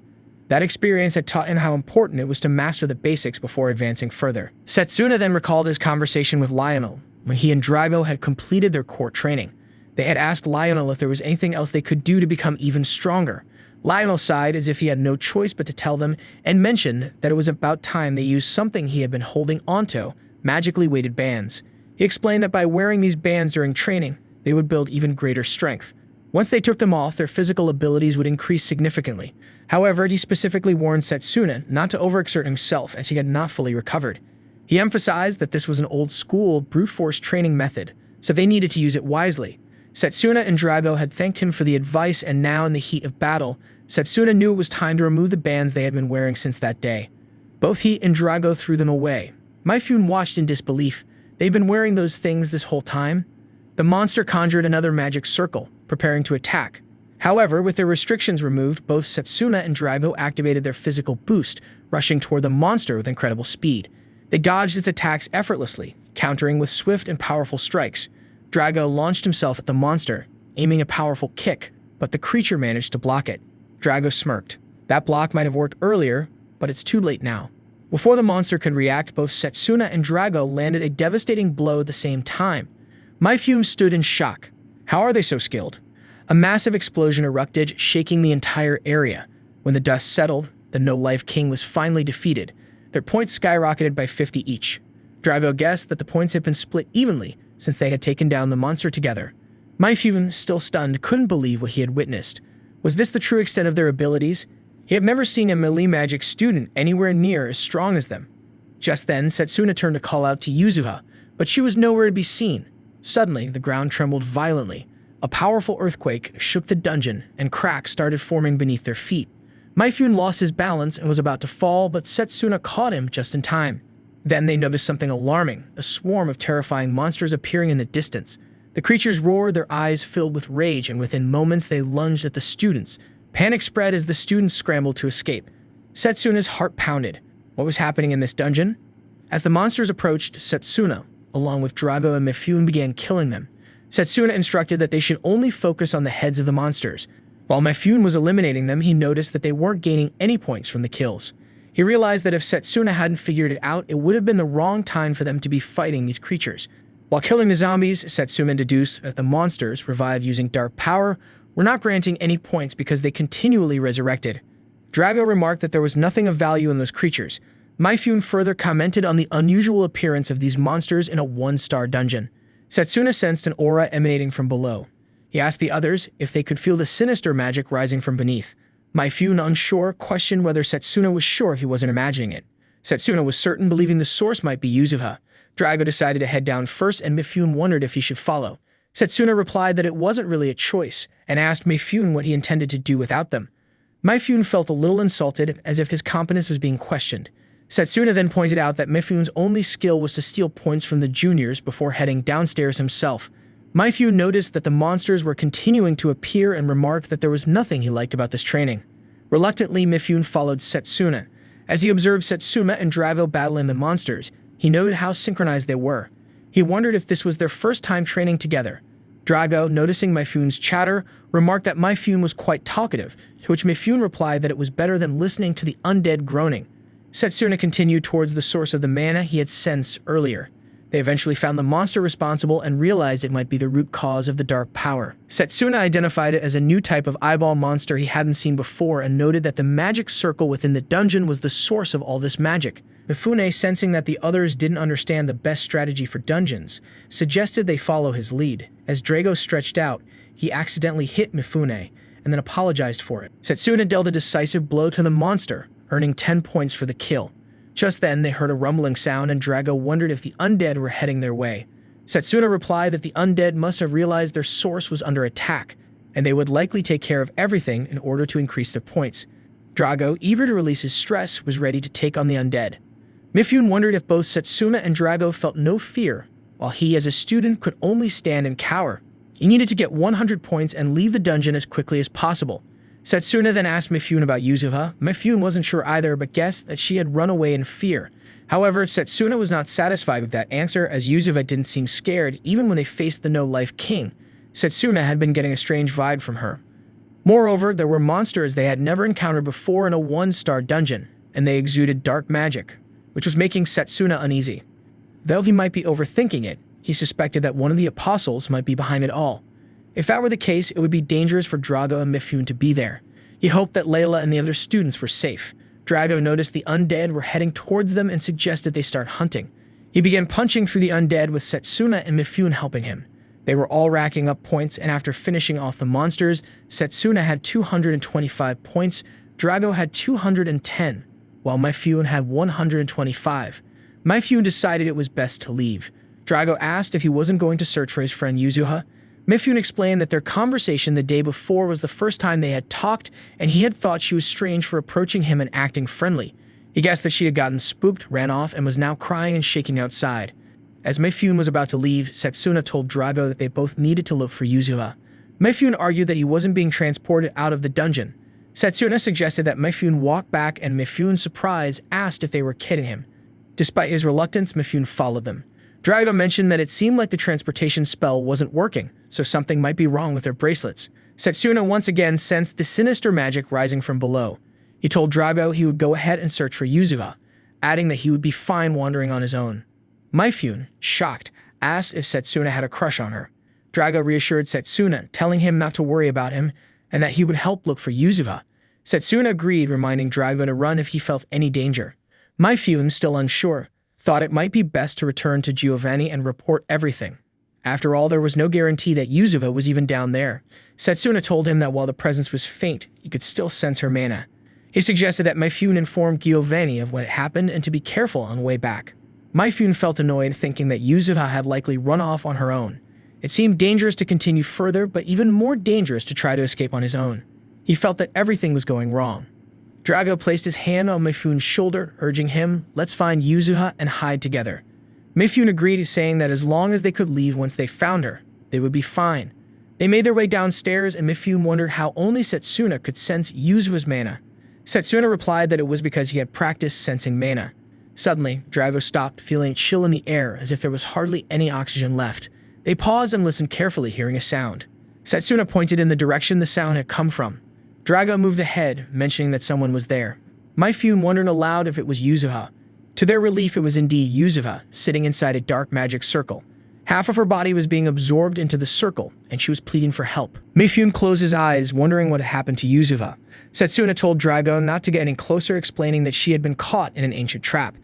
That experience had taught him how important it was to master the basics before advancing further. Setsuna then recalled his conversation with Lionel, when he and Drago had completed their core training. They had asked Lionel if there was anything else they could do to become even stronger. Lionel sighed as if he had no choice but to tell them, and mentioned that it was about time they used something he had been holding onto, magically weighted bands. He explained that by wearing these bands during training, they would build even greater strength. Once they took them off, their physical abilities would increase significantly. However, he specifically warned Setsuna not to overexert himself as he had not fully recovered. He emphasized that this was an old-school, brute force training method, so they needed to use it wisely. Setsuna and Drago had thanked him for the advice, and now in the heat of battle, Setsuna knew it was time to remove the bands they had been wearing since that day. Both he and Drago threw them away. Myfune watched in disbelief. They'd been wearing those things this whole time? The monster conjured another magic circle, preparing to attack. However, with their restrictions removed, both Setsuna and Drago activated their physical boost, rushing toward the monster with incredible speed. They dodged its attacks effortlessly, countering with swift and powerful strikes. Drago launched himself at the monster, aiming a powerful kick, but the creature managed to block it. Drago smirked. That block might have worked earlier, but it's too late now. Before the monster could react, both Setsuna and Drago landed a devastating blow at the same time. Myfune stood in shock. How are they so skilled? A massive explosion erupted, shaking the entire area. When the dust settled, the No-Life King was finally defeated. Their points skyrocketed by 50 each. Drago guessed that the points had been split evenly since they had taken down the monster together. Myfune, still stunned, couldn't believe what he had witnessed. Was this the true extent of their abilities? He had never seen a melee magic student anywhere near as strong as them. Just then, Setsuna turned to call out to Yuzuha, but she was nowhere to be seen. Suddenly, the ground trembled violently. A powerful earthquake shook the dungeon, and cracks started forming beneath their feet. Myfune lost his balance and was about to fall, but Setsuna caught him just in time. Then they noticed something alarming, a swarm of terrifying monsters appearing in the distance. The creatures roared, their eyes filled with rage, and within moments they lunged at the students. Panic spread as the students scrambled to escape. Setsuna's heart pounded. What was happening in this dungeon? As the monsters approached, Setsuna, along with Drago and Myfune, began killing them. Setsuna instructed that they should only focus on the heads of the monsters. While Myfune was eliminating them, he noticed that they weren't gaining any points from the kills. He realized that if Setsuna hadn't figured it out, it would have been the wrong time for them to be fighting these creatures. While killing the zombies, Setsuna deduced that the monsters, revived using dark power, were not granting any points because they continually resurrected. Drago remarked that there was nothing of value in those creatures. Myfune further commented on the unusual appearance of these monsters in a one-star dungeon. Setsuna sensed an aura emanating from below. He asked the others if they could feel the sinister magic rising from beneath. Myfune, unsure, questioned whether Setsuna was sure he wasn't imagining it. Setsuna was certain, believing the source might be Yuzuha. Drago decided to head down first, and Myfune wondered if he should follow. Setsuna replied that it wasn't really a choice, and asked Myfune what he intended to do without them. Myfune felt a little insulted, as if his competence was being questioned. Setsuna then pointed out that Myfune's only skill was to steal points from the juniors before heading downstairs himself. Myfune noticed that the monsters were continuing to appear and remarked that there was nothing he liked about this training. Reluctantly, Myfune followed Setsuna. As he observed Setsuna and Drago battling the monsters, he noted how synchronized they were. He wondered if this was their first time training together. Drago, noticing Myfune's chatter, remarked that Myfune was quite talkative, to which Myfune replied that it was better than listening to the undead groaning. Setsuna continued towards the source of the mana he had sensed earlier. They eventually found the monster responsible and realized it might be the root cause of the dark power. Setsuna identified it as a new type of eyeball monster he hadn't seen before and noted that the magic circle within the dungeon was the source of all this magic. Mifune, sensing that the others didn't understand the best strategy for dungeons, suggested they follow his lead. As Drago stretched out, he accidentally hit Mifune and then apologized for it. Setsuna dealt a decisive blow to the monster, earning 10 points for the kill. Just then, they heard a rumbling sound, and Drago wondered if the undead were heading their way. Setsuna replied that the undead must have realized their source was under attack, and they would likely take care of everything in order to increase their points. Drago, eager to release his stress, was ready to take on the undead. Myfune wondered if both Setsuna and Drago felt no fear, while he, as a student, could only stand and cower. He needed to get 100 points and leave the dungeon as quickly as possible. Setsuna then asked Myfune about Yuzuha. Myfune wasn't sure either, but guessed that she had run away in fear. However, Setsuna was not satisfied with that answer, as Yuzuha didn't seem scared even when they faced the No-Life King. Setsuna had been getting a strange vibe from her. Moreover, there were monsters they had never encountered before in a one-star dungeon, and they exuded dark magic, which was making Setsuna uneasy. Though he might be overthinking it, he suspected that one of the apostles might be behind it all. If that were the case, it would be dangerous for Drago and Myfune to be there. He hoped that Layla and the other students were safe. Drago noticed the undead were heading towards them and suggested they start hunting. He began punching through the undead with Setsuna and Myfune helping him. They were all racking up points, and after finishing off the monsters, Setsuna had 225 points, Drago had 210, while Mifune had 125. Mifune decided it was best to leave. Drago asked if he wasn't going to search for his friend Yuzuha. Mifune explained that their conversation the day before was the first time they had talked, and he had thought she was strange for approaching him and acting friendly. He guessed that she had gotten spooked, ran off, and was now crying and shaking outside. As Mifune was about to leave, Setsuna told Drago that they both needed to look for Yuzuha. Mifune argued that he wasn't being transported out of the dungeon. Setsuna suggested that Mifune walk back, and Mifune's surprise asked if they were kidding him. Despite his reluctance, Mifune followed them. Drago mentioned that it seemed like the transportation spell wasn't working, so something might be wrong with their bracelets. Setsuna once again sensed the sinister magic rising from below. He told Drago he would go ahead and search for Yuzuha, adding that he would be fine wandering on his own. Mifune, shocked, asked if Setsuna had a crush on her. Drago reassured Setsuna, telling him not to worry about him and that he would help look for Yuzuha. Setsuna agreed, reminding Drago to run if he felt any danger. Mifune, still unsure, thought it might be best to return to Giovanni and report everything. After all, there was no guarantee that Yuzuha was even down there. Setsuna told him that while the presence was faint, he could still sense her mana. He suggested that Mifune inform Giovanni of what had happened and to be careful on the way back. Mifune felt annoyed, thinking that Yuzuha had likely run off on her own. It seemed dangerous to continue further, but even more dangerous to try to escape on his own. He felt that everything was going wrong. Drago placed his hand on Mifune's shoulder, urging him, "Let's find Yuzuha and hide together." Mifune agreed, saying that as long as they could leave once they found her, they would be fine. They made their way downstairs, and Mifune wondered how only Setsuna could sense Yuzuha's mana. Setsuna replied that it was because he had practiced sensing mana. Suddenly, Drago stopped, feeling a chill in the air as if there was hardly any oxygen left. They paused and listened carefully, hearing a sound. Setsuna pointed in the direction the sound had come from. Drago moved ahead, mentioning that someone was there. Mifune wondered aloud if it was Yuzuha. To their relief, it was indeed Yuzuha, sitting inside a dark magic circle. Half of her body was being absorbed into the circle, and she was pleading for help. Mifune closed his eyes, wondering what had happened to Yuzuha. Setsuna told Drago not to get any closer, explaining that she had been caught in an ancient trap.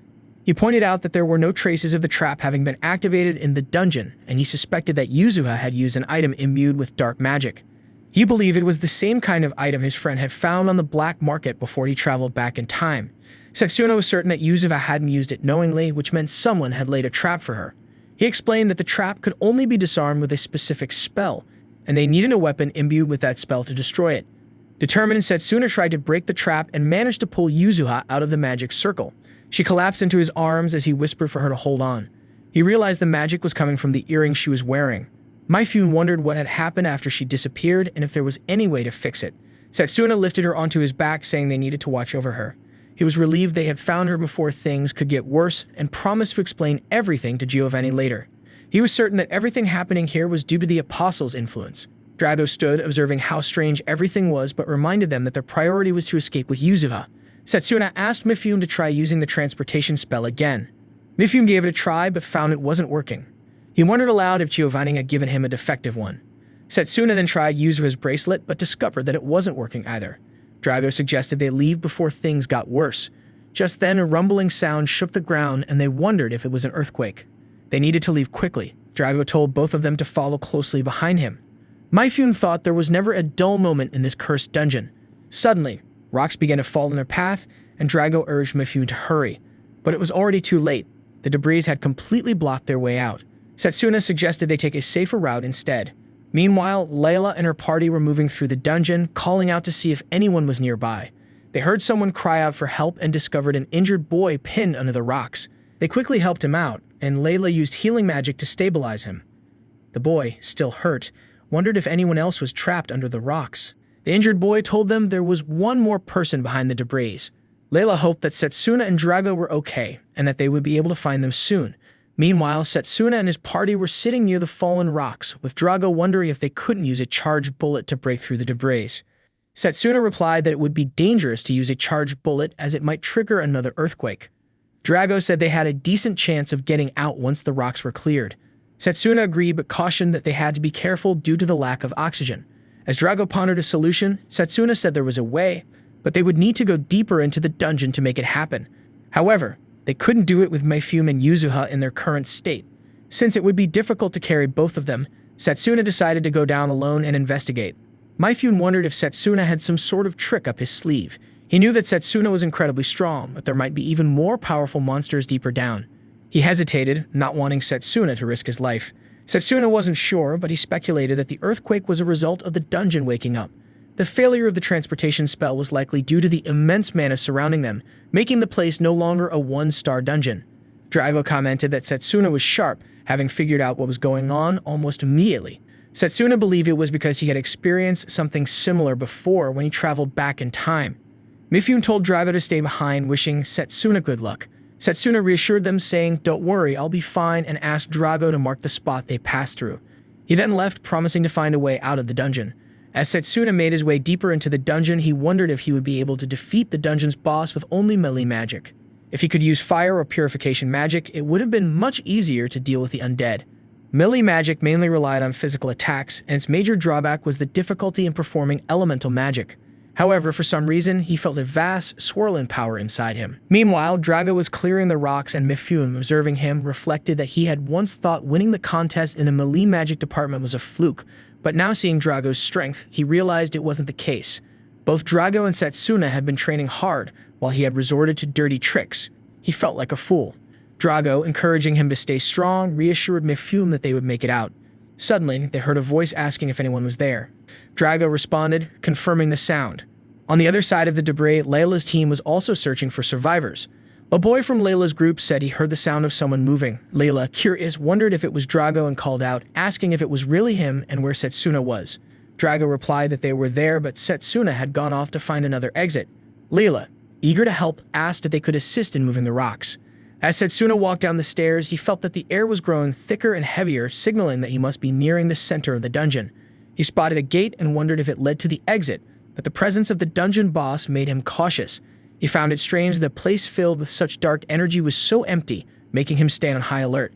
He pointed out that there were no traces of the trap having been activated in the dungeon, and he suspected that Yuzuha had used an item imbued with dark magic. He believed it was the same kind of item his friend had found on the black market before he traveled back in time. Setsuna was certain that Yuzuha hadn't used it knowingly, which meant someone had laid a trap for her. He explained that the trap could only be disarmed with a specific spell, and they needed a weapon imbued with that spell to destroy it. Determined, Setsuna tried to break the trap and managed to pull Yuzuha out of the magic circle. She collapsed into his arms as he whispered for her to hold on. He realized the magic was coming from the earrings she was wearing. Mifune wondered what had happened after she disappeared and if there was any way to fix it. Setsuna lifted her onto his back, saying they needed to watch over her. He was relieved they had found her before things could get worse and promised to explain everything to Giovanni later. He was certain that everything happening here was due to the Apostles' influence. Drago stood, observing how strange everything was, but reminded them that their priority was to escape with Yuzuha. Setsuna asked Mifune to try using the transportation spell again. Mifune gave it a try, but found it wasn't working. He wondered aloud if Giovanni had given him a defective one. Setsuna then tried Yuzuha's bracelet, but discovered that it wasn't working either. Drago suggested they leave before things got worse. Just then, a rumbling sound shook the ground, and they wondered if it was an earthquake. They needed to leave quickly. Drago told both of them to follow closely behind him. Mifune thought there was never a dull moment in this cursed dungeon. Suddenly, rocks began to fall in their path, and Drago urged Mifune to hurry. But it was already too late. The debris had completely blocked their way out. Setsuna suggested they take a safer route instead. Meanwhile, Layla and her party were moving through the dungeon, calling out to see if anyone was nearby. They heard someone cry out for help and discovered an injured boy pinned under the rocks. They quickly helped him out, and Layla used healing magic to stabilize him. The boy, still hurt, wondered if anyone else was trapped under the rocks. The injured boy told them there was one more person behind the debris. Layla hoped that Setsuna and Drago were okay, and that they would be able to find them soon. Meanwhile, Setsuna and his party were sitting near the fallen rocks, with Drago wondering if they couldn't use a charged bullet to break through the debris. Setsuna replied that it would be dangerous to use a charged bullet as it might trigger another earthquake. Drago said they had a decent chance of getting out once the rocks were cleared. Setsuna agreed but cautioned that they had to be careful due to the lack of oxygen. As Drago pondered a solution, Setsuna said there was a way, but they would need to go deeper into the dungeon to make it happen. However, they couldn't do it with Mifune and Yuzuha in their current state. Since it would be difficult to carry both of them, Setsuna decided to go down alone and investigate. Mifune wondered if Setsuna had some sort of trick up his sleeve. He knew that Setsuna was incredibly strong, but there might be even more powerful monsters deeper down. He hesitated, not wanting Setsuna to risk his life. Setsuna wasn't sure, but he speculated that the earthquake was a result of the dungeon waking up. The failure of the transportation spell was likely due to the immense mana surrounding them, making the place no longer a one-star dungeon. Drago commented that Setsuna was sharp, having figured out what was going on almost immediately. Setsuna believed it was because he had experienced something similar before when he traveled back in time. Mifune told Drago to stay behind, wishing Setsuna good luck. Setsuna reassured them, saying, "Don't worry, I'll be fine," and asked Drago to mark the spot they passed through. He then left, promising to find a way out of the dungeon. As Setsuna made his way deeper into the dungeon, he wondered if he would be able to defeat the dungeon's boss with only melee magic. If he could use fire or purification magic, it would have been much easier to deal with the undead. Melee magic mainly relied on physical attacks, and its major drawback was the difficulty in performing elemental magic. However, for some reason, he felt a vast, swirling power inside him. Meanwhile, Drago was clearing the rocks, and Mifune, observing him, reflected that he had once thought winning the contest in the melee magic department was a fluke, but now seeing Drago's strength, he realized it wasn't the case. Both Drago and Setsuna had been training hard, while he had resorted to dirty tricks. He felt like a fool. Drago, encouraging him to stay strong, reassured Mifune that they would make it out. Suddenly, they heard a voice asking if anyone was there. Drago responded, confirming the sound. On the other side of the debris, Layla's team was also searching for survivors. A boy from Layla's group said he heard the sound of someone moving. Layla, curious, wondered if it was Drago and called out, asking if it was really him and where Setsuna was. Drago replied that they were there, but Setsuna had gone off to find another exit. Layla, eager to help, asked if they could assist in moving the rocks. As Setsuna walked down the stairs, he felt that the air was growing thicker and heavier, signaling that he must be nearing the center of the dungeon. He spotted a gate and wondered if it led to the exit, but the presence of the dungeon boss made him cautious. He found it strange that a place filled with such dark energy was so empty, making him stay on high alert.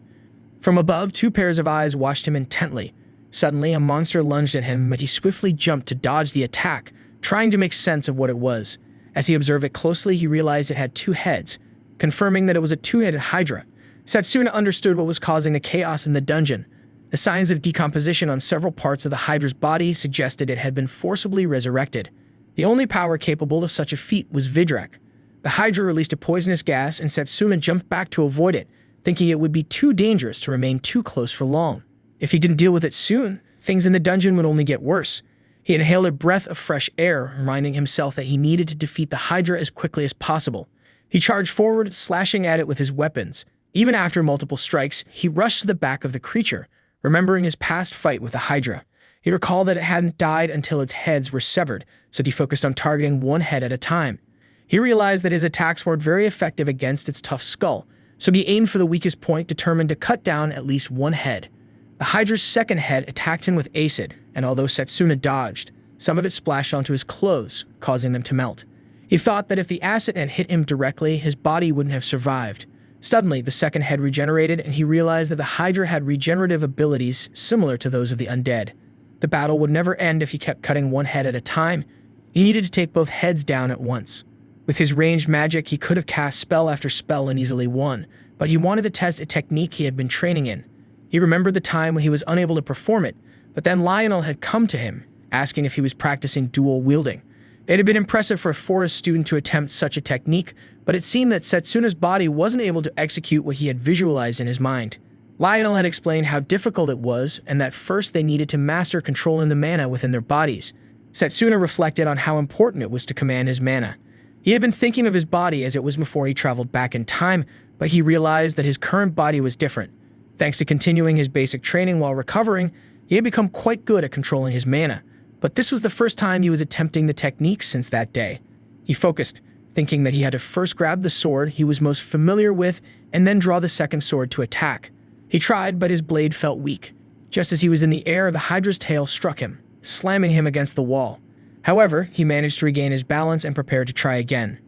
From above, two pairs of eyes watched him intently. Suddenly, a monster lunged at him, but he swiftly jumped to dodge the attack, trying to make sense of what it was. As he observed it closely, he realized it had two heads, confirming that it was a two-headed hydra. Setsuna understood what was causing the chaos in the dungeon. The signs of decomposition on several parts of the hydra's body suggested it had been forcibly resurrected. The only power capable of such a feat was Vidrak. The hydra released a poisonous gas, and Setsuna jumped back to avoid it, thinking it would be too dangerous to remain too close for long. If he didn't deal with it soon, things in the dungeon would only get worse. He inhaled a breath of fresh air, reminding himself that he needed to defeat the hydra as quickly as possible. He charged forward, slashing at it with his weapons. Even after multiple strikes, he rushed to the back of the creature, remembering his past fight with the hydra. He recalled that it hadn't died until its heads were severed, so he focused on targeting one head at a time. He realized that his attacks weren't very effective against its tough skull, so he aimed for the weakest point, determined to cut down at least one head. The hydra's second head attacked him with acid, and although Setsuna dodged, some of it splashed onto his clothes, causing them to melt. He thought that if the acid had hit him directly, his body wouldn't have survived. Suddenly, the second head regenerated, and he realized that the hydra had regenerative abilities similar to those of the undead. The battle would never end if he kept cutting one head at a time. He needed to take both heads down at once. With his ranged magic, he could have cast spell after spell and easily won, but he wanted to test a technique he had been training in. He remembered the time when he was unable to perform it, but then Lionel had come to him, asking if he was practicing dual wielding. It had been impressive for a forest student to attempt such a technique, but it seemed that Setsuna's body wasn't able to execute what he had visualized in his mind. Lionel had explained how difficult it was, and that first they needed to master controlling the mana within their bodies. Setsuna reflected on how important it was to command his mana. He had been thinking of his body as it was before he traveled back in time, but he realized that his current body was different. Thanks to continuing his basic training while recovering, he had become quite good at controlling his mana. But this was the first time he was attempting the technique since that day. He focused, thinking that he had to first grab the sword he was most familiar with and then draw the second sword to attack. He tried, but his blade felt weak. Just as he was in the air, the hydra's tail struck him, slamming him against the wall. However, he managed to regain his balance and prepared to try again.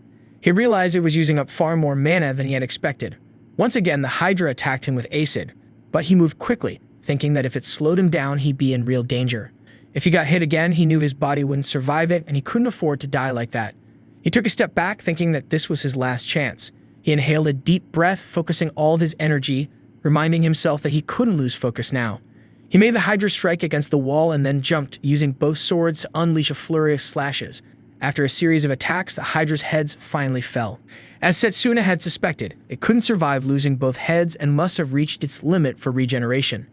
He realized it was using up far more mana than he had expected. Once again, the hydra attacked him with acid, but he moved quickly, thinking that if it slowed him down, he'd be in real danger. If he got hit again, he knew his body wouldn't survive it, and he couldn't afford to die like that. He took a step back, thinking that this was his last chance. He inhaled a deep breath, focusing all of his energy, reminding himself that he couldn't lose focus now. He made the Hydra strike against the wall and then jumped, using both swords to unleash a flurry of slashes. After a series of attacks, the Hydra's heads finally fell. As Setsuna had suspected, it couldn't survive losing both heads and must have reached its limit for regeneration.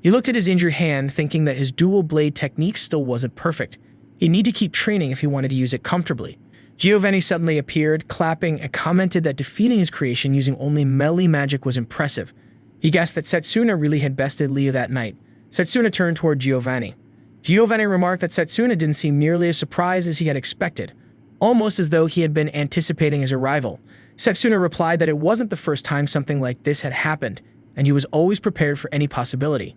He looked at his injured hand, thinking that his dual blade technique still wasn't perfect. He'd need to keep training if he wanted to use it comfortably. Giovanni suddenly appeared, clapping, and commented that defeating his creation using only melee magic was impressive. He guessed that Setsuna really had bested Leo that night. Setsuna turned toward Giovanni. Giovanni remarked that Setsuna didn't seem nearly as surprised as he had expected, almost as though he had been anticipating his arrival. Setsuna replied that it wasn't the first time something like this had happened, and he was always prepared for any possibility.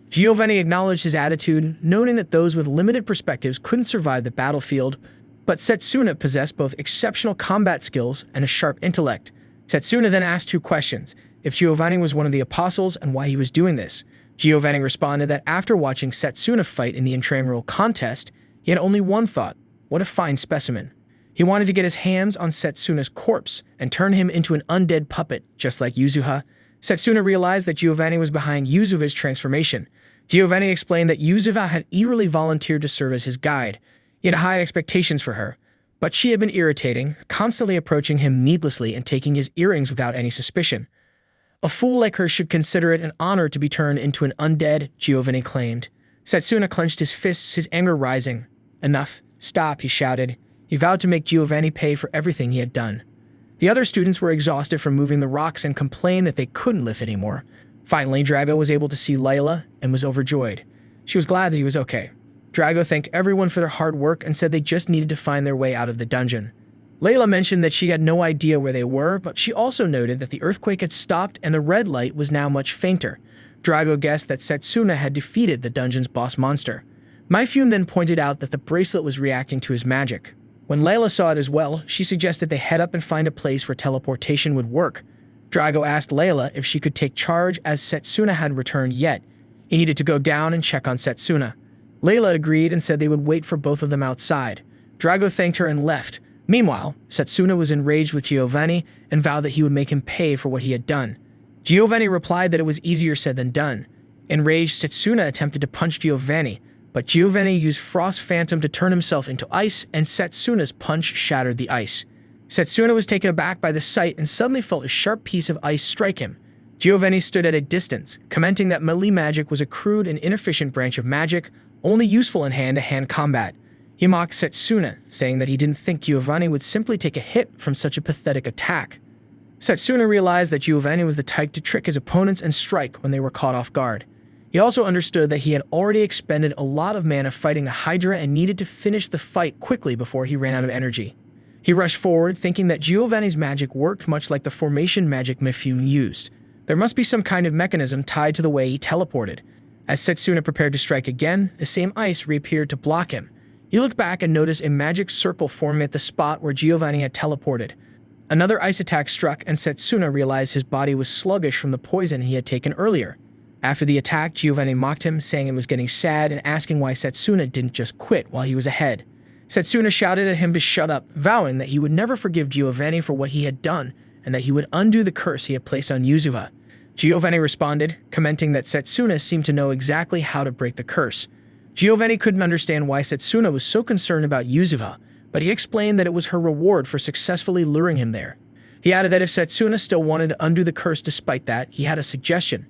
Giovanni acknowledged his attitude, noting that those with limited perspectives couldn't survive the battlefield, but Setsuna possessed both exceptional combat skills and a sharp intellect. Setsuna then asked 2 questions: if Giovanni was one of the apostles and why he was doing this. Giovanni responded that after watching Setsuna fight in the intramural contest, he had only one thought: what a fine specimen. He wanted to get his hands on Setsuna's corpse and turn him into an undead puppet, just like Yuzuha. Setsuna realized that Giovanni was behind Yuzuha's transformation. Giovanni explained that Yuzuha had eagerly volunteered to serve as his guide. He had high expectations for her, but she had been irritating, constantly approaching him needlessly and taking his earrings without any suspicion. A fool like her should consider it an honor to be turned into an undead, Giovanni claimed. Setsuna clenched his fists, his anger rising. Enough. Stop, he shouted. He vowed to make Giovanni pay for everything he had done. The other students were exhausted from moving the rocks and complained that they couldn't lift anymore. Finally, Drago was able to see Layla and was overjoyed. She was glad that he was okay. Drago thanked everyone for their hard work and said they just needed to find their way out of the dungeon. Layla mentioned that she had no idea where they were, but she also noted that the earthquake had stopped and the red light was now much fainter. Drago guessed that Setsuna had defeated the dungeon's boss monster. MAYUMI then pointed out that the bracelet was reacting to his magic. When Layla saw it as well, she suggested they head up and find a place where teleportation would work. Drago asked Layla if she could take charge as Setsuna hadn't returned yet. He needed to go down and check on Setsuna. Layla agreed and said they would wait for both of them outside. Drago thanked her and left. Meanwhile, Setsuna was enraged with Giovanni and vowed that he would make him pay for what he had done. Giovanni replied that it was easier said than done. Enraged, Setsuna attempted to punch Giovanni, but Giovanni used Frost Phantom to turn himself into ice, and Setsuna's punch shattered the ice. Setsuna was taken aback by the sight and suddenly felt a sharp piece of ice strike him. Giovanni stood at a distance, commenting that melee magic was a crude and inefficient branch of magic, only useful in hand-to-hand combat. He mocked Setsuna, saying that he didn't think Giovanni would simply take a hit from such a pathetic attack. Setsuna realized that Giovanni was the type to trick his opponents and strike when they were caught off guard. He also understood that he had already expended a lot of mana fighting the Hydra and needed to finish the fight quickly before he ran out of energy. He rushed forward, thinking that Giovanni's magic worked much like the formation magic MAYUMI used. There must be some kind of mechanism tied to the way he teleported. As Setsuna prepared to strike again, the same ice reappeared to block him. He looked back and noticed a magic circle forming at the spot where Giovanni had teleported. Another ice attack struck, and Setsuna realized his body was sluggish from the poison he had taken earlier. After the attack, Giovanni mocked him, saying it was getting sad and asking why Setsuna didn't just quit while he was ahead. Setsuna shouted at him to shut up, vowing that he would never forgive Giovanni for what he had done and that he would undo the curse he had placed on Yuzuha. Giovanni responded, commenting that Setsuna seemed to know exactly how to break the curse. Giovanni couldn't understand why Setsuna was so concerned about Yuzuha, but he explained that it was her reward for successfully luring him there. He added that if Setsuna still wanted to undo the curse despite that, he had a suggestion.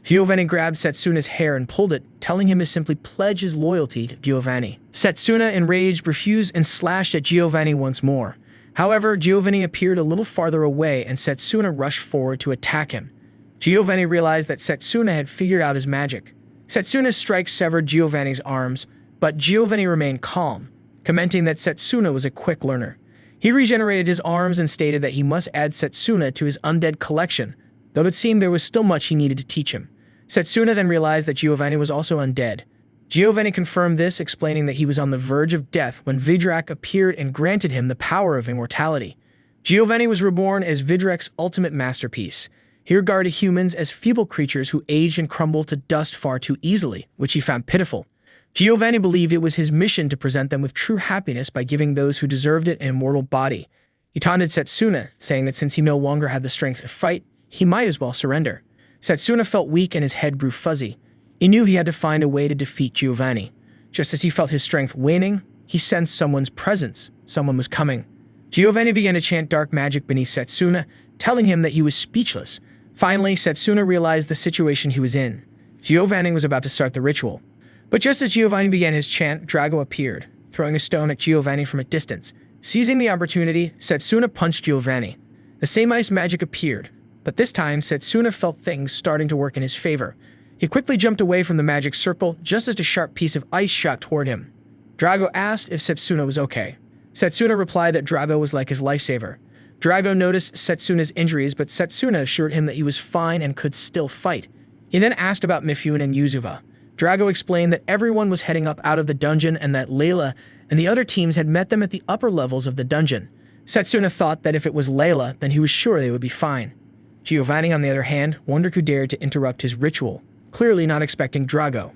Giovanni grabbed Setsuna's hair and pulled it, telling him to simply pledge his loyalty to Giovanni. Setsuna, enraged, refused and slashed at Giovanni once more. However, Giovanni appeared a little farther away and Setsuna rushed forward to attack him. Giovanni realized that Setsuna had figured out his magic. Setsuna's strike severed Giovanni's arms, but Giovanni remained calm, commenting that Setsuna was a quick learner. He regenerated his arms and stated that he must add Setsuna to his undead collection, though it seemed there was still much he needed to teach him. Setsuna then realized that Giovanni was also undead. Giovanni confirmed this, explaining that he was on the verge of death when Vidrak appeared and granted him the power of immortality. Giovanni was reborn as Vidrak's ultimate masterpiece. He regarded humans as feeble creatures who aged and crumbled to dust far too easily, which he found pitiful. Giovanni believed it was his mission to present them with true happiness by giving those who deserved it an immortal body. He taunted Setsuna, saying that since he no longer had the strength to fight, he might as well surrender. Setsuna felt weak and his head grew fuzzy. He knew he had to find a way to defeat Giovanni. Just as he felt his strength waning, he sensed someone's presence. Someone was coming. Giovanni began to chant dark magic beneath Setsuna, telling him that he was speechless. Finally, Setsuna realized the situation he was in. Giovanni was about to start the ritual. But just as Giovanni began his chant, Drago appeared, throwing a stone at Giovanni from a distance. Seizing the opportunity, Setsuna punched Giovanni. The same ice magic appeared, but this time Setsuna felt things starting to work in his favor. He quickly jumped away from the magic circle just as a sharp piece of ice shot toward him. Drago asked if Setsuna was okay. Setsuna replied that Drago was like his lifesaver. Drago noticed Setsuna's injuries, but Setsuna assured him that he was fine and could still fight. He then asked about Mifune and Yuzuva. Drago explained that everyone was heading up out of the dungeon and that Layla and the other teams had met them at the upper levels of the dungeon. Setsuna thought that if it was Layla, then he was sure they would be fine. Giovanni, on the other hand, wondered who dared to interrupt his ritual, clearly not expecting Drago.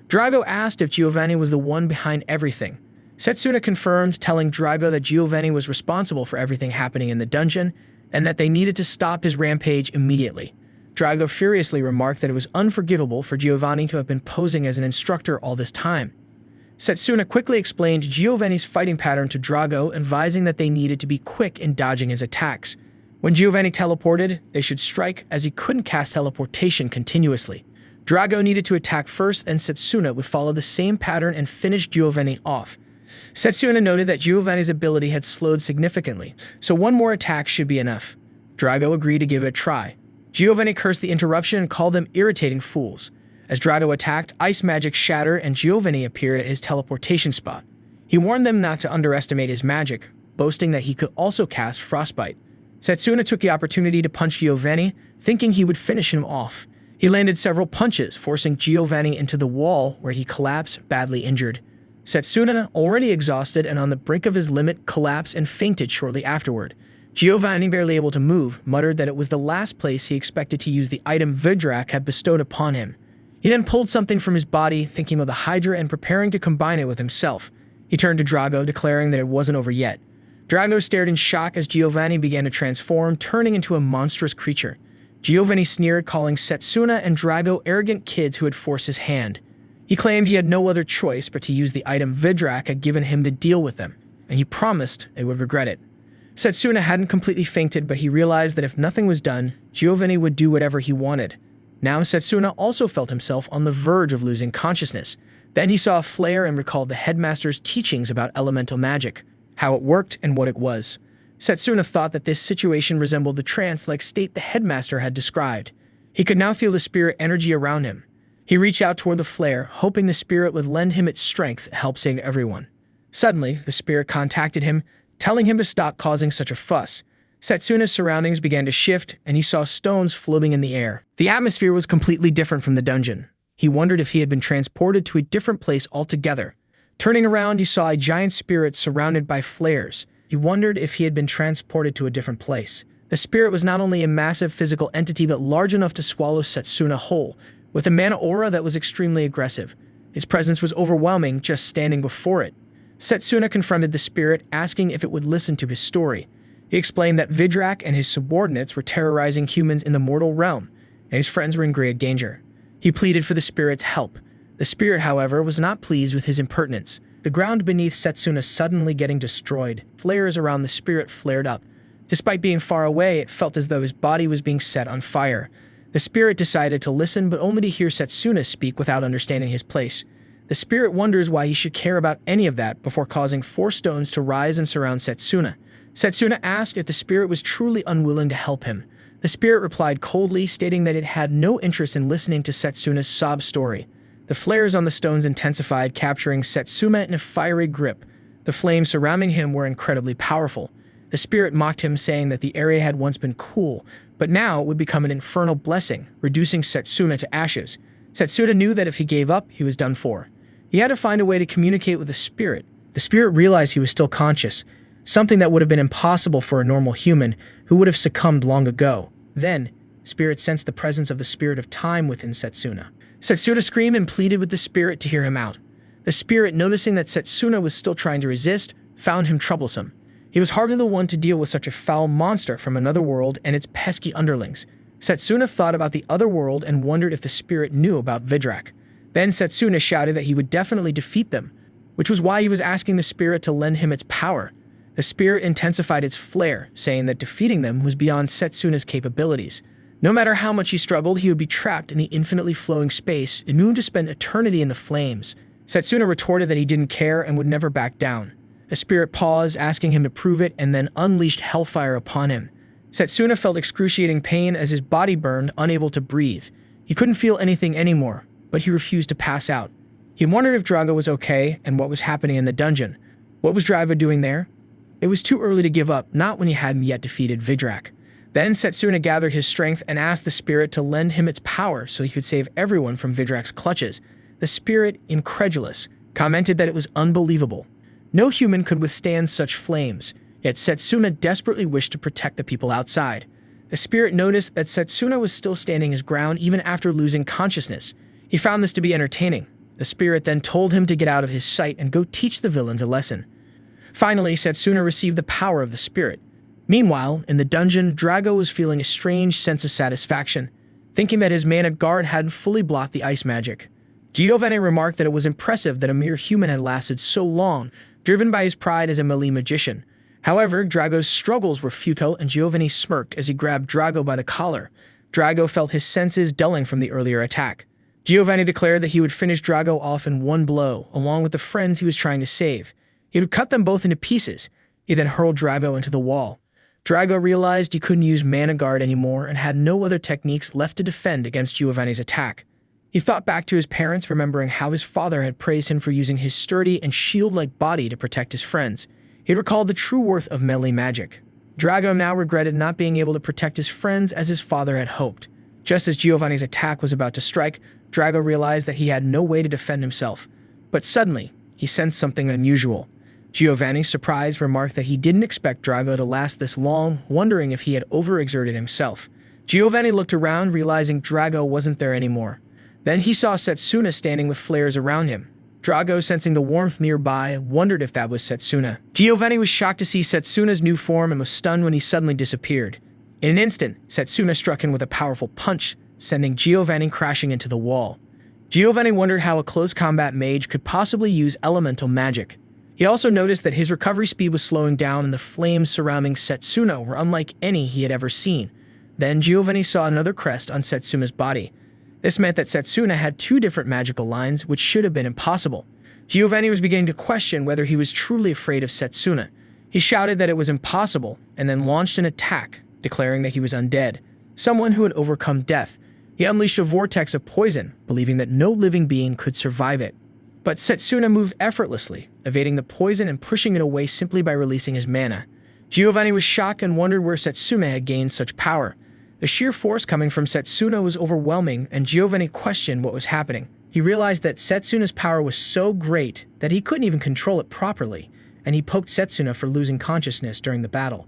Drago asked if Giovanni was the one behind everything. Setsuna confirmed, telling Drago that Giovanni was responsible for everything happening in the dungeon and that they needed to stop his rampage immediately. Drago furiously remarked that it was unforgivable for Giovanni to have been posing as an instructor all this time. Setsuna quickly explained Giovanni's fighting pattern to Drago, advising that they needed to be quick in dodging his attacks. When Giovanni teleported, they should strike, as he couldn't cast teleportation continuously. Drago needed to attack first, and Setsuna would follow the same pattern and finish Giovanni off. Setsuna noted that Giovanni's ability had slowed significantly, so one more attack should be enough. Drago agreed to give it a try. Giovanni cursed the interruption and called them irritating fools. As Drago attacked, ice magic shattered and Giovanni appeared at his teleportation spot. He warned them not to underestimate his magic, boasting that he could also cast frostbite. Setsuna took the opportunity to punch Giovanni, thinking he would finish him off. He landed several punches, forcing Giovanni into the wall, where he collapsed, badly injured. Setsuna, already exhausted and on the brink of his limit, collapsed and fainted shortly afterward. Giovanni, barely able to move, muttered that it was the last place he expected to use the item Vidrak had bestowed upon him. He then pulled something from his body, thinking of the Hydra and preparing to combine it with himself. He turned to Drago, declaring that it wasn't over yet. Drago stared in shock as Giovanni began to transform, turning into a monstrous creature. Giovanni sneered, calling Setsuna and Drago arrogant kids who had forced his hand. He claimed he had no other choice but to use the item Vidrak had given him to deal with them, and he promised they would regret it. Setsuna hadn't completely fainted, but he realized that if nothing was done, Giovanni would do whatever he wanted. Now Setsuna also felt himself on the verge of losing consciousness. Then he saw a flare and recalled the headmaster's teachings about elemental magic, how it worked and what it was. Setsuna thought that this situation resembled the trance-like state the headmaster had described. He could now feel the spirit energy around him. He reached out toward the flare, hoping the spirit would lend him its strength to help save everyone. Suddenly, the spirit contacted him, telling him to stop causing such a fuss. Setsuna's surroundings began to shift, and he saw stones floating in the air. The atmosphere was completely different from the dungeon. He wondered if he had been transported to a different place altogether. Turning around, he saw a giant spirit surrounded by flares. He wondered if he had been transported to a different place. The spirit was not only a massive physical entity, but large enough to swallow Setsuna whole, with a mana aura that was extremely aggressive. His presence was overwhelming just standing before it. Setsuna confronted the spirit, asking if it would listen to his story. He explained that Vidrak and his subordinates were terrorizing humans in the mortal realm, and his friends were in grave danger. He pleaded for the spirit's help. The spirit, however, was not pleased with his impertinence. The ground beneath Setsuna suddenly getting destroyed. Flares around the spirit flared up. Despite being far away, it felt as though his body was being set on fire. The spirit decided to listen, but only to hear Setsuna speak without understanding his place. The spirit wonders why he should care about any of that before causing 4 stones to rise and surround Setsuna. Setsuna asked if the spirit was truly unwilling to help him. The spirit replied coldly, stating that it had no interest in listening to Setsuna's sob story. The flares on the stones intensified, capturing Setsuna in a fiery grip. The flames surrounding him were incredibly powerful. The spirit mocked him, saying that the area had once been cool, but now it would become an infernal blessing, reducing Setsuna to ashes. Setsuna knew that if he gave up, he was done for. He had to find a way to communicate with the spirit. The spirit realized he was still conscious, something that would have been impossible for a normal human who would have succumbed long ago. Then, spirit sensed the presence of the spirit of time within Setsuna. Setsuna screamed and pleaded with the spirit to hear him out. The spirit, noticing that Setsuna was still trying to resist, found him troublesome. He was hardly the one to deal with such a foul monster from another world and its pesky underlings. Setsuna thought about the other world and wondered if the spirit knew about Vidrak. Then Setsuna shouted that he would definitely defeat them, which was why he was asking the spirit to lend him its power. The spirit intensified its flare, saying that defeating them was beyond Setsuna's capabilities. No matter how much he struggled, he would be trapped in the infinitely flowing space, immune to spend eternity in the flames. Setsuna retorted that he didn't care and would never back down. The spirit paused, asking him to prove it, and then unleashed hellfire upon him. Setsuna felt excruciating pain as his body burned, unable to breathe. He couldn't feel anything anymore, but he refused to pass out. He wondered if Drago was okay and what was happening in the dungeon. What was Drago doing there? It was too early to give up, not when he hadn't yet defeated Vidrak. Then Setsuna gathered his strength and asked the spirit to lend him its power so he could save everyone from Vidrak's clutches. The spirit, incredulous, commented that it was unbelievable. No human could withstand such flames, yet Setsuna desperately wished to protect the people outside. The spirit noticed that Setsuna was still standing his ground even after losing consciousness. He found this to be entertaining. The spirit then told him to get out of his sight and go teach the villains a lesson. Finally, Setsuna received the power of the spirit. Meanwhile, in the dungeon, Drago was feeling a strange sense of satisfaction, thinking that his mana guard hadn't fully blocked the ice magic. Giovanni remarked that it was impressive that a mere human had lasted so long, driven by his pride as a melee magician. However, Drago's struggles were futile, and Giovanni smirked as he grabbed Drago by the collar. Drago felt his senses dulling from the earlier attack. Giovanni declared that he would finish Drago off in one blow, along with the friends he was trying to save. He would cut them both into pieces. He then hurled Drago into the wall. Drago realized he couldn't use Mana Guard anymore and had no other techniques left to defend against Giovanni's attack. He thought back to his parents, remembering how his father had praised him for using his sturdy and shield-like body to protect his friends. He recalled the true worth of melee magic. Drago now regretted not being able to protect his friends as his father had hoped. Just as Giovanni's attack was about to strike, Drago realized that he had no way to defend himself. But suddenly, he sensed something unusual. Giovanni, surprised, remarked that he didn't expect Drago to last this long, wondering if he had overexerted himself. Giovanni looked around, realizing Drago wasn't there anymore. Then he saw Setsuna standing with flares around him. Drago, sensing the warmth nearby, wondered if that was Setsuna. Giovanni was shocked to see Setsuna's new form and was stunned when he suddenly disappeared. In an instant, Setsuna struck him with a powerful punch, sending Giovanni crashing into the wall. Giovanni wondered how a close combat mage could possibly use elemental magic. He also noticed that his recovery speed was slowing down and the flames surrounding Setsuna were unlike any he had ever seen. Then Giovanni saw another crest on Setsuna's body. This meant that Setsuna had two different magical lines, which should have been impossible. Giovanni was beginning to question whether he was truly afraid of Setsuna. He shouted that it was impossible, and then launched an attack, declaring that he was undead, someone who had overcome death. He unleashed a vortex of poison, believing that no living being could survive it. But Setsuna moved effortlessly, evading the poison and pushing it away simply by releasing his mana. Giovanni was shocked and wondered where Setsuna had gained such power. The sheer force coming from Setsuna was overwhelming, and Giovanni questioned what was happening. He realized that Setsuna's power was so great that he couldn't even control it properly, and he poked Setsuna for losing consciousness during the battle.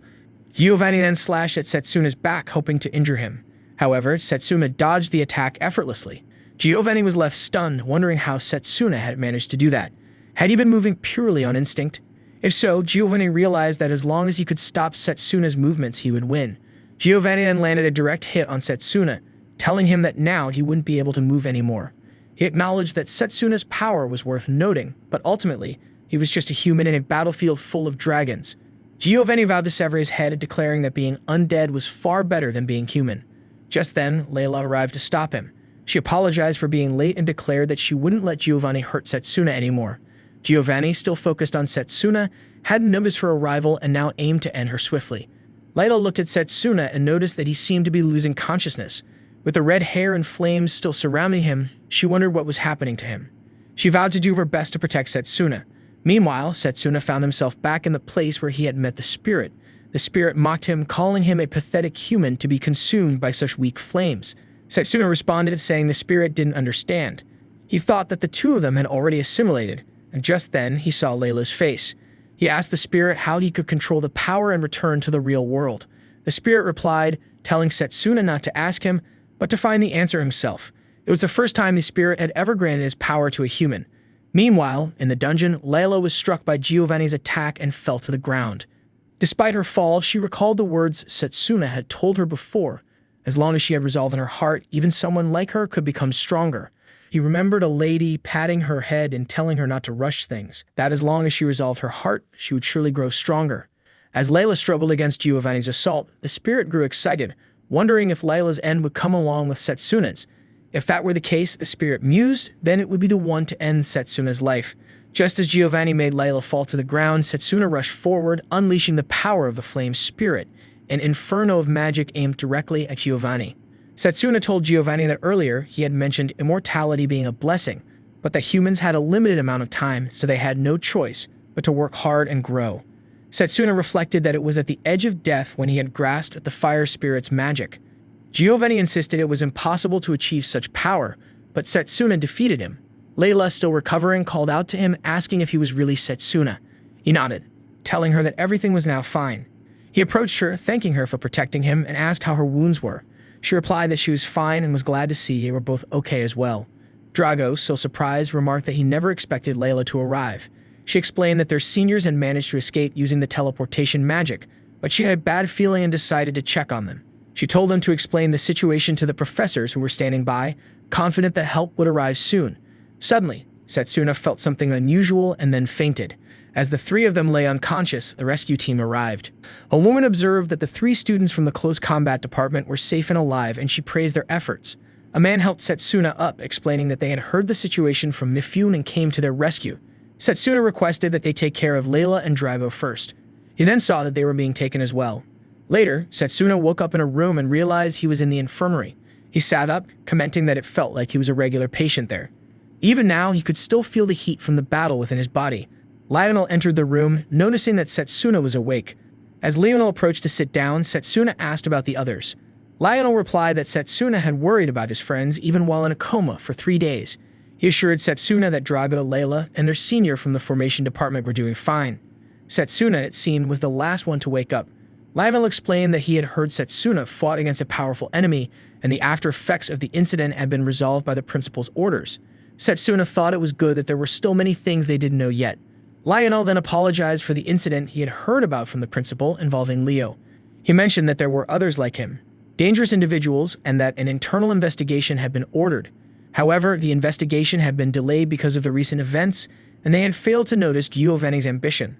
Giovanni then slashed at Setsuna's back, hoping to injure him. However, Setsuna dodged the attack effortlessly. Giovanni was left stunned, wondering how Setsuna had managed to do that. Had he been moving purely on instinct? If so, Giovanni realized that as long as he could stop Setsuna's movements, he would win. Giovanni then landed a direct hit on Setsuna, telling him that now he wouldn't be able to move anymore. He acknowledged that Setsuna's power was worth noting, but ultimately, he was just a human in a battlefield full of dragons. Giovanni vowed to sever his head, declaring that being undead was far better than being human. Just then, Layla arrived to stop him. She apologized for being late and declared that she wouldn't let Giovanni hurt Setsuna anymore. Giovanni, still focused on Setsuna, hadn't noticed her arrival and now aimed to end her swiftly. Layla looked at Setsuna and noticed that he seemed to be losing consciousness. With the red hair and flames still surrounding him, she wondered what was happening to him. She vowed to do her best to protect Setsuna. Meanwhile, Setsuna found himself back in the place where he had met the spirit. The spirit mocked him, calling him a pathetic human to be consumed by such weak flames. Setsuna responded, saying the spirit didn't understand. He thought that the two of them had already assimilated, and just then he saw Layla's face. He asked the spirit how he could control the power and return to the real world. The spirit replied, telling Setsuna not to ask him, but to find the answer himself. It was the first time the spirit had ever granted his power to a human. Meanwhile, in the dungeon, Layla was struck by Giovanni's attack and fell to the ground. Despite her fall, she recalled the words Setsuna had told her before. As long as she had resolve in her heart, even someone like her could become stronger. He remembered a lady patting her head and telling her not to rush things, that as long as she resolved her heart, she would surely grow stronger. As Layla struggled against Giovanni's assault, the spirit grew excited, wondering if Layla's end would come along with Setsuna's. If that were the case, the spirit mused, then it would be the one to end Setsuna's life. Just as Giovanni made Layla fall to the ground, Setsuna rushed forward, unleashing the power of the flame spirit, an inferno of magic aimed directly at Giovanni. Setsuna told Giovanni that earlier he had mentioned immortality being a blessing, but that humans had a limited amount of time, so they had no choice but to work hard and grow. Setsuna reflected that it was at the edge of death when he had grasped the fire spirit's magic. Giovanni insisted it was impossible to achieve such power, but Setsuna defeated him. Layla, still recovering, called out to him, asking if he was really Setsuna. He nodded, telling her that everything was now fine. He approached her, thanking her for protecting him, and asked how her wounds were. She replied that she was fine and was glad to see they were both okay as well. Drago, still surprised, remarked that he never expected Layla to arrive. She explained that their seniors had managed to escape using the teleportation magic, but she had a bad feeling and decided to check on them. She told them to explain the situation to the professors who were standing by, confident that help would arrive soon. Suddenly, Setsuna felt something unusual and then fainted. As the three of them lay unconscious, the rescue team arrived. A woman observed that the three students from the close combat department were safe and alive, and she praised their efforts. A man helped Setsuna up, explaining that they had heard the situation from Mifune and came to their rescue. Setsuna requested that they take care of Layla and Drago first. He then saw that they were being taken as well. Later, Setsuna woke up in a room and realized he was in the infirmary. He sat up, commenting that it felt like he was a regular patient there. Even now, he could still feel the heat from the battle within his body. Lionel entered the room, noticing that Setsuna was awake. As Lionel approached to sit down, Setsuna asked about the others. Lionel replied that Setsuna had worried about his friends even while in a coma for 3 days. He assured Setsuna that Drago, Layla, and their senior from the formation department were doing fine. Setsuna, it seemed, was the last one to wake up. Lionel explained that he had heard Setsuna fought against a powerful enemy, and the after effects of the incident had been resolved by the principal's orders. Setsuna thought it was good that there were still many things they didn't know yet. Lionel then apologized for the incident he had heard about from the principal involving Leo. He mentioned that there were others like him, dangerous individuals, and that an internal investigation had been ordered. However, the investigation had been delayed because of the recent events, and they had failed to notice Giovanni's ambition.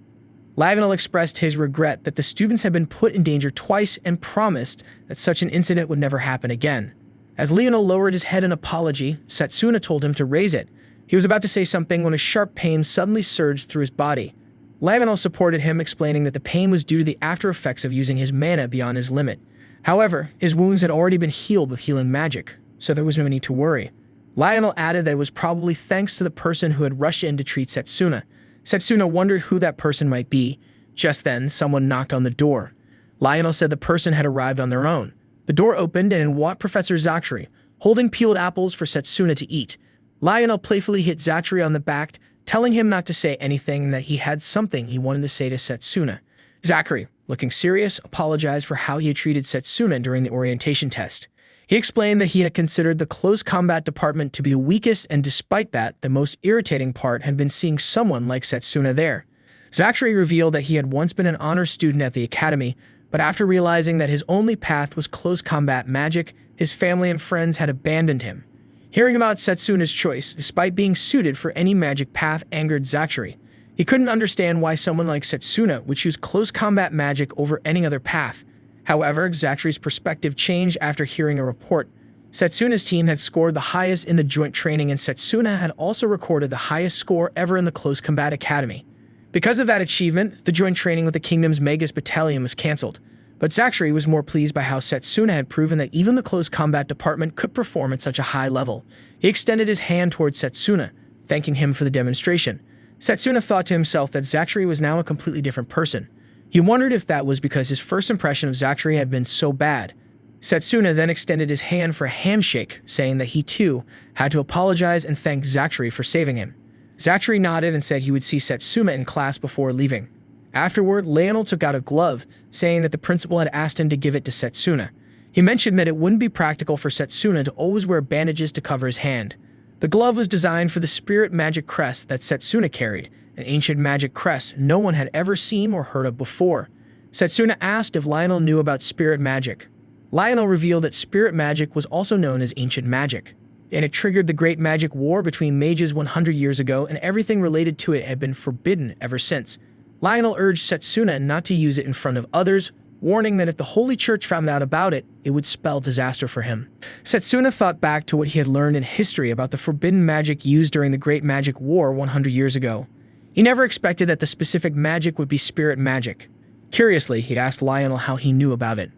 Lionel expressed his regret that the students had been put in danger twice and promised that such an incident would never happen again. As Lionel lowered his head in apology, Setsuna told him to raise it. He was about to say something when a sharp pain suddenly surged through his body. Lionel supported him, explaining that the pain was due to the after effects of using his mana beyond his limit. However, his wounds had already been healed with healing magic, so there was no need to worry. Lionel added that it was probably thanks to the person who had rushed in to treat Setsuna. Setsuna wondered who that person might be. Just then, someone knocked on the door. Lionel said the person had arrived on their own. The door opened and in walked Professor Zachary, holding peeled apples for Setsuna to eat. Lionel playfully hit Zachary on the back, telling him not to say anything and that he had something he wanted to say to Setsuna. Zachary, looking serious, apologized for how he had treated Setsuna during the orientation test. He explained that he had considered the close combat department to be the weakest, and despite that, the most irritating part had been seeing someone like Setsuna there. Zachary revealed that he had once been an honor student at the academy, but after realizing that his only path was close combat magic, his family and friends had abandoned him. Hearing about Setsuna's choice, despite being suited for any magic path, angered Zachary. He couldn't understand why someone like Setsuna would choose close combat magic over any other path. However, Zachary's perspective changed after hearing a report. Setsuna's team had scored the highest in the joint training, and Setsuna had also recorded the highest score ever in the Close Combat Academy. Because of that achievement, the joint training with the Kingdom's Magus Battalion was cancelled. But Zachary was more pleased by how Setsuna had proven that even the Close Combat Department could perform at such a high level. He extended his hand towards Setsuna, thanking him for the demonstration. Setsuna thought to himself that Zachary was now a completely different person. He wondered if that was because his first impression of Zachary had been so bad. Setsuna then extended his hand for a handshake, saying that he too had to apologize and thank Zachary for saving him. Zachary nodded and said he would see Setsuna in class before leaving. Afterward, Lionel took out a glove, saying that the principal had asked him to give it to Setsuna. He mentioned that it wouldn't be practical for Setsuna to always wear bandages to cover his hand. The glove was designed for the spirit magic crest that Setsuna carried, an ancient magic crest no one had ever seen or heard of before. Setsuna asked if Lionel knew about spirit magic. Lionel revealed that spirit magic was also known as ancient magic. and it triggered the Great Magic War between mages 100 years ago, and everything related to it had been forbidden ever since. Lionel urged Setsuna not to use it in front of others, warning that if the Holy Church found out about it, it would spell disaster for him. Setsuna thought back to what he had learned in history about the forbidden magic used during the Great Magic War 100 years ago. He never expected that the specific magic would be spirit magic. Curiously, he asked Lionel how he knew about it.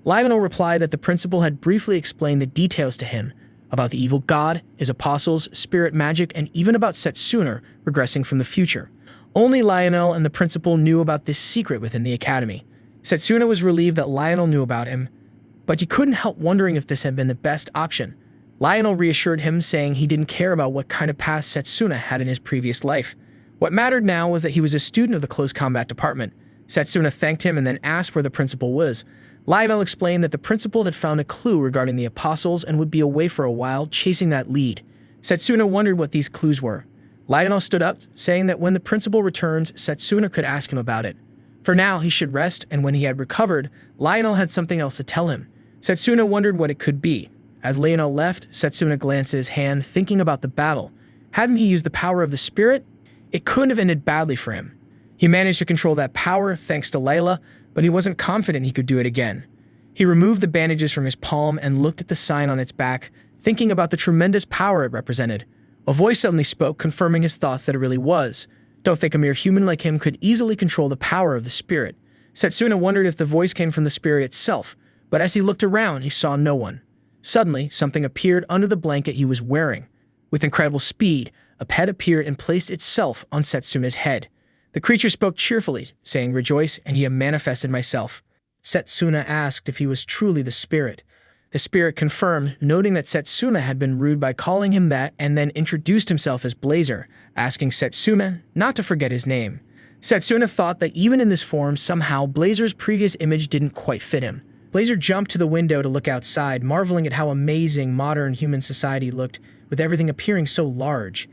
Lionel replied that the principal had briefly explained the details to him about the evil god, his apostles, spirit magic, and even about Setsuna regressing from the future. Only Lionel and the principal knew about this secret within the academy. Setsuna was relieved that Lionel knew about him, but he couldn't help wondering if this had been the best option. Lionel reassured him, saying he didn't care about what kind of past Setsuna had in his previous life. What mattered now was that he was a student of the close combat department. Setsuna thanked him and then asked where the principal was. Lionel explained that the principal had found a clue regarding the apostles and would be away for a while chasing that lead. Setsuna wondered what these clues were. Lionel stood up, saying that when the principal returns, Setsuna could ask him about it. For now, he should rest, and when he had recovered, Lionel had something else to tell him. Setsuna wondered what it could be. As Lionel left, Setsuna glanced at his hand, thinking about the battle. Hadn't he used the power of the spirit? It couldn't have ended badly for him. He managed to control that power, thanks to Layla, but he wasn't confident he could do it again. He removed the bandages from his palm and looked at the sign on its back, thinking about the tremendous power it represented. A voice suddenly spoke, confirming his thoughts that it really was. Don't think a mere human like him could easily control the power of the spirit. Setsuna wondered if the voice came from the spirit itself, but as he looked around, he saw no one. Suddenly, something appeared under the blanket he was wearing. With incredible speed, a pet appeared and placed itself on Setsuna's head. The creature spoke cheerfully, saying, "Rejoice, and he have manifested myself." Setsuna asked if he was truly the spirit. The spirit confirmed, noting that Setsuna had been rude by calling him that, and then introduced himself as Blazer, asking Setsuna not to forget his name. Setsuna thought that even in this form, somehow Blazer's previous image didn't quite fit him. Blazer jumped to the window to look outside, marveling at how amazing modern human society looked, with everything appearing so large.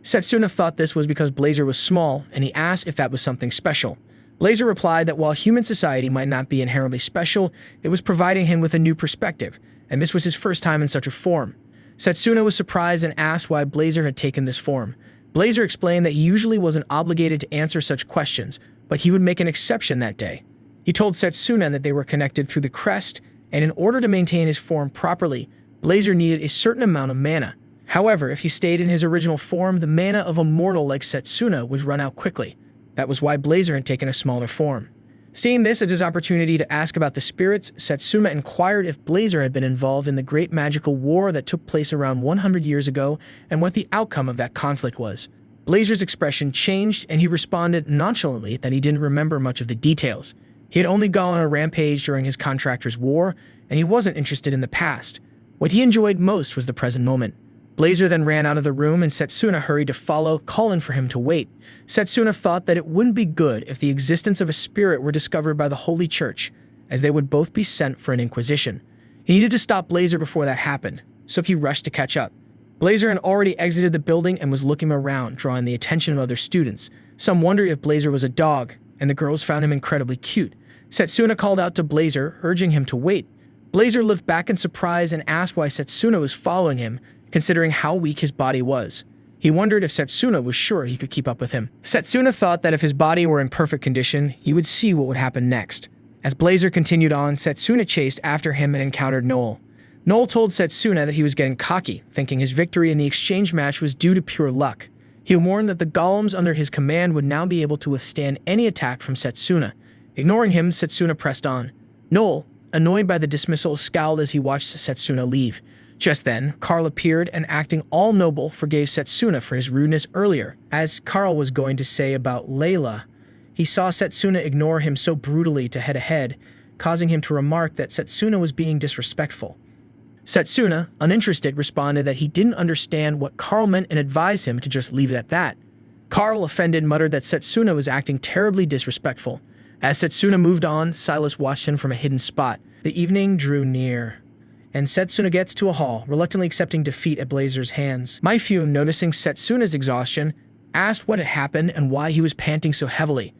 Setsuna thought this was because Blazer was small, and he asked if that was something special. Blazer replied that while human society might not be inherently special, it was providing him with a new perspective, and this was his first time in such a form. Setsuna was surprised and asked why Blazer had taken this form. Blazer explained that he usually wasn't obligated to answer such questions, but he would make an exception that day. He told Setsuna that they were connected through the crest, and in order to maintain his form properly, Blazer needed a certain amount of mana. However, if he stayed in his original form, the mana of a mortal like Setsuna would run out quickly. That was why Blazer had taken a smaller form. Seeing this as his opportunity to ask about the spirits, Setsuna inquired if Blazer had been involved in the Great Magical War that took place around 100 years ago and what the outcome of that conflict was. Blazer's expression changed, and he responded nonchalantly that he didn't remember much of the details. He had only gone on a rampage during his contractor's war, and he wasn't interested in the past. What he enjoyed most was the present moment. Blazer then ran out of the room, and Setsuna hurried to follow, calling for him to wait. Setsuna thought that it wouldn't be good if the existence of a spirit were discovered by the Holy Church, as they would both be sent for an inquisition. He needed to stop Blazer before that happened, so he rushed to catch up. Blazer had already exited the building and was looking around, drawing the attention of other students. Some wondered if Blazer was a dog, and the girls found him incredibly cute. Setsuna called out to Blazer, urging him to wait. Blazer looked back in surprise and asked why Setsuna was following him, considering how weak his body was. He wondered if Setsuna was sure he could keep up with him. Setsuna thought that if his body were in perfect condition, he would see what would happen next. As Blazer continued on, Setsuna chased after him and encountered Noel. Noel told Setsuna that he was getting cocky, thinking his victory in the exchange match was due to pure luck. He warned that the golems under his command would now be able to withstand any attack from Setsuna. Ignoring him, Setsuna pressed on. Noel, annoyed by the dismissal, scowled as he watched Setsuna leave. Just then, Carl appeared and, acting all noble, forgave Setsuna for his rudeness earlier. As Carl was going to say about Layla, he saw Setsuna ignore him so brutally to head ahead, causing him to remark that Setsuna was being disrespectful. Setsuna, uninterested, responded that he didn't understand what Carl meant and advised him to just leave it at that. Carl, offended, muttered that Setsuna was acting terribly disrespectful. As Setsuna moved on, Silas watched him from a hidden spot. The evening drew near, and Setsuna gets to a hall, reluctantly accepting defeat at Blazer's hands. MAYUMI, noticing Setsuna's exhaustion, asked what had happened and why he was panting so heavily.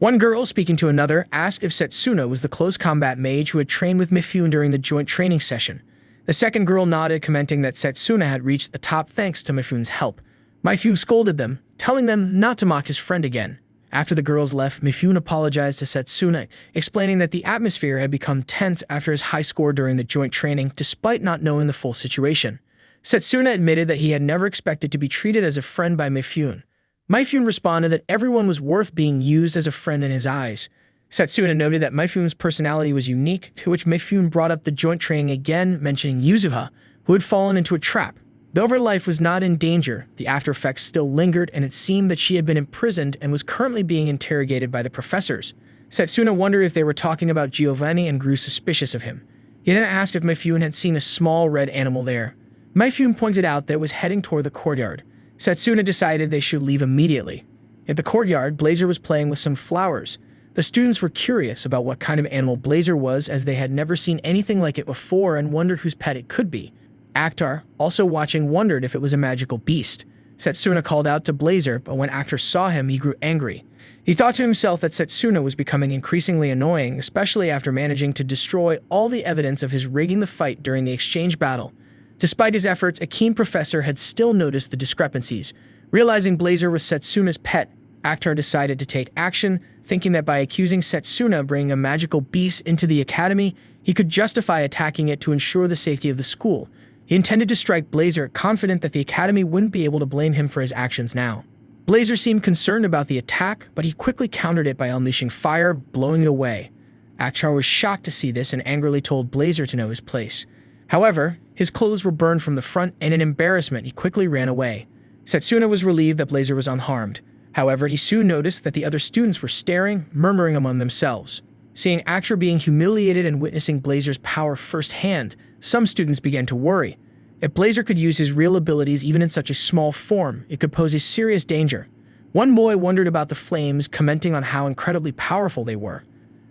One girl, speaking to another, asked if Setsuna was the close combat mage who had trained with MIFUN during the joint training session. The second girl nodded, commenting that Setsuna had reached the top thanks to Mifune's help. Mifune scolded them, telling them not to mock his friend again. After the girls left, Mifune apologized to Setsuna, explaining that the atmosphere had become tense after his high score during the joint training, despite not knowing the full situation. Setsuna admitted that he had never expected to be treated as a friend by Mifune. Mifune responded that everyone was worth being used as a friend in his eyes. Setsuna noted that Mifune's personality was unique, to which Mifune brought up the joint training again, mentioning Yuzuha, who had fallen into a trap. Though her life was not in danger, the after effects still lingered, and it seemed that she had been imprisoned and was currently being interrogated by the professors. Setsuna wondered if they were talking about Giovanni and grew suspicious of him. He then asked if Mifune had seen a small red animal there. Mifune pointed out that it was heading toward the courtyard. Setsuna decided they should leave immediately. In the courtyard, Blazer was playing with some flowers. The students were curious about what kind of animal Blazer was, as they had never seen anything like it before and wondered whose pet it could be. Actar, also watching, wondered if it was a magical beast. Setsuna called out to Blazer, but when Actar saw him, he grew angry. He thought to himself that Setsuna was becoming increasingly annoying, especially after managing to destroy all the evidence of his rigging the fight during the exchange battle. Despite his efforts, a keen professor had still noticed the discrepancies. Realizing Blazer was Setsuna's pet, Actar decided to take action, thinking that by accusing Setsuna of bringing a magical beast into the academy, he could justify attacking it to ensure the safety of the school. He intended to strike Blazer, confident that the academy wouldn't be able to blame him for his actions now. Blazer seemed concerned about the attack, but he quickly countered it by unleashing fire, blowing it away. Actar was shocked to see this and angrily told Blazer to know his place. However, his clothes were burned from the front, and in embarrassment, he quickly ran away. Setsuna was relieved that Blazer was unharmed. However, he soon noticed that the other students were staring, murmuring among themselves. Seeing Actar being humiliated and witnessing Blazer's power firsthand, some students began to worry. If Blazer could use his real abilities even in such a small form, it could pose a serious danger. One boy wondered about the flames, commenting on how incredibly powerful they were.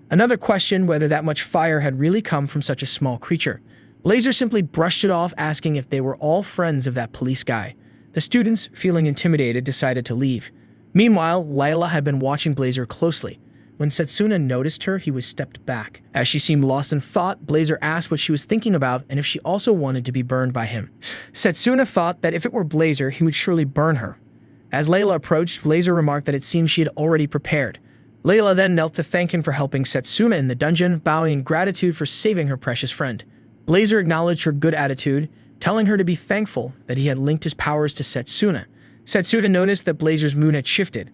Another questioned whether that much fire had really come from such a small creature. Blazer simply brushed it off, asking if they were all friends of that police guy. The students, feeling intimidated, decided to leave. Meanwhile, Layla had been watching Blazer closely. When Setsuna noticed her, he stepped back. As she seemed lost in thought, Blazer asked what she was thinking about and if she also wanted to be burned by him. Setsuna thought that if it were Blazer, he would surely burn her. As Layla approached, Blazer remarked that it seemed she had already prepared. Layla then knelt to thank him for helping Setsuna in the dungeon, bowing in gratitude for saving her precious friend. Blazer acknowledged her good attitude, telling her to be thankful that he had linked his powers to Setsuna. Setsuna noticed that Blazer's mood had shifted.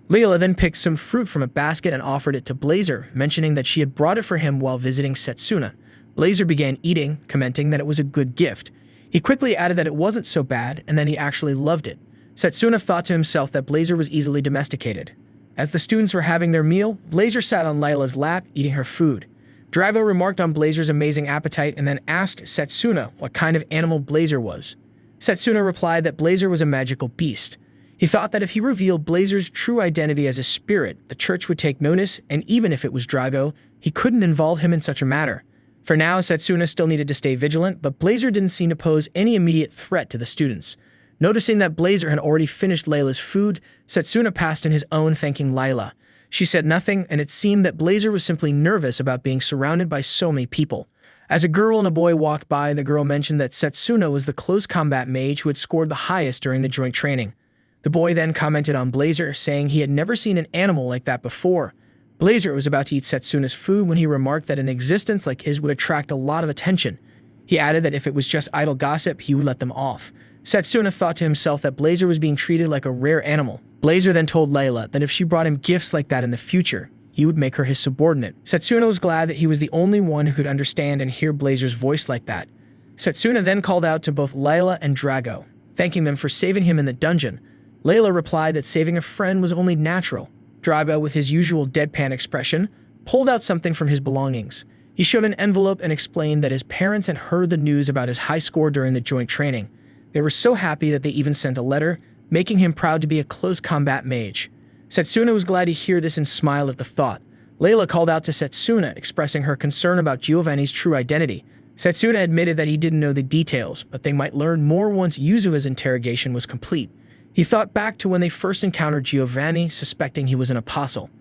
Layla then picked some fruit from a basket and offered it to Blazer, mentioning that she had brought it for him while visiting Setsuna. Blazer began eating, commenting that it was a good gift. He quickly added that it wasn't so bad and that he actually loved it. Setsuna thought to himself that Blazer was easily domesticated. As the students were having their meal, Blazer sat on Layla's lap, eating her food. Drivo remarked on Blazer's amazing appetite and then asked Setsuna what kind of animal Blazer was. Setsuna replied that Blazer was a magical beast. He thought that if he revealed Blazer's true identity as a spirit, the church would take notice, and even if it was Drago, he couldn't involve him in such a matter. For now, Setsuna still needed to stay vigilant, but Blazer didn't seem to pose any immediate threat to the students. Noticing that Blazer had already finished Layla's food, Setsuna passed in his own, thanking Layla. She said nothing, and it seemed that Blazer was simply nervous about being surrounded by so many people. As a girl and a boy walked by, the girl mentioned that Setsuna was the close combat mage who had scored the highest during the joint training. The boy then commented on Blazer, saying he had never seen an animal like that before. Blazer was about to eat Setsuna's food when he remarked that an existence like his would attract a lot of attention. He added that if it was just idle gossip, he would let them off. Setsuna thought to himself that Blazer was being treated like a rare animal. Blazer then told Layla that if she brought him gifts like that in the future, he would make her his subordinate. Setsuna was glad that he was the only one who could understand and hear Blazer's voice like that. Setsuna then called out to both Layla and Drago, thanking them for saving him in the dungeon. Layla replied that saving a friend was only natural. Drago, with his usual deadpan expression, pulled out something from his belongings. He showed an envelope and explained that his parents had heard the news about his high score during the joint training. They were so happy that they even sent a letter, making him proud to be a close combat mage. Setsuna was glad to hear this and smiled at the thought. Layla called out to Setsuna, expressing her concern about Giovanni's true identity. Setsuna admitted that he didn't know the details, but they might learn more once Yuzuha's interrogation was complete. He thought back to when they first encountered Giovanni, suspecting he was an apostle.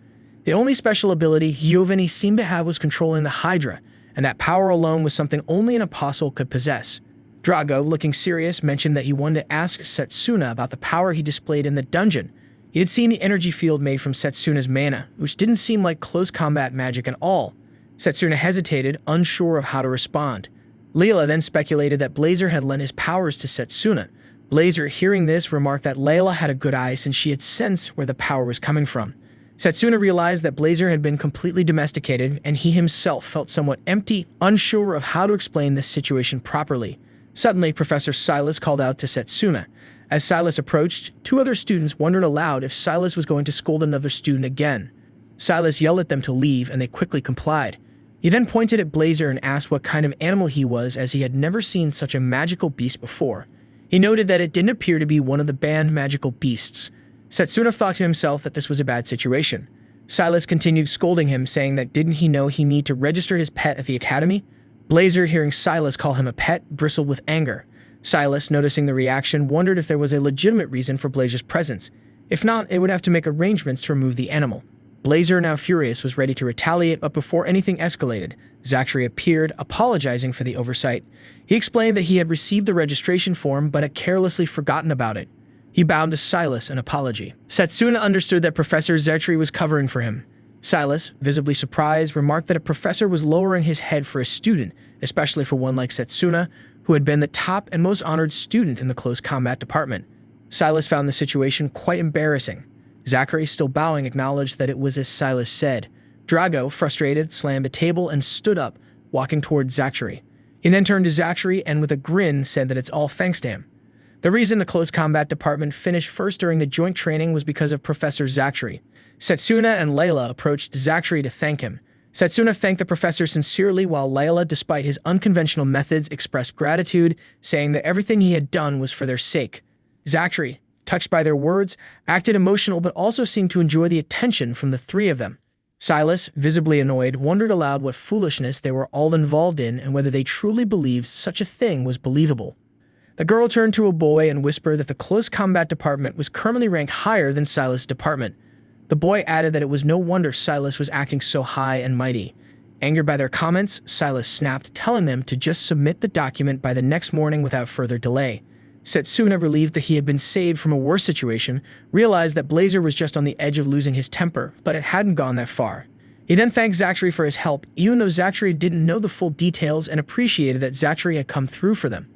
The only special ability Giovanni seemed to have was controlling the Hydra, and that power alone was something only an apostle could possess. Drago, looking serious, mentioned that he wanted to ask Setsuna about the power he displayed in the dungeon. He had seen the energy field made from Setsuna's mana, which didn't seem like close combat magic at all. Setsuna hesitated, unsure of how to respond. Layla then speculated that Blazer had lent his powers to Setsuna. Blazer, hearing this, remarked that Layla had a good eye since she had sensed where the power was coming from. Setsuna realized that Blazer had been completely domesticated, and he himself felt somewhat empty, unsure of how to explain this situation properly. Suddenly, Professor Silas called out to Setsuna. As Silas approached, two other students wondered aloud if Silas was going to scold another student again. Silas yelled at them to leave, and they quickly complied. He then pointed at Blazer and asked what kind of animal he was, as he had never seen such a magical beast before. He noted that it didn't appear to be one of the banned magical beasts. Setsuna thought to himself that this was a bad situation. Silas continued scolding him, saying that didn't he know he need to register his pet at the academy? Blazer, hearing Silas call him a pet, bristled with anger. Silas, noticing the reaction, wondered if there was a legitimate reason for Blazer's presence. If not, it would have to make arrangements to remove the animal. Blazer, now furious, was ready to retaliate, but before anything escalated, Zachary appeared, apologizing for the oversight. He explained that he had received the registration form but had carelessly forgotten about it. He bowed to Silas in apology. Setsuna understood that Professor Zachary was covering for him. Silas, visibly surprised, remarked that a professor was lowering his head for a student, especially for one like Setsuna, who had been the top and most honored student in the close combat department. Silas found the situation quite embarrassing. Zachary, still bowing, acknowledged that it was as Silas said. Drago, frustrated, slammed a table and stood up, walking toward Zachary. He then turned to Zachary and with a grin said that it's all thanks to him. The reason the close combat department finished first during the joint training was because of Professor Zachary. Setsuna and Layla approached Zachary to thank him. Setsuna thanked the professor sincerely, while Layla, despite his unconventional methods, expressed gratitude, saying that everything he had done was for their sake. Zachary, touched by their words, acted emotional but also seemed to enjoy the attention from the three of them. Silas, visibly annoyed, wondered aloud what foolishness they were all involved in and whether they truly believed such a thing was believable. The girl turned to a boy and whispered that the close combat department was currently ranked higher than Silas' department. The boy added that it was no wonder Silas was acting so high and mighty. Angered by their comments, Silas snapped, telling them to just submit the document by the next morning without further delay. Setsuna, relieved that he had been saved from a worse situation, realized that Blazer was just on the edge of losing his temper, but it hadn't gone that far. He then thanked Zachary for his help, even though Zachary didn't know the full details, and appreciated that Zachary had come through for them.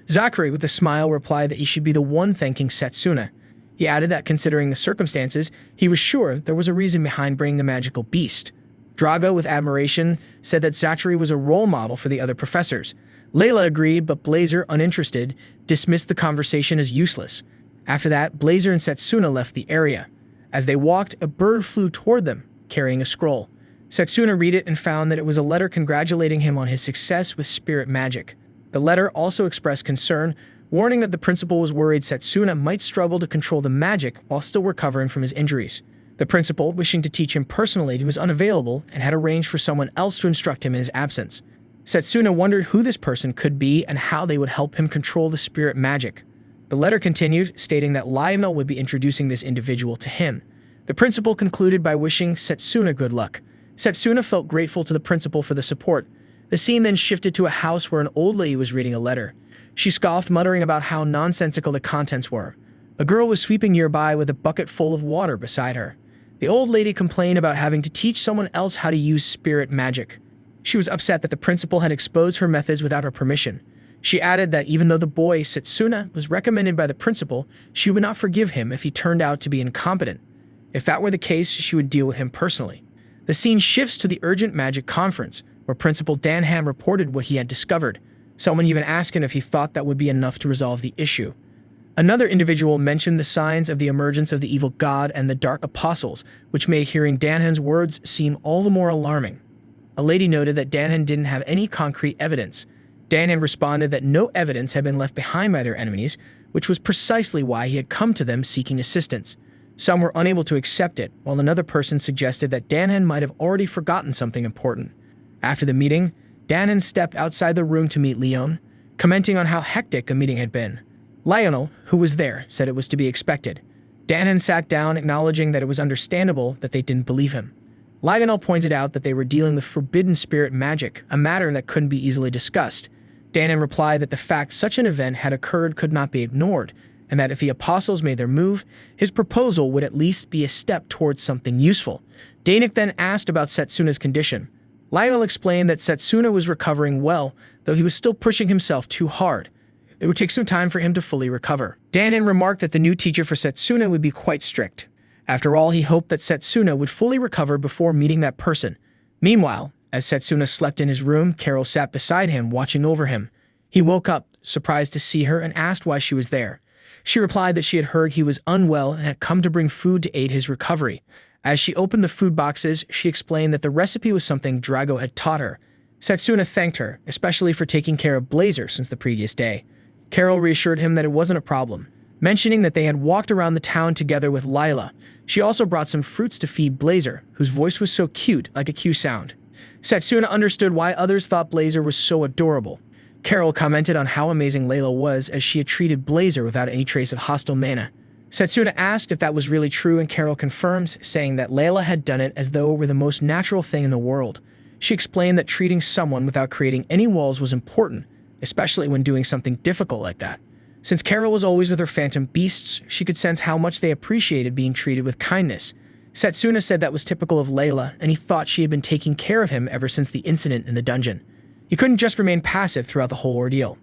Zachary, with a smile, replied that he should be the one thanking Setsuna. He added that considering the circumstances, he was sure there was a reason behind bringing the magical beast. Drago, with admiration, said that Zachary was a role model for the other professors. Layla agreed, but Blazer, uninterested, dismissed the conversation as useless. After that, Blazer and Setsuna left the area. As they walked, a bird flew toward them, carrying a scroll. Setsuna read it and found that it was a letter congratulating him on his success with spirit magic. The letter also expressed concern, warning that the principal was worried Setsuna might struggle to control the magic while still recovering from his injuries. The principal, wishing to teach him personally, was unavailable and had arranged for someone else to instruct him in his absence. Setsuna wondered who this person could be and how they would help him control the spirit magic. The letter continued, stating that Lionel would be introducing this individual to him. The principal concluded by wishing Setsuna good luck. Setsuna felt grateful to the principal for the support. The scene then shifted to a house where an old lady was reading a letter. She scoffed, muttering about how nonsensical the contents were. A girl was sweeping nearby with a bucket full of water beside her. The old lady complained about having to teach someone else how to use spirit magic. She was upset that the principal had exposed her methods without her permission. She added that even though the boy, Setsuna, was recommended by the principal, she would not forgive him if he turned out to be incompetent. If that were the case, she would deal with him personally. The scene shifts to the urgent magic conference, where Principal Danham reported what he had discovered. Someone even asked him if he thought that would be enough to resolve the issue. Another individual mentioned the signs of the emergence of the evil god and the dark apostles, which made hearing Danhan's words seem all the more alarming. A lady noted that Danhan didn't have any concrete evidence. Danhan responded that no evidence had been left behind by their enemies, which was precisely why he had come to them seeking assistance. Some were unable to accept it, while another person suggested that Danhan might have already forgotten something important. After the meeting, Danhan stepped outside the room to meet Leon, commenting on how hectic the meeting had been. Lionel, who was there, said it was to be expected. Danhan sat down, acknowledging that it was understandable that they didn't believe him. Lionel pointed out that they were dealing with forbidden spirit magic, a matter that couldn't be easily discussed. Danon replied that the fact such an event had occurred could not be ignored, and that if the apostles made their move, his proposal would at least be a step towards something useful. Danik then asked about Setsuna's condition. Lionel explained that Setsuna was recovering well, though he was still pushing himself too hard. It would take some time for him to fully recover. Danon remarked that the new teacher for Setsuna would be quite strict. After all, he hoped that Setsuna would fully recover before meeting that person. Meanwhile, as Setsuna slept in his room, Carol sat beside him, watching over him. He woke up, surprised to see her, and asked why she was there. She replied that she had heard he was unwell and had come to bring food to aid his recovery. As she opened the food boxes, she explained that the recipe was something Drago had taught her. Setsuna thanked her, especially for taking care of Blazer since the previous day. Carol reassured him that it wasn't a problem, mentioning that they had walked around the town together with Lila. She also brought some fruits to feed Blazer, whose voice was so cute, like a Q sound. Setsuna understood why others thought Blazer was so adorable. Carol commented on how amazing Layla was as she had treated Blazer without any trace of hostile mana. Setsuna asked if that was really true, and Carol confirms, saying that Layla had done it as though it were the most natural thing in the world. She explained that treating someone without creating any walls was important, especially when doing something difficult like that. Since Carol was always with her phantom beasts, she could sense how much they appreciated being treated with kindness. Setsuna said that was typical of Layla, and he thought she had been taking care of him ever since the incident in the dungeon. He couldn't just remain passive throughout the whole ordeal.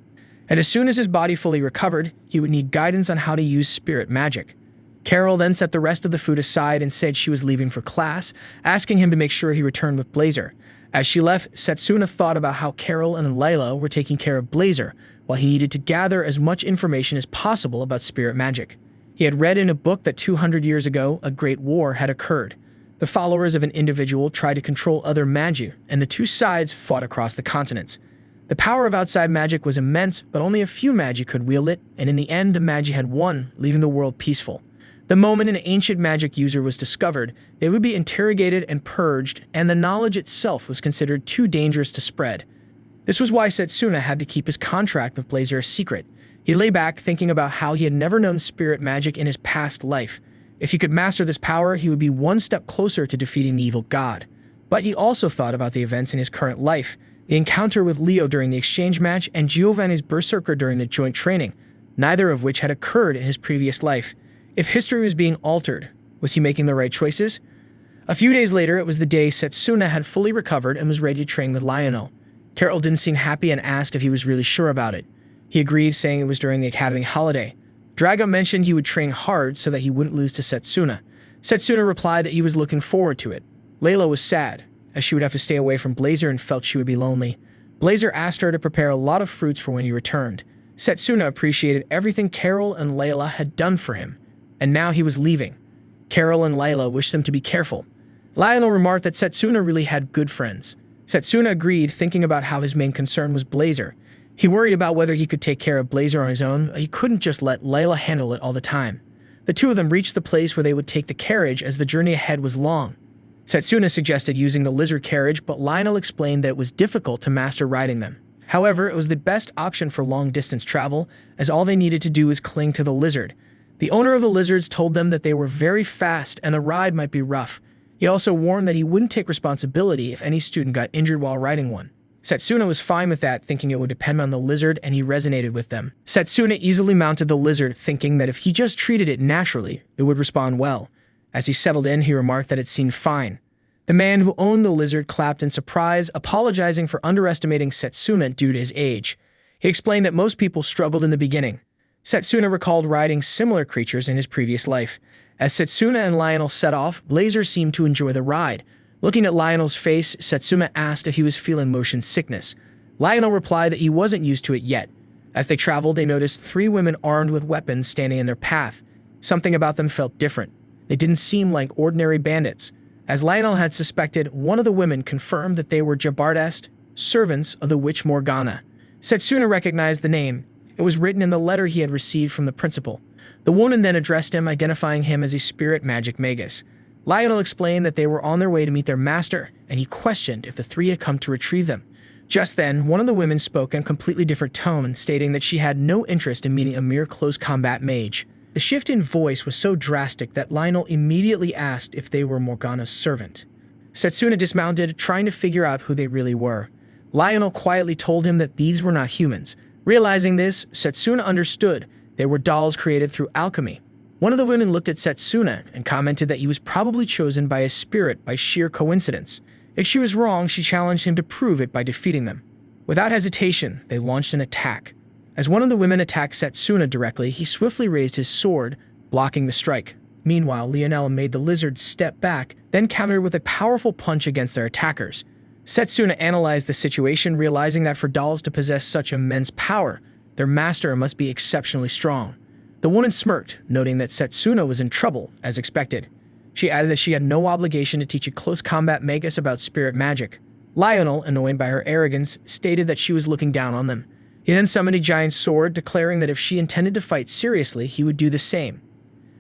And as soon as his body fully recovered, he would need guidance on how to use spirit magic. Carol then set the rest of the food aside and said she was leaving for class, asking him to make sure he returned with Blazer. As she left, Setsuna thought about how Carol and Layla were taking care of Blazer, while he needed to gather as much information as possible about spirit magic. He had read in a book that 200 years ago, a great war had occurred. The followers of an individual tried to control other Magi, and the two sides fought across the continents. The power of outside magic was immense, but only a few Magi could wield it, and in the end the Magi had won, leaving the world peaceful. The moment an ancient magic user was discovered, they would be interrogated and purged, and the knowledge itself was considered too dangerous to spread. This was why Setsuna had to keep his contract with Blazer a secret. He lay back thinking about how he had never known spirit magic in his past life. If he could master this power, he would be one step closer to defeating the evil god. But he also thought about the events in his current life, the encounter with Leo during the exchange match and Giovanni's berserker during the joint training, neither of which had occurred in his previous life. If history was being altered, was he making the right choices? A few days later, it was the day Setsuna had fully recovered and was ready to train with Lionel. Carol didn't seem happy and asked if he was really sure about it. He agreed, saying it was during the academy holiday. Drago mentioned he would train hard so that he wouldn't lose to Setsuna. Setsuna replied that he was looking forward to it. Layla was sad, as she would have to stay away from Blazer and felt she would be lonely. Blazer asked her to prepare a lot of fruits for when he returned. Setsuna appreciated everything Carol and Layla had done for him, and now he was leaving. Carol and Layla wished them to be careful. Lionel remarked that Setsuna really had good friends. Setsuna agreed, thinking about how his main concern was Blazer. He worried about whether he could take care of Blazer on his own. He couldn't just let Layla handle it all the time. The two of them reached the place where they would take the carriage, as the journey ahead was long. Setsuna suggested using the lizard carriage, but Lionel explained that it was difficult to master riding them. However, it was the best option for long-distance travel, as all they needed to do was cling to the lizard. The owner of the lizards told them that they were very fast and the ride might be rough. He also warned that he wouldn't take responsibility if any student got injured while riding one. Setsuna was fine with that, thinking it would depend on the lizard, and he resonated with them. Setsuna easily mounted the lizard, thinking that if he just treated it naturally, it would respond well. As he settled in, he remarked that it seemed fine. The man who owned the lizard clapped in surprise, apologizing for underestimating Setsuna due to his age. He explained that most people struggled in the beginning. Setsuna recalled riding similar creatures in his previous life. As Setsuna and Lionel set off, Blazer seemed to enjoy the ride. Looking at Lionel's face, Setsuna asked if he was feeling motion sickness. Lionel replied that he wasn't used to it yet. As they traveled, they noticed 3 women armed with weapons standing in their path. Something about them felt different. They didn't seem like ordinary bandits. As Lionel had suspected, one of the women confirmed that they were Jabardest, servants of the witch Morgana. Setsuna recognized the name. It was written in the letter he had received from the principal. The woman then addressed him, identifying him as a spirit magic magus. Lionel explained that they were on their way to meet their master, and he questioned if the 3 had come to retrieve them. Just then, one of the women spoke in a completely different tone, stating that she had no interest in meeting a mere close combat mage. The shift in voice was so drastic that Lionel immediately asked if they were Morgana's servant. Setsuna dismounted, trying to figure out who they really were. Lionel quietly told him that these were not humans. Realizing this, Setsuna understood they were dolls created through alchemy. One of the women looked at Setsuna and commented that he was probably chosen by a spirit by sheer coincidence. If she was wrong, she challenged him to prove it by defeating them. Without hesitation, they launched an attack. As one of the women attacked Setsuna directly, he swiftly raised his sword, blocking the strike. Meanwhile, Leonella made the lizards step back, then countered with a powerful punch against their attackers. Setsuna analyzed the situation, realizing that for dolls to possess such immense power, their master must be exceptionally strong. The woman smirked, noting that Setsuna was in trouble, as expected. She added that she had no obligation to teach a close combat magus about spirit magic. Lionel, annoyed by her arrogance, stated that she was looking down on them. He then summoned a giant sword, declaring that if she intended to fight seriously, he would do the same.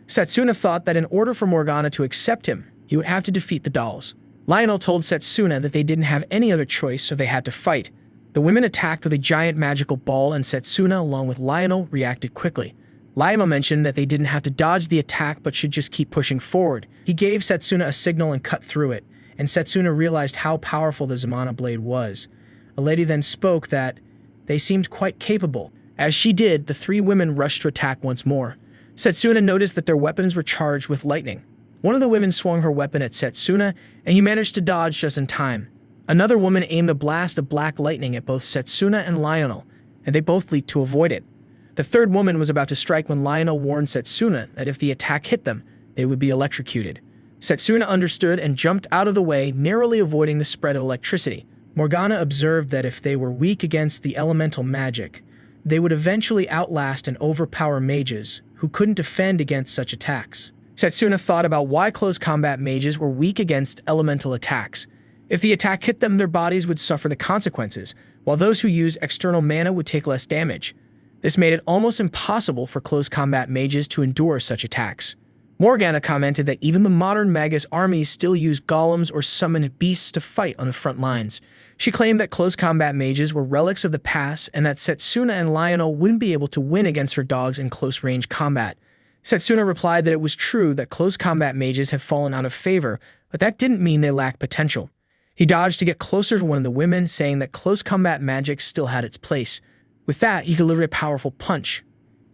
Setsuna thought that in order for Morgana to accept him, he would have to defeat the dolls. Lionel told Setsuna that they didn't have any other choice, so they had to fight. The women attacked with a giant magical ball, and Setsuna, along with Lionel, reacted quickly. Lionel mentioned that they didn't have to dodge the attack but should just keep pushing forward. He gave Setsuna a signal and cut through it, and Setsuna realized how powerful the Zamana blade was. A lady then spoke that they seemed quite capable. As she did, the three women rushed to attack once more. Setsuna noticed that their weapons were charged with lightning. One of the women swung her weapon at Setsuna, and he managed to dodge just in time. Another woman aimed a blast of black lightning at both Setsuna and Lionel, and they both leaped to avoid it. The third woman was about to strike when Lionel warned Setsuna that if the attack hit them, they would be electrocuted. Setsuna understood and jumped out of the way, narrowly avoiding the spread of electricity. Morgana observed that if they were weak against the elemental magic, they would eventually outlast and overpower mages, who couldn't defend against such attacks. Setsuna thought about why close combat mages were weak against elemental attacks. If the attack hit them, their bodies would suffer the consequences, while those who used external mana would take less damage. This made it almost impossible for close combat mages to endure such attacks. Morgana commented that even the modern magus armies still use golems or summon beasts to fight on the front lines. She claimed that close combat mages were relics of the past and that Setsuna and Lionel wouldn't be able to win against her dogs in close-range combat. Setsuna replied that it was true that close combat mages have fallen out of favor, but that didn't mean they lacked potential. He dodged to get closer to one of the women, saying that close combat magic still had its place. With that, he delivered a powerful punch.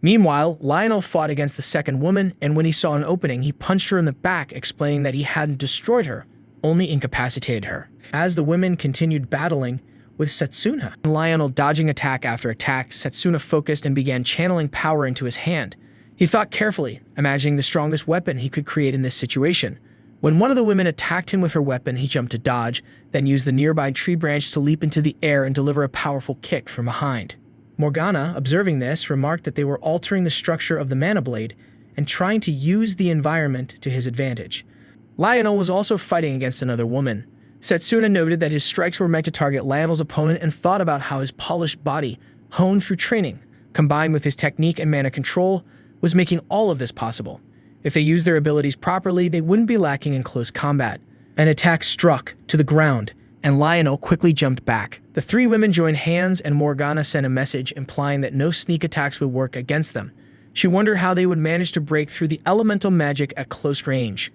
Meanwhile, Lionel fought against the second woman, and when he saw an opening, he punched her in the back, explaining that he hadn't destroyed her, only incapacitated her. As the women continued battling with Setsuna, Lionel dodging attack after attack, Setsuna focused and began channeling power into his hand. He thought carefully, imagining the strongest weapon he could create in this situation. When one of the women attacked him with her weapon, he jumped to dodge, then used the nearby tree branch to leap into the air and deliver a powerful kick from behind. Morgana, observing this, remarked that they were altering the structure of the mana blade and trying to use the environment to his advantage. Lionel was also fighting against another woman. Setsuna noted that his strikes were meant to target Lionel's opponent and thought about how his polished body, honed through training, combined with his technique and mana control, was making all of this possible. If they used their abilities properly, they wouldn't be lacking in close combat. An attack struck to the ground, and Lionel quickly jumped back. The three women joined hands, and Morgana sent a message implying that no sneak attacks would work against them. She wondered how they would manage to break through the elemental magic at close range.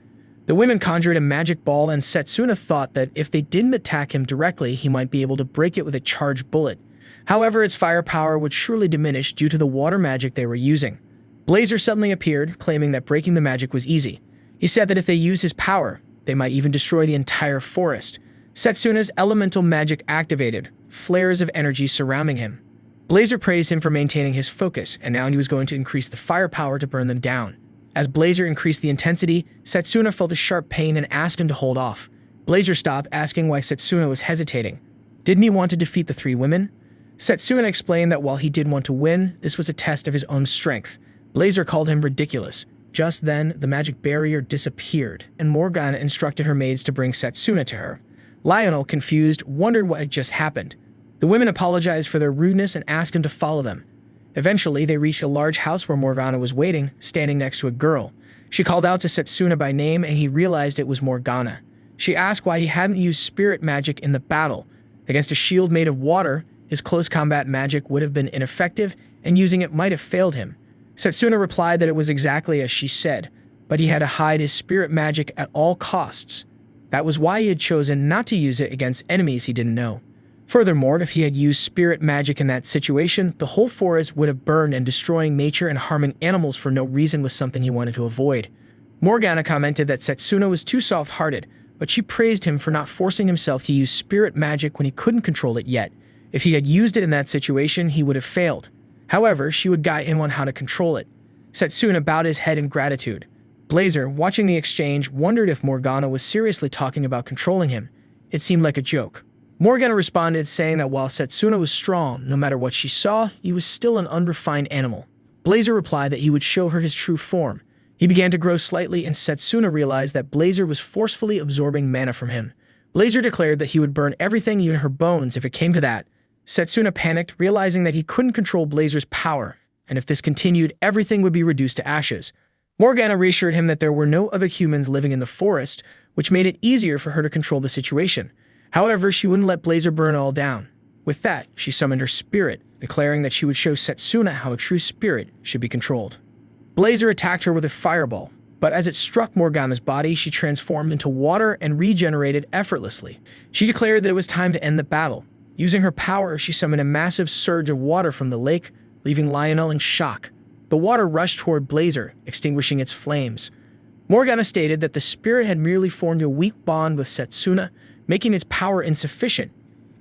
The women conjured a magic ball, and Setsuna thought that if they didn't attack him directly, he might be able to break it with a charged bullet. However, its firepower would surely diminish due to the water magic they were using. Blazer suddenly appeared, claiming that breaking the magic was easy. He said that if they used his power, they might even destroy the entire forest. Setsuna's elemental magic activated, flares of energy surrounding him. Blazer praised him for maintaining his focus, and now he was going to increase the firepower to burn them down. As Blazer increased the intensity, Setsuna felt a sharp pain and asked him to hold off. Blazer stopped, asking why Setsuna was hesitating. Didn't he want to defeat the three women? Setsuna explained that while he did want to win, this was a test of his own strength. Blazer called him ridiculous. Just then, the magic barrier disappeared, and Morgana instructed her maids to bring Setsuna to her. Lionel, confused, wondered what had just happened. The women apologized for their rudeness and asked him to follow them. Eventually, they reached a large house where Morgana was waiting, standing next to a girl. She called out to Setsuna by name, and he realized it was Morgana. She asked why he hadn't used spirit magic in the battle. Against a shield made of water, his close combat magic would have been ineffective, and using it might have failed him. Setsuna replied that it was exactly as she said, but he had to hide his spirit magic at all costs. That was why he had chosen not to use it against enemies he didn't know. Furthermore, if he had used spirit magic in that situation, the whole forest would have burned, and destroying nature and harming animals for no reason was something he wanted to avoid. Morgana commented that Setsuna was too soft-hearted, but she praised him for not forcing himself to use spirit magic when he couldn't control it yet. If he had used it in that situation, he would have failed. However, she would guide him on how to control it. Setsuna bowed his head in gratitude. Blazer, watching the exchange, wondered if Morgana was seriously talking about controlling him. It seemed like a joke. Morgana responded, saying that while Setsuna was strong, no matter what she saw, he was still an unrefined animal. Blazer replied that he would show her his true form. He began to grow slightly, and Setsuna realized that Blazer was forcefully absorbing mana from him. Blazer declared that he would burn everything, even her bones, if it came to that. Setsuna panicked, realizing that he couldn't control Blazer's power, and if this continued, everything would be reduced to ashes. Morgana reassured him that there were no other humans living in the forest, which made it easier for her to control the situation. However, she wouldn't let Blazer burn it all down. With that, she summoned her spirit, declaring that she would show Setsuna how a true spirit should be controlled. Blazer attacked her with a fireball, but as it struck Morgana's body, she transformed into water and regenerated effortlessly. She declared that it was time to end the battle. Using her power, she summoned a massive surge of water from the lake, leaving Lionel in shock. The water rushed toward Blazer, extinguishing its flames. Morgana stated that the spirit had merely formed a weak bond with Setsuna, making its power insufficient.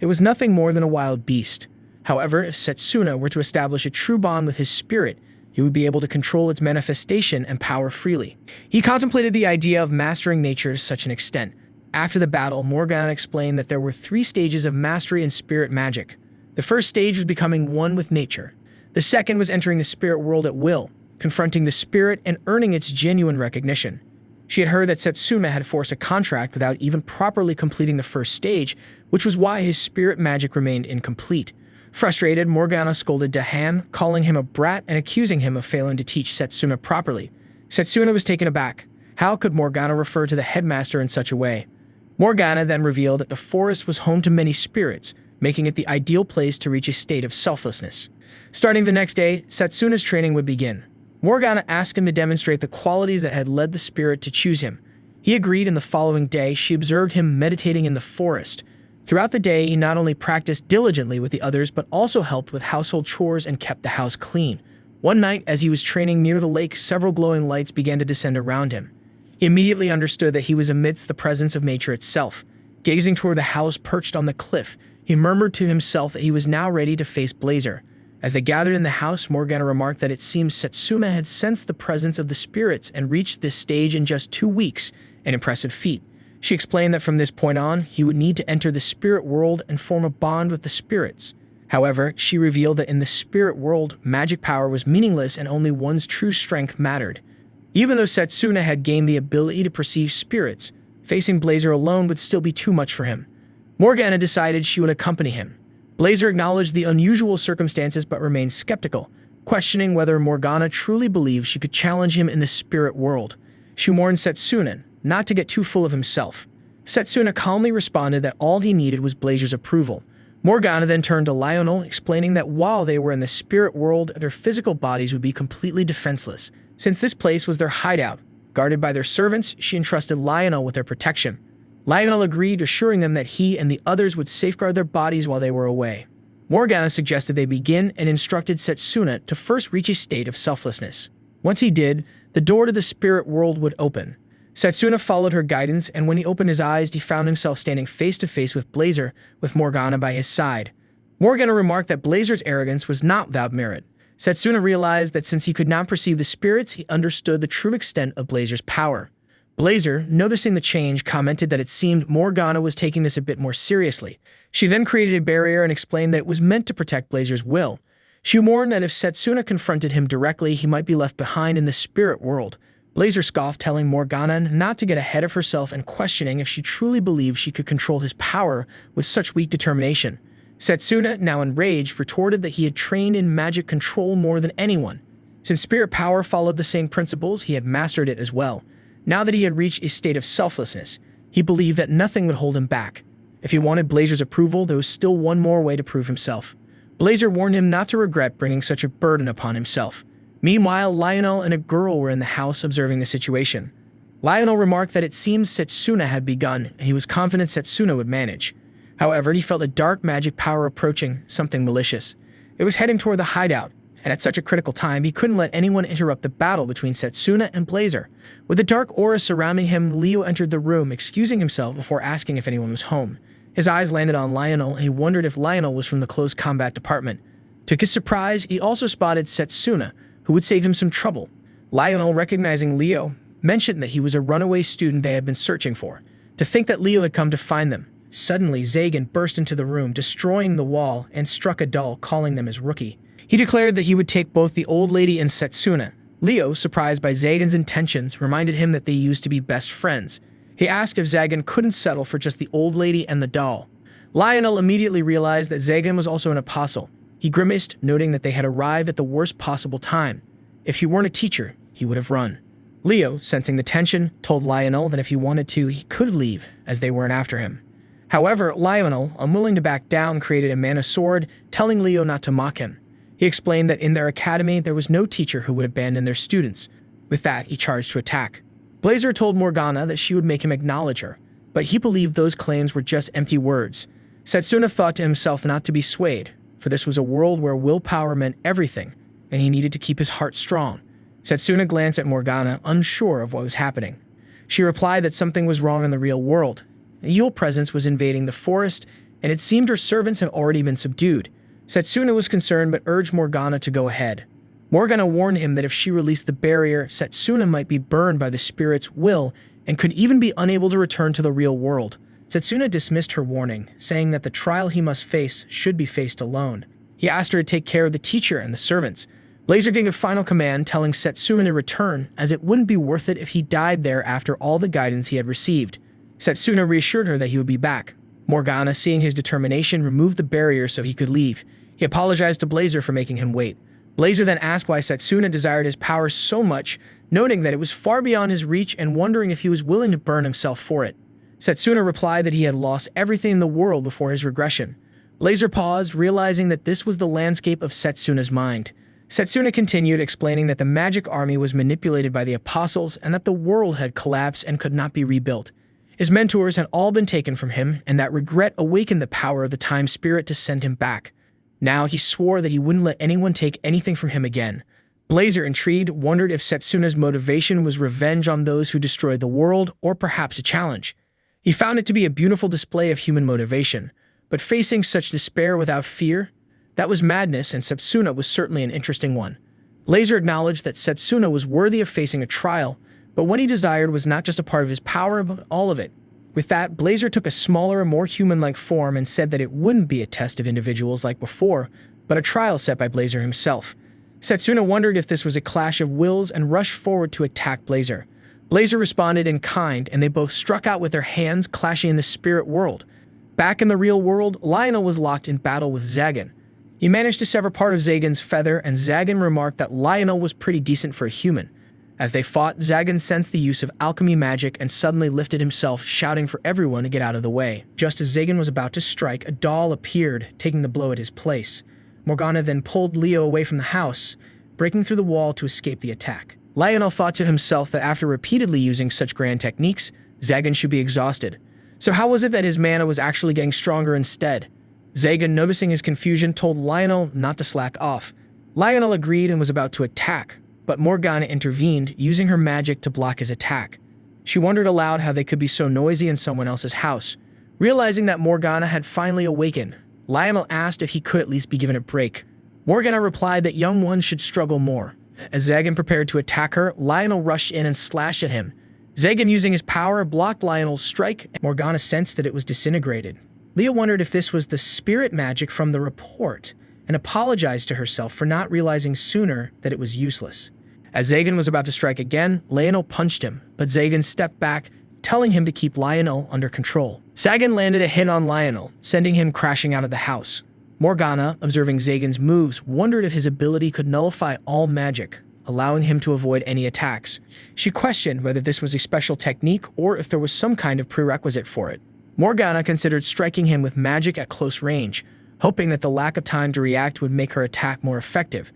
It was nothing more than a wild beast. However, if Setsuna were to establish a true bond with his spirit, he would be able to control its manifestation and power freely. He contemplated the idea of mastering nature to such an extent. After the battle, Morgana explained that there were 3 stages of mastery in spirit magic. The first stage was becoming one with nature. The second was entering the spirit world at will, confronting the spirit and earning its genuine recognition. She had heard that Setsuna had forced a contract without even properly completing the first stage, which was why his spirit magic remained incomplete. Frustrated, Morgana scolded Dahan, calling him a brat and accusing him of failing to teach Setsuna properly. Setsuna was taken aback. How could Morgana refer to the headmaster in such a way? Morgana then revealed that the forest was home to many spirits, making it the ideal place to reach a state of selflessness. Starting the next day, Setsuna's training would begin. Morgana asked him to demonstrate the qualities that had led the spirit to choose him. He agreed, and the following day, she observed him meditating in the forest. Throughout the day, he not only practiced diligently with the others, but also helped with household chores and kept the house clean. One night, as he was training near the lake, several glowing lights began to descend around him. He immediately understood that he was amidst the presence of nature itself. Gazing toward the house perched on the cliff, he murmured to himself that he was now ready to face Blazer. As they gathered in the house, Morgana remarked that it seems Setsuna had sensed the presence of the spirits and reached this stage in just 2 weeks, an impressive feat. She explained that from this point on, he would need to enter the spirit world and form a bond with the spirits. However, she revealed that in the spirit world, magic power was meaningless and only one's true strength mattered. Even though Setsuna had gained the ability to perceive spirits, facing Blazer alone would still be too much for him. Morgana decided she would accompany him. Blazer acknowledged the unusual circumstances but remained skeptical, questioning whether Morgana truly believed she could challenge him in the spirit world. She warned Setsuna not to get too full of himself. Setsuna calmly responded that all he needed was Blazer's approval. Morgana then turned to Lionel, explaining that while they were in the spirit world, their physical bodies would be completely defenseless. Since this place was their hideout, guarded by their servants, she entrusted Lionel with their protection. Lionel agreed, assuring them that he and the others would safeguard their bodies while they were away. Morgana suggested they begin and instructed Setsuna to first reach a state of selflessness. Once he did, the door to the spirit world would open. Setsuna followed her guidance, and when he opened his eyes, he found himself standing face to face with Blazer, with Morgana by his side. Morgana remarked that Blazer's arrogance was not without merit. Setsuna realized that since he could not perceive the spirits, he understood the true extent of Blazer's power. Blazer, noticing the change, commented that it seemed Morgana was taking this a bit more seriously. She then created a barrier and explained that it was meant to protect Blazer's will. She warned that if Setsuna confronted him directly, he might be left behind in the spirit world. Blazer scoffed, telling Morgana not to get ahead of herself and questioning if she truly believed she could control his power with such weak determination. Setsuna, now enraged, retorted that he had trained in magic control more than anyone. Since spirit power followed the same principles, he had mastered it as well. Now that he had reached a state of selflessness, he believed that nothing would hold him back. If he wanted Blazer's approval, there was still one more way to prove himself. Blazer warned him not to regret bringing such a burden upon himself. Meanwhile, Lionel and a girl were in the house observing the situation. Lionel remarked that it seems Setsuna had begun, and he was confident Setsuna would manage. However, he felt a dark magic power approaching, something malicious. It was heading toward the hideout, and at such a critical time, he couldn't let anyone interrupt the battle between Setsuna and Blazer. With a dark aura surrounding him, Leo entered the room, excusing himself before asking if anyone was home. His eyes landed on Lionel, and he wondered if Lionel was from the close combat department. To his surprise, he also spotted Setsuna, who would save him some trouble. Lionel, recognizing Leo, mentioned that he was a runaway student they had been searching for. To think that Leo had come to find them. Suddenly, Zagan burst into the room, destroying the wall, and struck a doll, calling them his rookie. He declared that he would take both the old lady and Setsuna. Leo, surprised by Zagan's intentions, reminded him that they used to be best friends. He asked if Zagan couldn't settle for just the old lady and the doll. Lionel immediately realized that Zagan was also an apostle. He grimaced, noting that they had arrived at the worst possible time. If he weren't a teacher, he would have run. Leo, sensing the tension, told Lionel that if he wanted to, he could leave, as they weren't after him. However, Lionel, unwilling to back down, created a mana sword, telling Leo not to mock him. He explained that in their academy, there was no teacher who would abandon their students. With that, he charged to attack. Blazer told Morgana that she would make him acknowledge her, but he believed those claims were just empty words. Setsuna thought to himself not to be swayed, for this was a world where willpower meant everything, and he needed to keep his heart strong. Setsuna glanced at Morgana, unsure of what was happening. She replied that something was wrong in the real world. An evil presence was invading the forest, and it seemed her servants had already been subdued. Setsuna was concerned but urged Morgana to go ahead. Morgana warned him that if she released the barrier, Setsuna might be burned by the spirit's will and could even be unable to return to the real world. Setsuna dismissed her warning, saying that the trial he must face should be faced alone. He asked her to take care of the teacher and the servants. Blazer gave a final command telling Setsuna to return, as it wouldn't be worth it if he died there after all the guidance he had received. Setsuna reassured her that he would be back. Morgana, seeing his determination, removed the barrier so he could leave. He apologized to Blazer for making him wait. Blazer then asked why Setsuna desired his power so much, noting that it was far beyond his reach and wondering if he was willing to burn himself for it. Setsuna replied that he had lost everything in the world before his regression. Blazer paused, realizing that this was the landscape of Setsuna's mind. Setsuna continued, explaining that the magic army was manipulated by the apostles and that the world had collapsed and could not be rebuilt. His mentors had all been taken from him, and that regret awakened the power of the time spirit to send him back. Now he swore that he wouldn't let anyone take anything from him again. Blazer, intrigued, wondered if Setsuna's motivation was revenge on those who destroyed the world, or perhaps a challenge. He found it to be a beautiful display of human motivation, but facing such despair without fear, that was madness, and Setsuna was certainly an interesting one. Blazer acknowledged that Setsuna was worthy of facing a trial, but what he desired was not just a part of his power, but all of it. With that, Blazer took a smaller and more human-like form and said that it wouldn't be a test of individuals like before, but a trial set by Blazer himself. Setsuna wondered if this was a clash of wills and rushed forward to attack Blazer. Blazer responded in kind, and they both struck out with their hands, clashing in the spirit world. Back in the real world, Lionel was locked in battle with Zagan. He managed to sever part of Zagan's feather, and Zagan remarked that Lionel was pretty decent for a human. As they fought, Zagan sensed the use of alchemy magic and suddenly lifted himself, shouting for everyone to get out of the way. Just as Zagan was about to strike, a doll appeared, taking the blow at his place. Morgana then pulled Leo away from the house, breaking through the wall to escape the attack. Lionel thought to himself that after repeatedly using such grand techniques, Zagan should be exhausted. So how was it that his mana was actually getting stronger instead? Zagan, noticing his confusion, told Lionel not to slack off. Lionel agreed and was about to attack, but Morgana intervened, using her magic to block his attack. She wondered aloud how they could be so noisy in someone else's house. Realizing that Morgana had finally awakened, Lionel asked if he could at least be given a break. Morgana replied that young ones should struggle more. As Zagan prepared to attack her, Lionel rushed in and slashed at him. Zagan, using his power, blocked Lionel's strike, and Morgana sensed that it was disintegrated. Leah wondered if this was the spirit magic from the report, and apologized to herself for not realizing sooner that it was useless. As Zagan was about to strike again, Lionel punched him, but Zagan stepped back, telling him to keep Lionel under control. Zagan landed a hit on Lionel, sending him crashing out of the house. Morgana, observing Zagan's moves, wondered if his ability could nullify all magic, allowing him to avoid any attacks. She questioned whether this was a special technique or if there was some kind of prerequisite for it. Morgana considered striking him with magic at close range, hoping that the lack of time to react would make her attack more effective.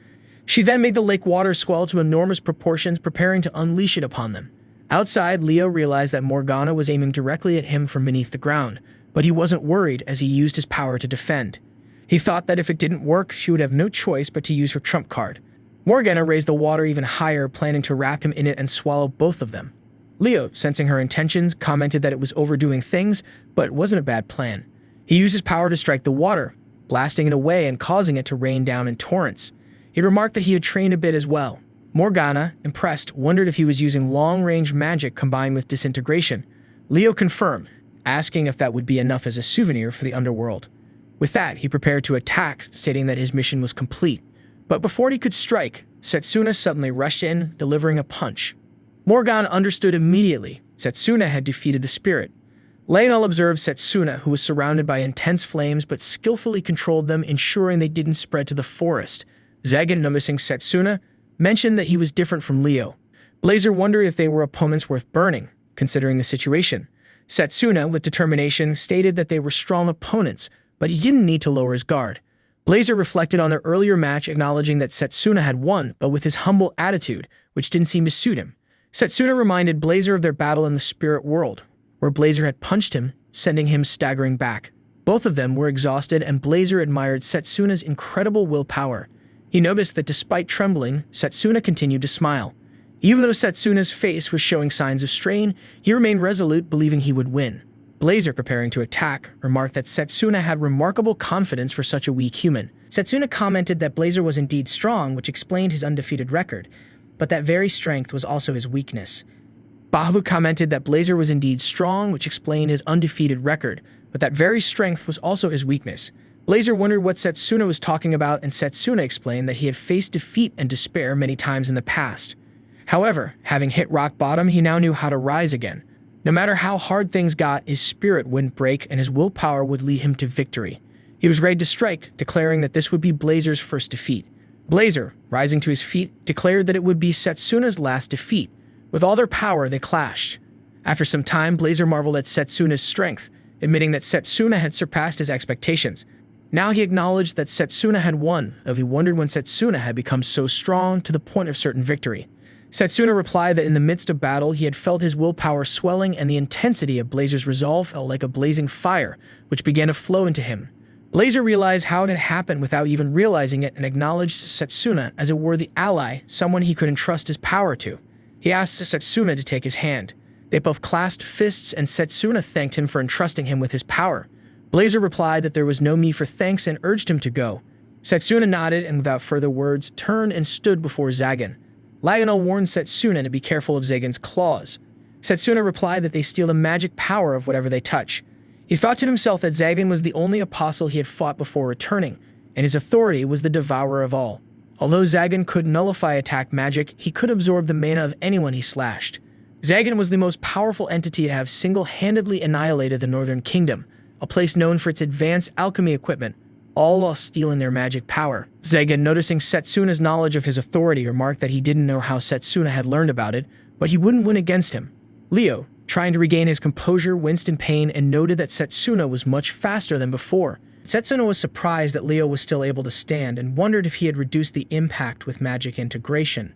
She then made the lake water swell to enormous proportions, preparing to unleash it upon them. Outside, Leo realized that Morgana was aiming directly at him from beneath the ground, but he wasn't worried as he used his power to defend. He thought that if it didn't work, she would have no choice but to use her trump card. Morgana raised the water even higher, planning to wrap him in it and swallow both of them. Leo, sensing her intentions, commented that it was overdoing things, but it wasn't a bad plan. He used his power to strike the water, blasting it away and causing it to rain down in torrents. He remarked that he had trained a bit as well. Morgana, impressed, wondered if he was using long-range magic combined with disintegration. Leo confirmed, asking if that would be enough as a souvenir for the underworld. With that, he prepared to attack, stating that his mission was complete. But before he could strike, Setsuna suddenly rushed in, delivering a punch. Morgana understood immediately. Setsuna had defeated the spirit. Lionel observed Setsuna, who was surrounded by intense flames but skillfully controlled them, ensuring they didn't spread to the forest. Zagan, noticing Setsuna, mentioned that he was different from Leo. Blazer wondered if they were opponents worth burning, considering the situation. Setsuna, with determination, stated that they were strong opponents, but he didn't need to lower his guard. Blazer reflected on their earlier match, acknowledging that Setsuna had won, but with his humble attitude, which didn't seem to suit him. Setsuna reminded Blazer of their battle in the spirit world, where Blazer had punched him, sending him staggering back. Both of them were exhausted, and Blazer admired Setsuna's incredible willpower. He noticed that despite trembling, Setsuna continued to smile. Even though Setsuna's face was showing signs of strain, he remained resolute, believing he would win. Blazer, preparing to attack, remarked that Setsuna had remarkable confidence for such a weak human. Setsuna commented that Blazer was indeed strong, which explained his undefeated record, but that very strength was also his weakness. Bahabu commented that Blazer was indeed strong, which explained his undefeated record, but that very strength was also his weakness. Blazer wondered what Setsuna was talking about, and Setsuna explained that he had faced defeat and despair many times in the past. However, having hit rock bottom, he now knew how to rise again. No matter how hard things got, his spirit wouldn't break and his willpower would lead him to victory. He was ready to strike, declaring that this would be Blazer's first defeat. Blazer, rising to his feet, declared that it would be Setsuna's last defeat. With all their power, they clashed. After some time, Blazer marveled at Setsuna's strength, admitting that Setsuna had surpassed his expectations. Now he acknowledged that Setsuna had won, though he wondered when Setsuna had become so strong to the point of certain victory. Setsuna replied that in the midst of battle, he had felt his willpower swelling, and the intensity of Blazer's resolve felt like a blazing fire, which began to flow into him. Blazer realized how it had happened without even realizing it and acknowledged Setsuna as a worthy ally, someone he could entrust his power to. He asked Setsuna to take his hand. They both clasped fists, and Setsuna thanked him for entrusting him with his power. Blazer replied that there was no need for thanks and urged him to go. Setsuna nodded and without further words turned and stood before Zagan. Lionel warned Setsuna to be careful of Zagan's claws. Setsuna replied that they steal the magic power of whatever they touch. He thought to himself that Zagan was the only apostle he had fought before returning, and his authority was the devourer of all. Although Zagan could nullify attack magic, he could absorb the mana of anyone he slashed. Zagan was the most powerful entity to have single-handedly annihilated the Northern Kingdom, a place known for its advanced alchemy equipment, all while stealing their magic power. Zagan, noticing Setsuna's knowledge of his authority, remarked that he didn't know how Setsuna had learned about it, but he wouldn't win against him. Leo, trying to regain his composure, winced in pain and noted that Setsuna was much faster than before. Setsuna was surprised that Leo was still able to stand and wondered if he had reduced the impact with magic integration.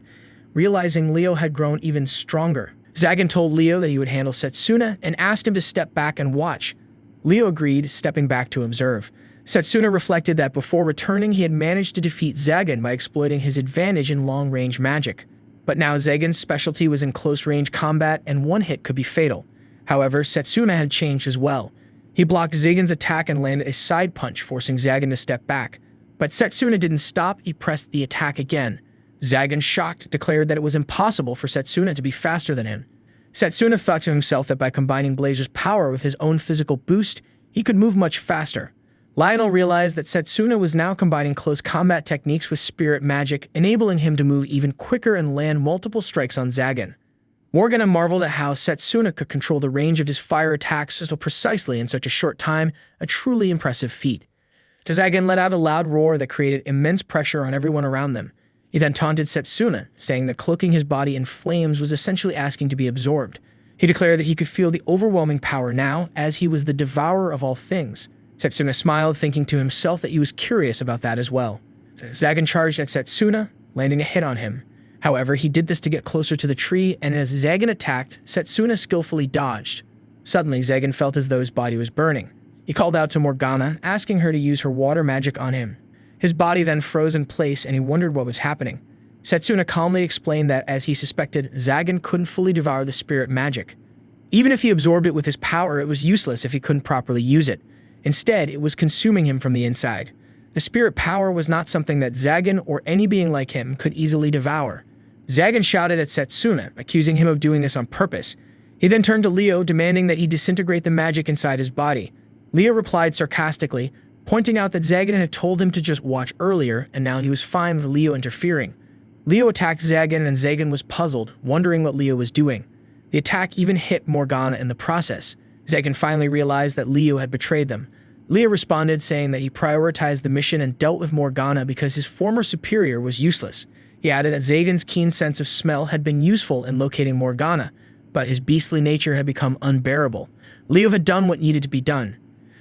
Realizing Leo had grown even stronger, Zagan told Leo that he would handle Setsuna and asked him to step back and watch. Leo agreed, stepping back to observe. Setsuna reflected that before returning he had managed to defeat Zagan by exploiting his advantage in long-range magic. But now Zagan's specialty was in close-range combat and one hit could be fatal. However, Setsuna had changed as well. He blocked Zagan's attack and landed a side punch, forcing Zagan to step back. But Setsuna didn't stop, he pressed the attack again. Zagan, shocked, declared that it was impossible for Setsuna to be faster than him. Setsuna thought to himself that by combining Blazer's power with his own physical boost, he could move much faster. Lionel realized that Setsuna was now combining close combat techniques with spirit magic, enabling him to move even quicker and land multiple strikes on Zagan. Morgana marveled at how Setsuna could control the range of his fire attacks so precisely in such a short time, a truly impressive feat. Zagan let out a loud roar that created immense pressure on everyone around them. He then taunted Setsuna, saying that cloaking his body in flames was essentially asking to be absorbed. He declared that he could feel the overwhelming power now, as he was the devourer of all things. Setsuna smiled, thinking to himself that he was curious about that as well. Zagan charged at Setsuna, landing a hit on him. However, he did this to get closer to the tree, and as Zagan attacked, Setsuna skillfully dodged. Suddenly, Zagan felt as though his body was burning. He called out to Morgana, asking her to use her water magic on him. His body then froze in place, and he wondered what was happening. Setsuna calmly explained that, as he suspected, Zagan couldn't fully devour the spirit magic. Even if he absorbed it with his power, it was useless if he couldn't properly use it. Instead, it was consuming him from the inside. The spirit power was not something that Zagan or any being like him could easily devour. Zagan shouted at Setsuna, accusing him of doing this on purpose. He then turned to Leo, demanding that he disintegrate the magic inside his body. Leo replied sarcastically, pointing out that Zagan had told him to just watch earlier, and now he was fine with Leo interfering. Leo attacked Zagan, and Zagan was puzzled, wondering what Leo was doing. The attack even hit Morgana in the process. Zagan finally realized that Leo had betrayed them. Leo responded, saying that he prioritized the mission and dealt with Morgana because his former superior was useless. He added that Zagan's keen sense of smell had been useful in locating Morgana, but his beastly nature had become unbearable. Leo had done what needed to be done.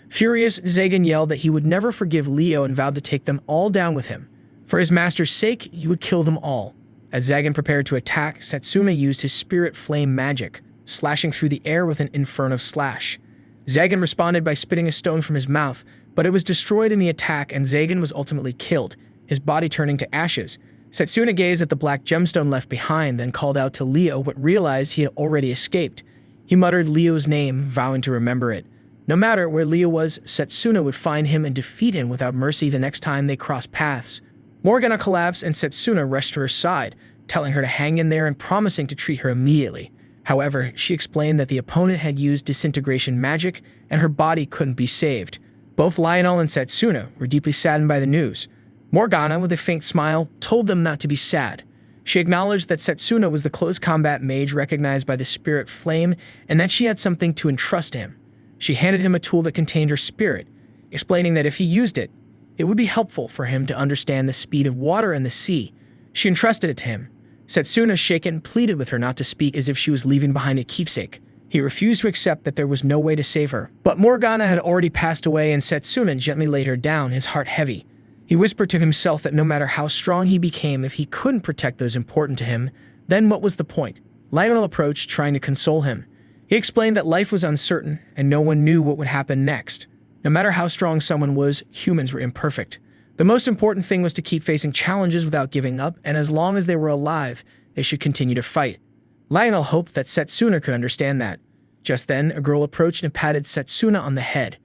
Furious, Zagan yelled that he would never forgive Leo and vowed to take them all down with him. For his master's sake, he would kill them all. As Zagan prepared to attack, Setsuna used his spirit flame magic, slashing through the air with an inferno slash. Zagan responded by spitting a stone from his mouth, but it was destroyed in the attack, and Zagan was ultimately killed, his body turning to ashes. Setsuna gazed at the black gemstone left behind, then called out to Leo, but realized he had already escaped. He muttered Leo's name, vowing to remember it. No matter where Leo was, Setsuna would find him and defeat him without mercy the next time they crossed paths. Morgana collapsed, and Setsuna rushed to her side, telling her to hang in there and promising to treat her immediately. However, she explained that the opponent had used disintegration magic, and her body couldn't be saved. Both Lionel and Setsuna were deeply saddened by the news. Morgana, with a faint smile, told them not to be sad. She acknowledged that Setsuna was the close combat mage recognized by the spirit flame, and that she had something to entrust to him. She handed him a tool that contained her spirit, explaining that if he used it, it would be helpful for him to understand the speed of water and the sea. She entrusted it to him. Setsuna, shaken, pleaded with her not to speak as if she was leaving behind a keepsake. He refused to accept that there was no way to save her. But Morgana had already passed away, and Setsuna gently laid her down, his heart heavy. He whispered to himself that no matter how strong he became, if he couldn't protect those important to him, then what was the point? Lionel approached, trying to console him. He explained that life was uncertain, and no one knew what would happen next. No matter how strong someone was, humans were imperfect. The most important thing was to keep facing challenges without giving up, and as long as they were alive, they should continue to fight. Lionel hoped that Setsuna could understand that. Just then, a girl approached and patted Setsuna on the head.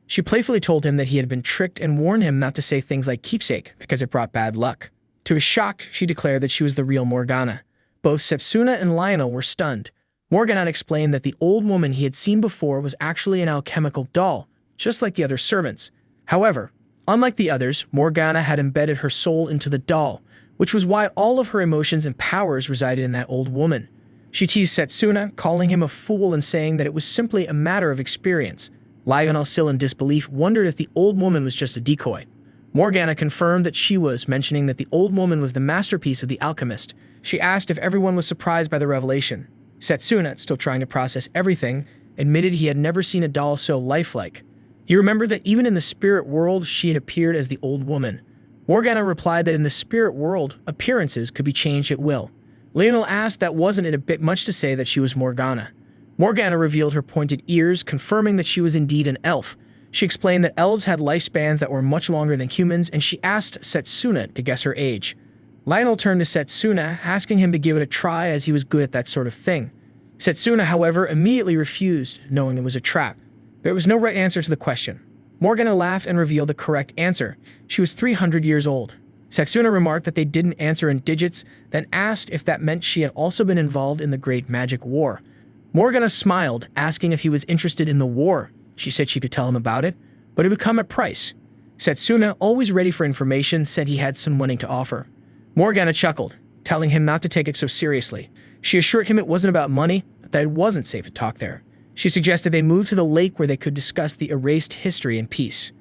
She playfully told him that he had been tricked and warned him not to say things like keepsake because it brought bad luck. To his shock, she declared that she was the real Morgana. Both Setsuna and Lionel were stunned. Morgana explained that the old woman he had seen before was actually an alchemical doll, just like the other servants. However, unlike the others, Morgana had embedded her soul into the doll, which was why all of her emotions and powers resided in that old woman. She teased Setsuna, calling him a fool and saying that it was simply a matter of experience. Lionel, still in disbelief, wondered if the old woman was just a decoy. Morgana confirmed that she was, mentioning that the old woman was the masterpiece of the alchemist. She asked if everyone was surprised by the revelation. Setsuna, still trying to process everything, admitted he had never seen a doll so lifelike. He remembered that even in the spirit world, she had appeared as the old woman. Morgana replied that in the spirit world, appearances could be changed at will. Lionel asked that wasn't it a bit much to say that she was Morgana. Morgana revealed her pointed ears, confirming that she was indeed an elf. She explained that elves had lifespans that were much longer than humans, and she asked Setsuna to guess her age. Lionel turned to Setsuna, asking him to give it a try as he was good at that sort of thing. Setsuna, however, immediately refused, knowing it was a trap. There was no right answer to the question. Morgana laughed and revealed the correct answer. She was 300 years old. Setsuna remarked that they didn't answer in digits, then asked if that meant she had also been involved in the Great Magic War. Morgana smiled, asking if he was interested in the war. She said she could tell him about it, but it would come at price. Setsuna, always ready for information, said he had some money to offer. Morgana chuckled, telling him not to take it so seriously. She assured him it wasn't about money, but that it wasn't safe to talk there. She suggested they move to the lake where they could discuss the erased history in peace.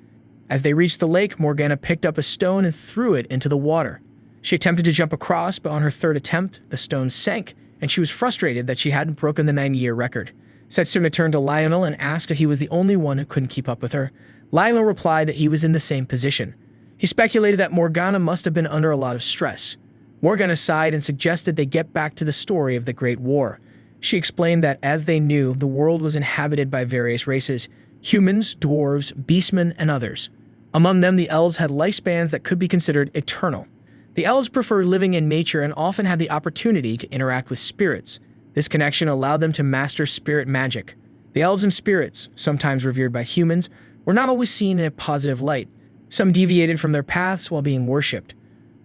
As they reached the lake, Morgana picked up a stone and threw it into the water. She attempted to jump across, but on her third attempt, the stone sank, and she was frustrated that she hadn't broken the 90-year record. Setsuna turned to Lionel and asked if he was the only one who couldn't keep up with her. Lionel replied that he was in the same position. He speculated that Morgana must have been under a lot of stress. Morgana sighed and suggested they get back to the story of the Great War. She explained that, as they knew, the world was inhabited by various races: humans, dwarves, beastmen, and others. Among them, the elves had lifespans that could be considered eternal. The elves prefer living in nature and often had the opportunity to interact with spirits. This connection allowed them to master spirit magic. The elves and spirits, sometimes revered by humans, were not always seen in a positive light. Some deviated from their paths while being worshipped.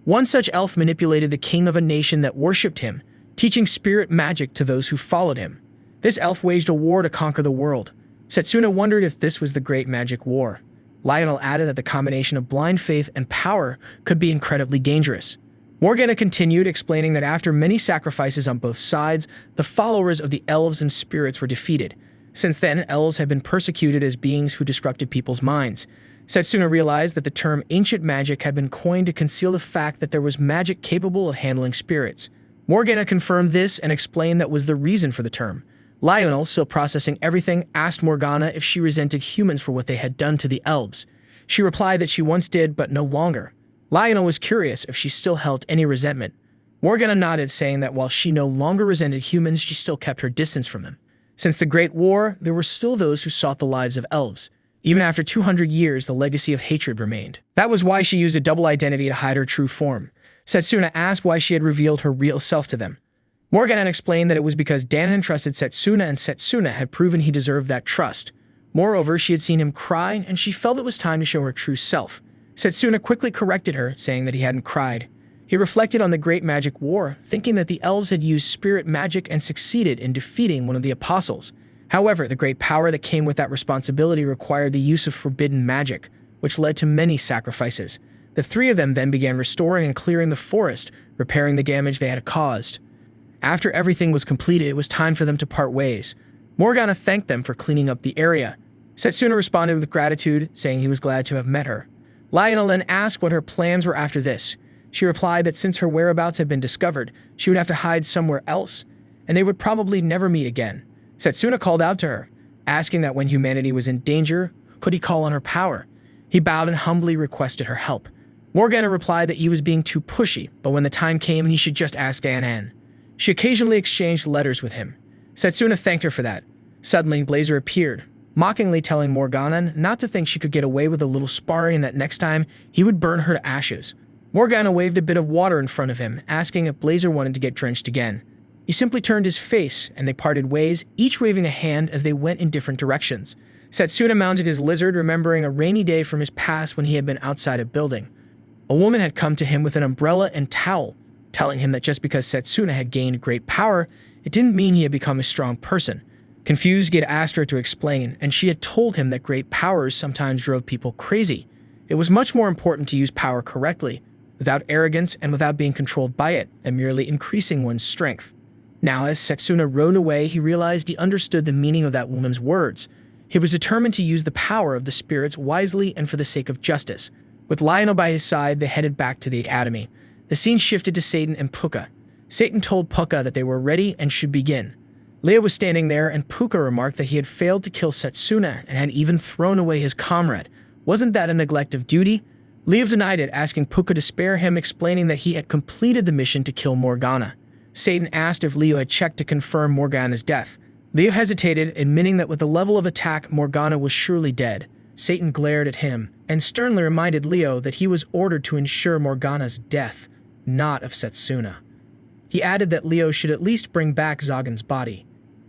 One such elf manipulated the king of a nation that worshipped him, teaching spirit magic to those who followed him. This elf waged a war to conquer the world. Setsuna wondered if this was the Great Magic War. Lionel added that the combination of blind faith and power could be incredibly dangerous. Morgana continued, explaining that after many sacrifices on both sides, the followers of the elves and spirits were defeated. Since then, elves have been persecuted as beings who disrupted people's minds. Setsuna realized that the term ancient magic had been coined to conceal the fact that there was magic capable of handling spirits. Morgana confirmed this and explained that was the reason for the term. Lionel, still processing everything, asked Morgana if she resented humans for what they had done to the elves. She replied that she once did, but no longer. Lionel was curious if she still held any resentment. Morgana nodded, saying that while she no longer resented humans, she still kept her distance from them. Since the Great War, there were still those who sought the lives of elves. Even after 200 years, the legacy of hatred remained. That was why she used a double identity to hide her true form. Setsuna asked why she had revealed her real self to them. Morgana explained that it was because Dan had trusted Setsuna and Setsuna had proven he deserved that trust. Moreover, she had seen him cry and she felt it was time to show her true self. Setsuna quickly corrected her, saying that he hadn't cried. He reflected on the Great Magic War, thinking that the elves had used spirit magic and succeeded in defeating one of the apostles. However, the great power that came with that responsibility required the use of forbidden magic, which led to many sacrifices. The three of them then began restoring and clearing the forest, repairing the damage they had caused. After everything was completed, it was time for them to part ways. Morgana thanked them for cleaning up the area. Setsuna responded with gratitude, saying he was glad to have met her. Lionel then asked what her plans were after this. She replied that since her whereabouts had been discovered, she would have to hide somewhere else, and they would probably never meet again. Setsuna called out to her, asking that when humanity was in danger, could he call on her power? He bowed and humbly requested her help. Morgana replied that he was being too pushy, but when the time came, he should just ask Dan. She occasionally exchanged letters with him. Setsuna thanked her for that. Suddenly, Blazer appeared, mockingly telling Morgana not to think she could get away with a little sparring and that next time, he would burn her to ashes. Morgana waved a bit of water in front of him, asking if Blazer wanted to get drenched again. He simply turned his face, and they parted ways, each waving a hand as they went in different directions. Setsuna mounted his lizard, remembering a rainy day from his past when he had been outside a building. A woman had come to him with an umbrella and towel, telling him that just because Setsuna had gained great power, it didn't mean he had become a strong person. Confused, he had asked her to explain, and she had told him that great powers sometimes drove people crazy. It was much more important to use power correctly, without arrogance and without being controlled by it, and merely increasing one's strength. Now, as Setsuna rode away, he realized he understood the meaning of that woman's words. He was determined to use the power of the spirits wisely and for the sake of justice. With Lionel by his side, they headed back to the academy. The scene shifted to Satan and Puka. Satan told Puka that they were ready and should begin. Leo was standing there, and Puka remarked that he had failed to kill Setsuna and had even thrown away his comrade. Wasn't that a neglect of duty? Leo denied it, asking Puka to spare him, explaining that he had completed the mission to kill Morgana. Satan asked if Leo had checked to confirm Morgana's death. Leo hesitated, admitting that with the level of attack, Morgana was surely dead. Satan glared at him and sternly reminded Leo that he was ordered to ensure Morgana's death, not of Setsuna. He added that Leo should at least bring back Zagan's body.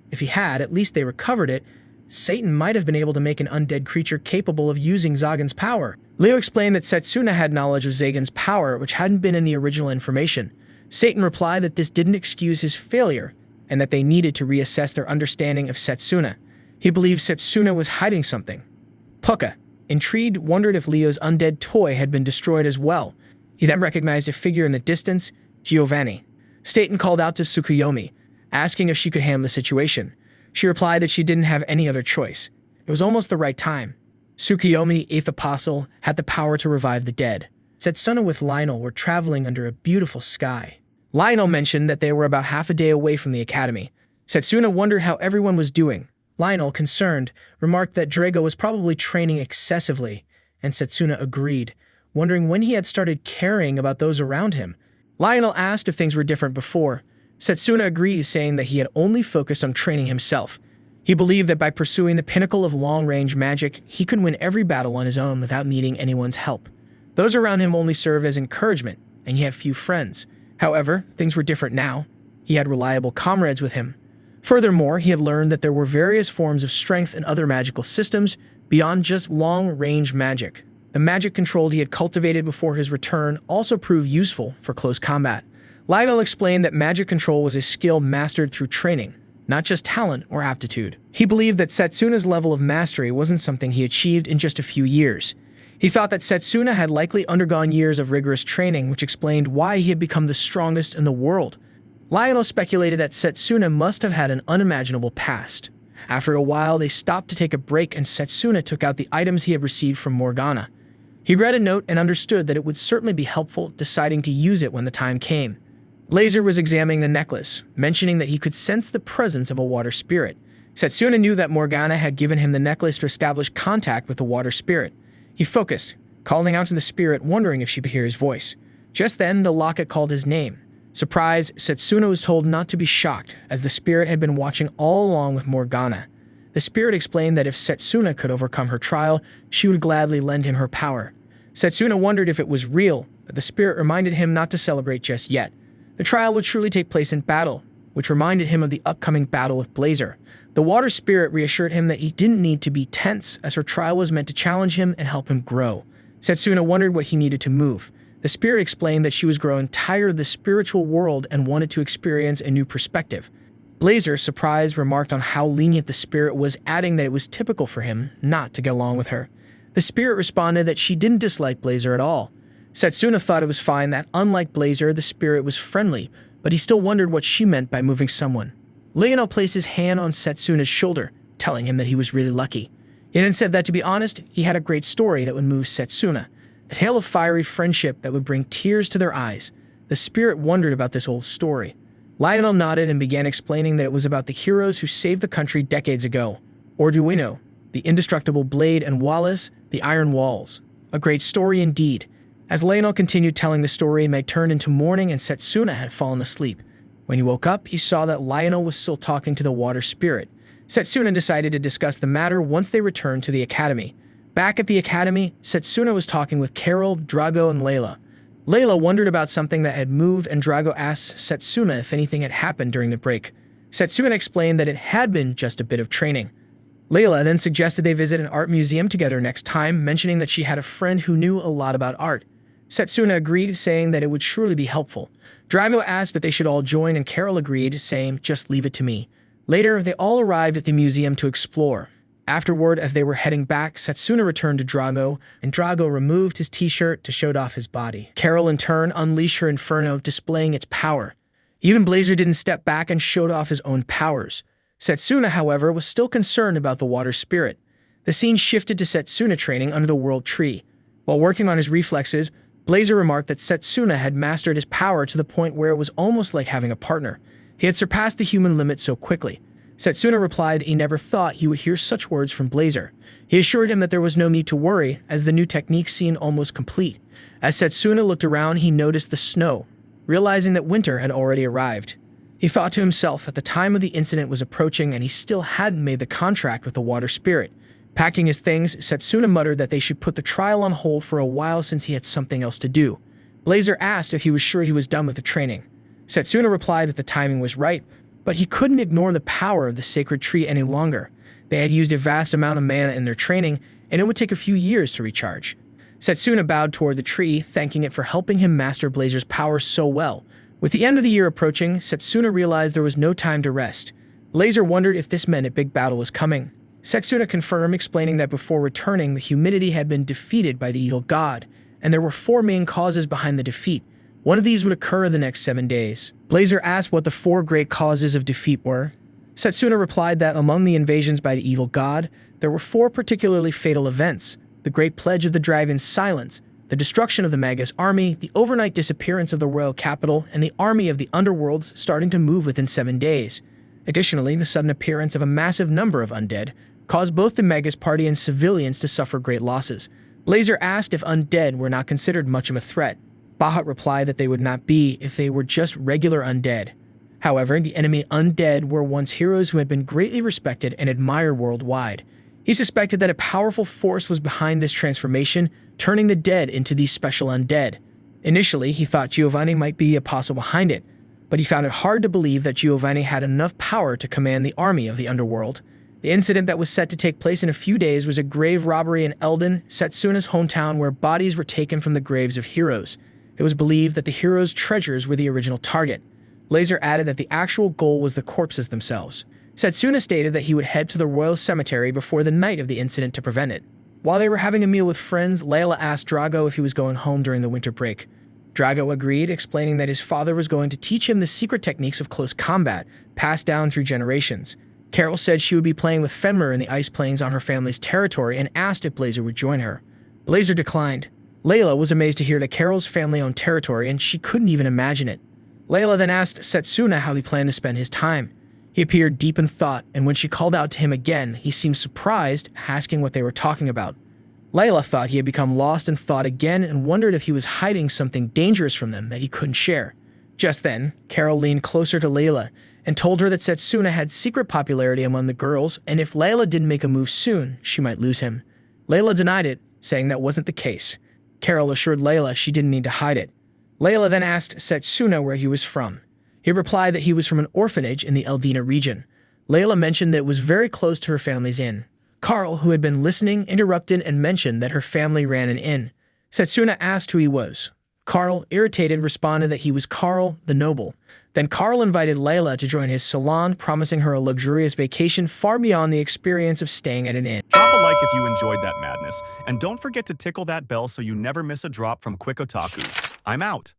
If he had, at least they recovered it. Satan might have been able to make an undead creature capable of using Zagan's power. Leo explained that Setsuna had knowledge of Zagan's power, which hadn't been in the original information. Satan replied that this didn't excuse his failure, and that they needed to reassess their understanding of Setsuna. He believed Setsuna was hiding something. Puka, intrigued, wondered if Leo's undead toy had been destroyed as well. He then recognized a figure in the distance, Giovanni. Satan called out to Tsukuyomi, asking if she could handle the situation. She replied that she didn't have any other choice. It was almost the right time. Tsukuyomi, the 8th apostle, had the power to revive the dead. Setsuna with Lionel were traveling under a beautiful sky. Lionel mentioned that they were about half a day away from the academy. Setsuna wondered how everyone was doing. Lionel, concerned, remarked that Drago was probably training excessively, and Setsuna agreed, wondering when he had started caring about those around him. Lionel asked if things were different before. Setsuna agreed, saying that he had only focused on training himself. He believed that by pursuing the pinnacle of long-range magic, he could win every battle on his own without needing anyone's help. Those around him only served as encouragement, and he had few friends. However, things were different now. He had reliable comrades with him. Furthermore, he had learned that there were various forms of strength in other magical systems beyond just long-range magic. The magic control he had cultivated before his return also proved useful for close combat. Lionel explained that magic control was a skill mastered through training, not just talent or aptitude. He believed that Setsuna's level of mastery wasn't something he achieved in just a few years. He thought that Setsuna had likely undergone years of rigorous training, which explained why he had become the strongest in the world. Lionel speculated that Setsuna must have had an unimaginable past. After a while, they stopped to take a break, and Setsuna took out the items he had received from Morgana. He read a note and understood that it would certainly be helpful, deciding to use it when the time came. Blazer was examining the necklace, mentioning that he could sense the presence of a water spirit. Setsuna knew that Morgana had given him the necklace to establish contact with the water spirit. He focused, calling out to the spirit, wondering if she could hear his voice. Just then, the locket called his name. Surprised, Setsuna was told not to be shocked, as the spirit had been watching all along with Morgana. The spirit explained that if Setsuna could overcome her trial, she would gladly lend him her power. Setsuna wondered if it was real, but the spirit reminded him not to celebrate just yet. The trial would surely take place in battle, which reminded him of the upcoming battle with Blazer. The water spirit reassured him that he didn't need to be tense, as her trial was meant to challenge him and help him grow. Setsuna wondered what he needed to move. The spirit explained that she was growing tired of the spiritual world and wanted to experience a new perspective. Blazer, surprised, remarked on how lenient the spirit was, adding that it was typical for him not to get along with her. The spirit responded that she didn't dislike Blazer at all. Setsuna thought it was fine that, unlike Blazer, the spirit was friendly, but he still wondered what she meant by moving someone. Lionel placed his hand on Setsuna's shoulder, telling him that he was really lucky. He then said that, to be honest, he had a great story that would move Setsuna, a tale of fiery friendship that would bring tears to their eyes. The spirit wondered about this old story. Lionel nodded and began explaining that it was about the heroes who saved the country decades ago. Arduino, the indestructible blade, and Wallace, the iron walls. A great story indeed. As Lionel continued telling the story, it may turn into morning and Setsuna had fallen asleep. When he woke up, he saw that Lionel was still talking to the water spirit. Setsuna decided to discuss the matter once they returned to the academy. Back at the academy, Setsuna was talking with Carol, Drago, and Layla. Layla wondered about something that had moved, and Drago asked Setsuna if anything had happened during the break. Setsuna explained that it had been just a bit of training. Layla then suggested they visit an art museum together next time, mentioning that she had a friend who knew a lot about art. Setsuna agreed, saying that it would surely be helpful. Drago asked if they should all join, and Carol agreed, saying, "Just leave it to me." Later, they all arrived at the museum to explore. Afterward, as they were heading back, Setsuna returned to Drago, and Drago removed his t-shirt to show off his body. Carol, in turn, unleashed her inferno, displaying its power. Even Blazer didn't step back and showed off his own powers. Setsuna, however, was still concerned about the water spirit. The scene shifted to Setsuna training under the world tree. While working on his reflexes, Blazer remarked that Setsuna had mastered his power to the point where it was almost like having a partner. He had surpassed the human limit so quickly. Setsuna replied that he never thought he would hear such words from Blazer. He assured him that there was no need to worry, as the new technique seemed almost complete. As Setsuna looked around, he noticed the snow, realizing that winter had already arrived. He thought to himself that the time of the incident was approaching and he still hadn't made the contract with the water spirit. Packing his things, Setsuna muttered that they should put the trial on hold for a while since he had something else to do. Blazer asked if he was sure he was done with the training. Setsuna replied that the timing was right, but he couldn't ignore the power of the sacred tree any longer. They had used a vast amount of mana in their training, and it would take a few years to recharge. Setsuna bowed toward the tree, thanking it for helping him master Blazer's power so well. With the end of the year approaching, Setsuna realized there was no time to rest. Blazer wondered if this meant a big battle was coming. Setsuna confirmed, explaining that before returning, the humidity had been defeated by the evil god, and there were 4 main causes behind the defeat. One of these would occur in the next 7 days. Blazer asked what the 4 great causes of defeat were. Setsuna replied that among the invasions by the evil god, there were 4 particularly fatal events: the Great Pledge of the Dragon's Silence, the destruction of the Maga's army, the overnight disappearance of the royal capital, and the army of the underworlds starting to move within 7 days. Additionally, the sudden appearance of a massive number of undead caused both the Maga's party and civilians to suffer great losses. Blazer asked if undead were not considered much of a threat. Bahat replied that they would not be if they were just regular undead. However, the enemy undead were once heroes who had been greatly respected and admired worldwide. He suspected that a powerful force was behind this transformation, turning the dead into these special undead. Initially, he thought Giovanni might be a apostle behind it, but he found it hard to believe that Giovanni had enough power to command the army of the underworld. The incident that was set to take place in a few days was a grave robbery in Eldon, Setsuna's hometown, where bodies were taken from the graves of heroes. It was believed that the heroes' treasures were the original target. Laser added that the actual goal was the corpses themselves. Setsuna stated that he would head to the royal cemetery before the night of the incident to prevent it. While they were having a meal with friends, Layla asked Drago if he was going home during the winter break. Drago agreed, explaining that his father was going to teach him the secret techniques of close combat, passed down through generations. Carol said she would be playing with Fenrir in the ice plains on her family's territory and asked if Blazer would join her. Blazer declined. Layla was amazed to hear that Carol's family owned territory, and she couldn't even imagine it. Layla then asked Setsuna how he planned to spend his time. He appeared deep in thought, and when she called out to him again, he seemed surprised, asking what they were talking about. Layla thought he had become lost in thought again and wondered if he was hiding something dangerous from them that he couldn't share. Just then, Carol leaned closer to Layla and told her that Setsuna had secret popularity among the girls, and if Layla didn't make a move soon, she might lose him. Layla denied it, saying that wasn't the case. Carol assured Layla she didn't need to hide it. Layla then asked Setsuna where he was from. He replied that he was from an orphanage in the Eldina region. Layla mentioned that it was very close to her family's inn. Carl, who had been listening, interrupted and mentioned that her family ran an inn. Setsuna asked who he was. Carl, irritated, responded that he was Carl the Noble. Then Carl invited Layla to join his salon, promising her a luxurious vacation far beyond the experience of staying at an inn. Drop a like if you enjoyed that madness, and don't forget to tickle that bell so you never miss a drop from Quick Otaku. I'm out.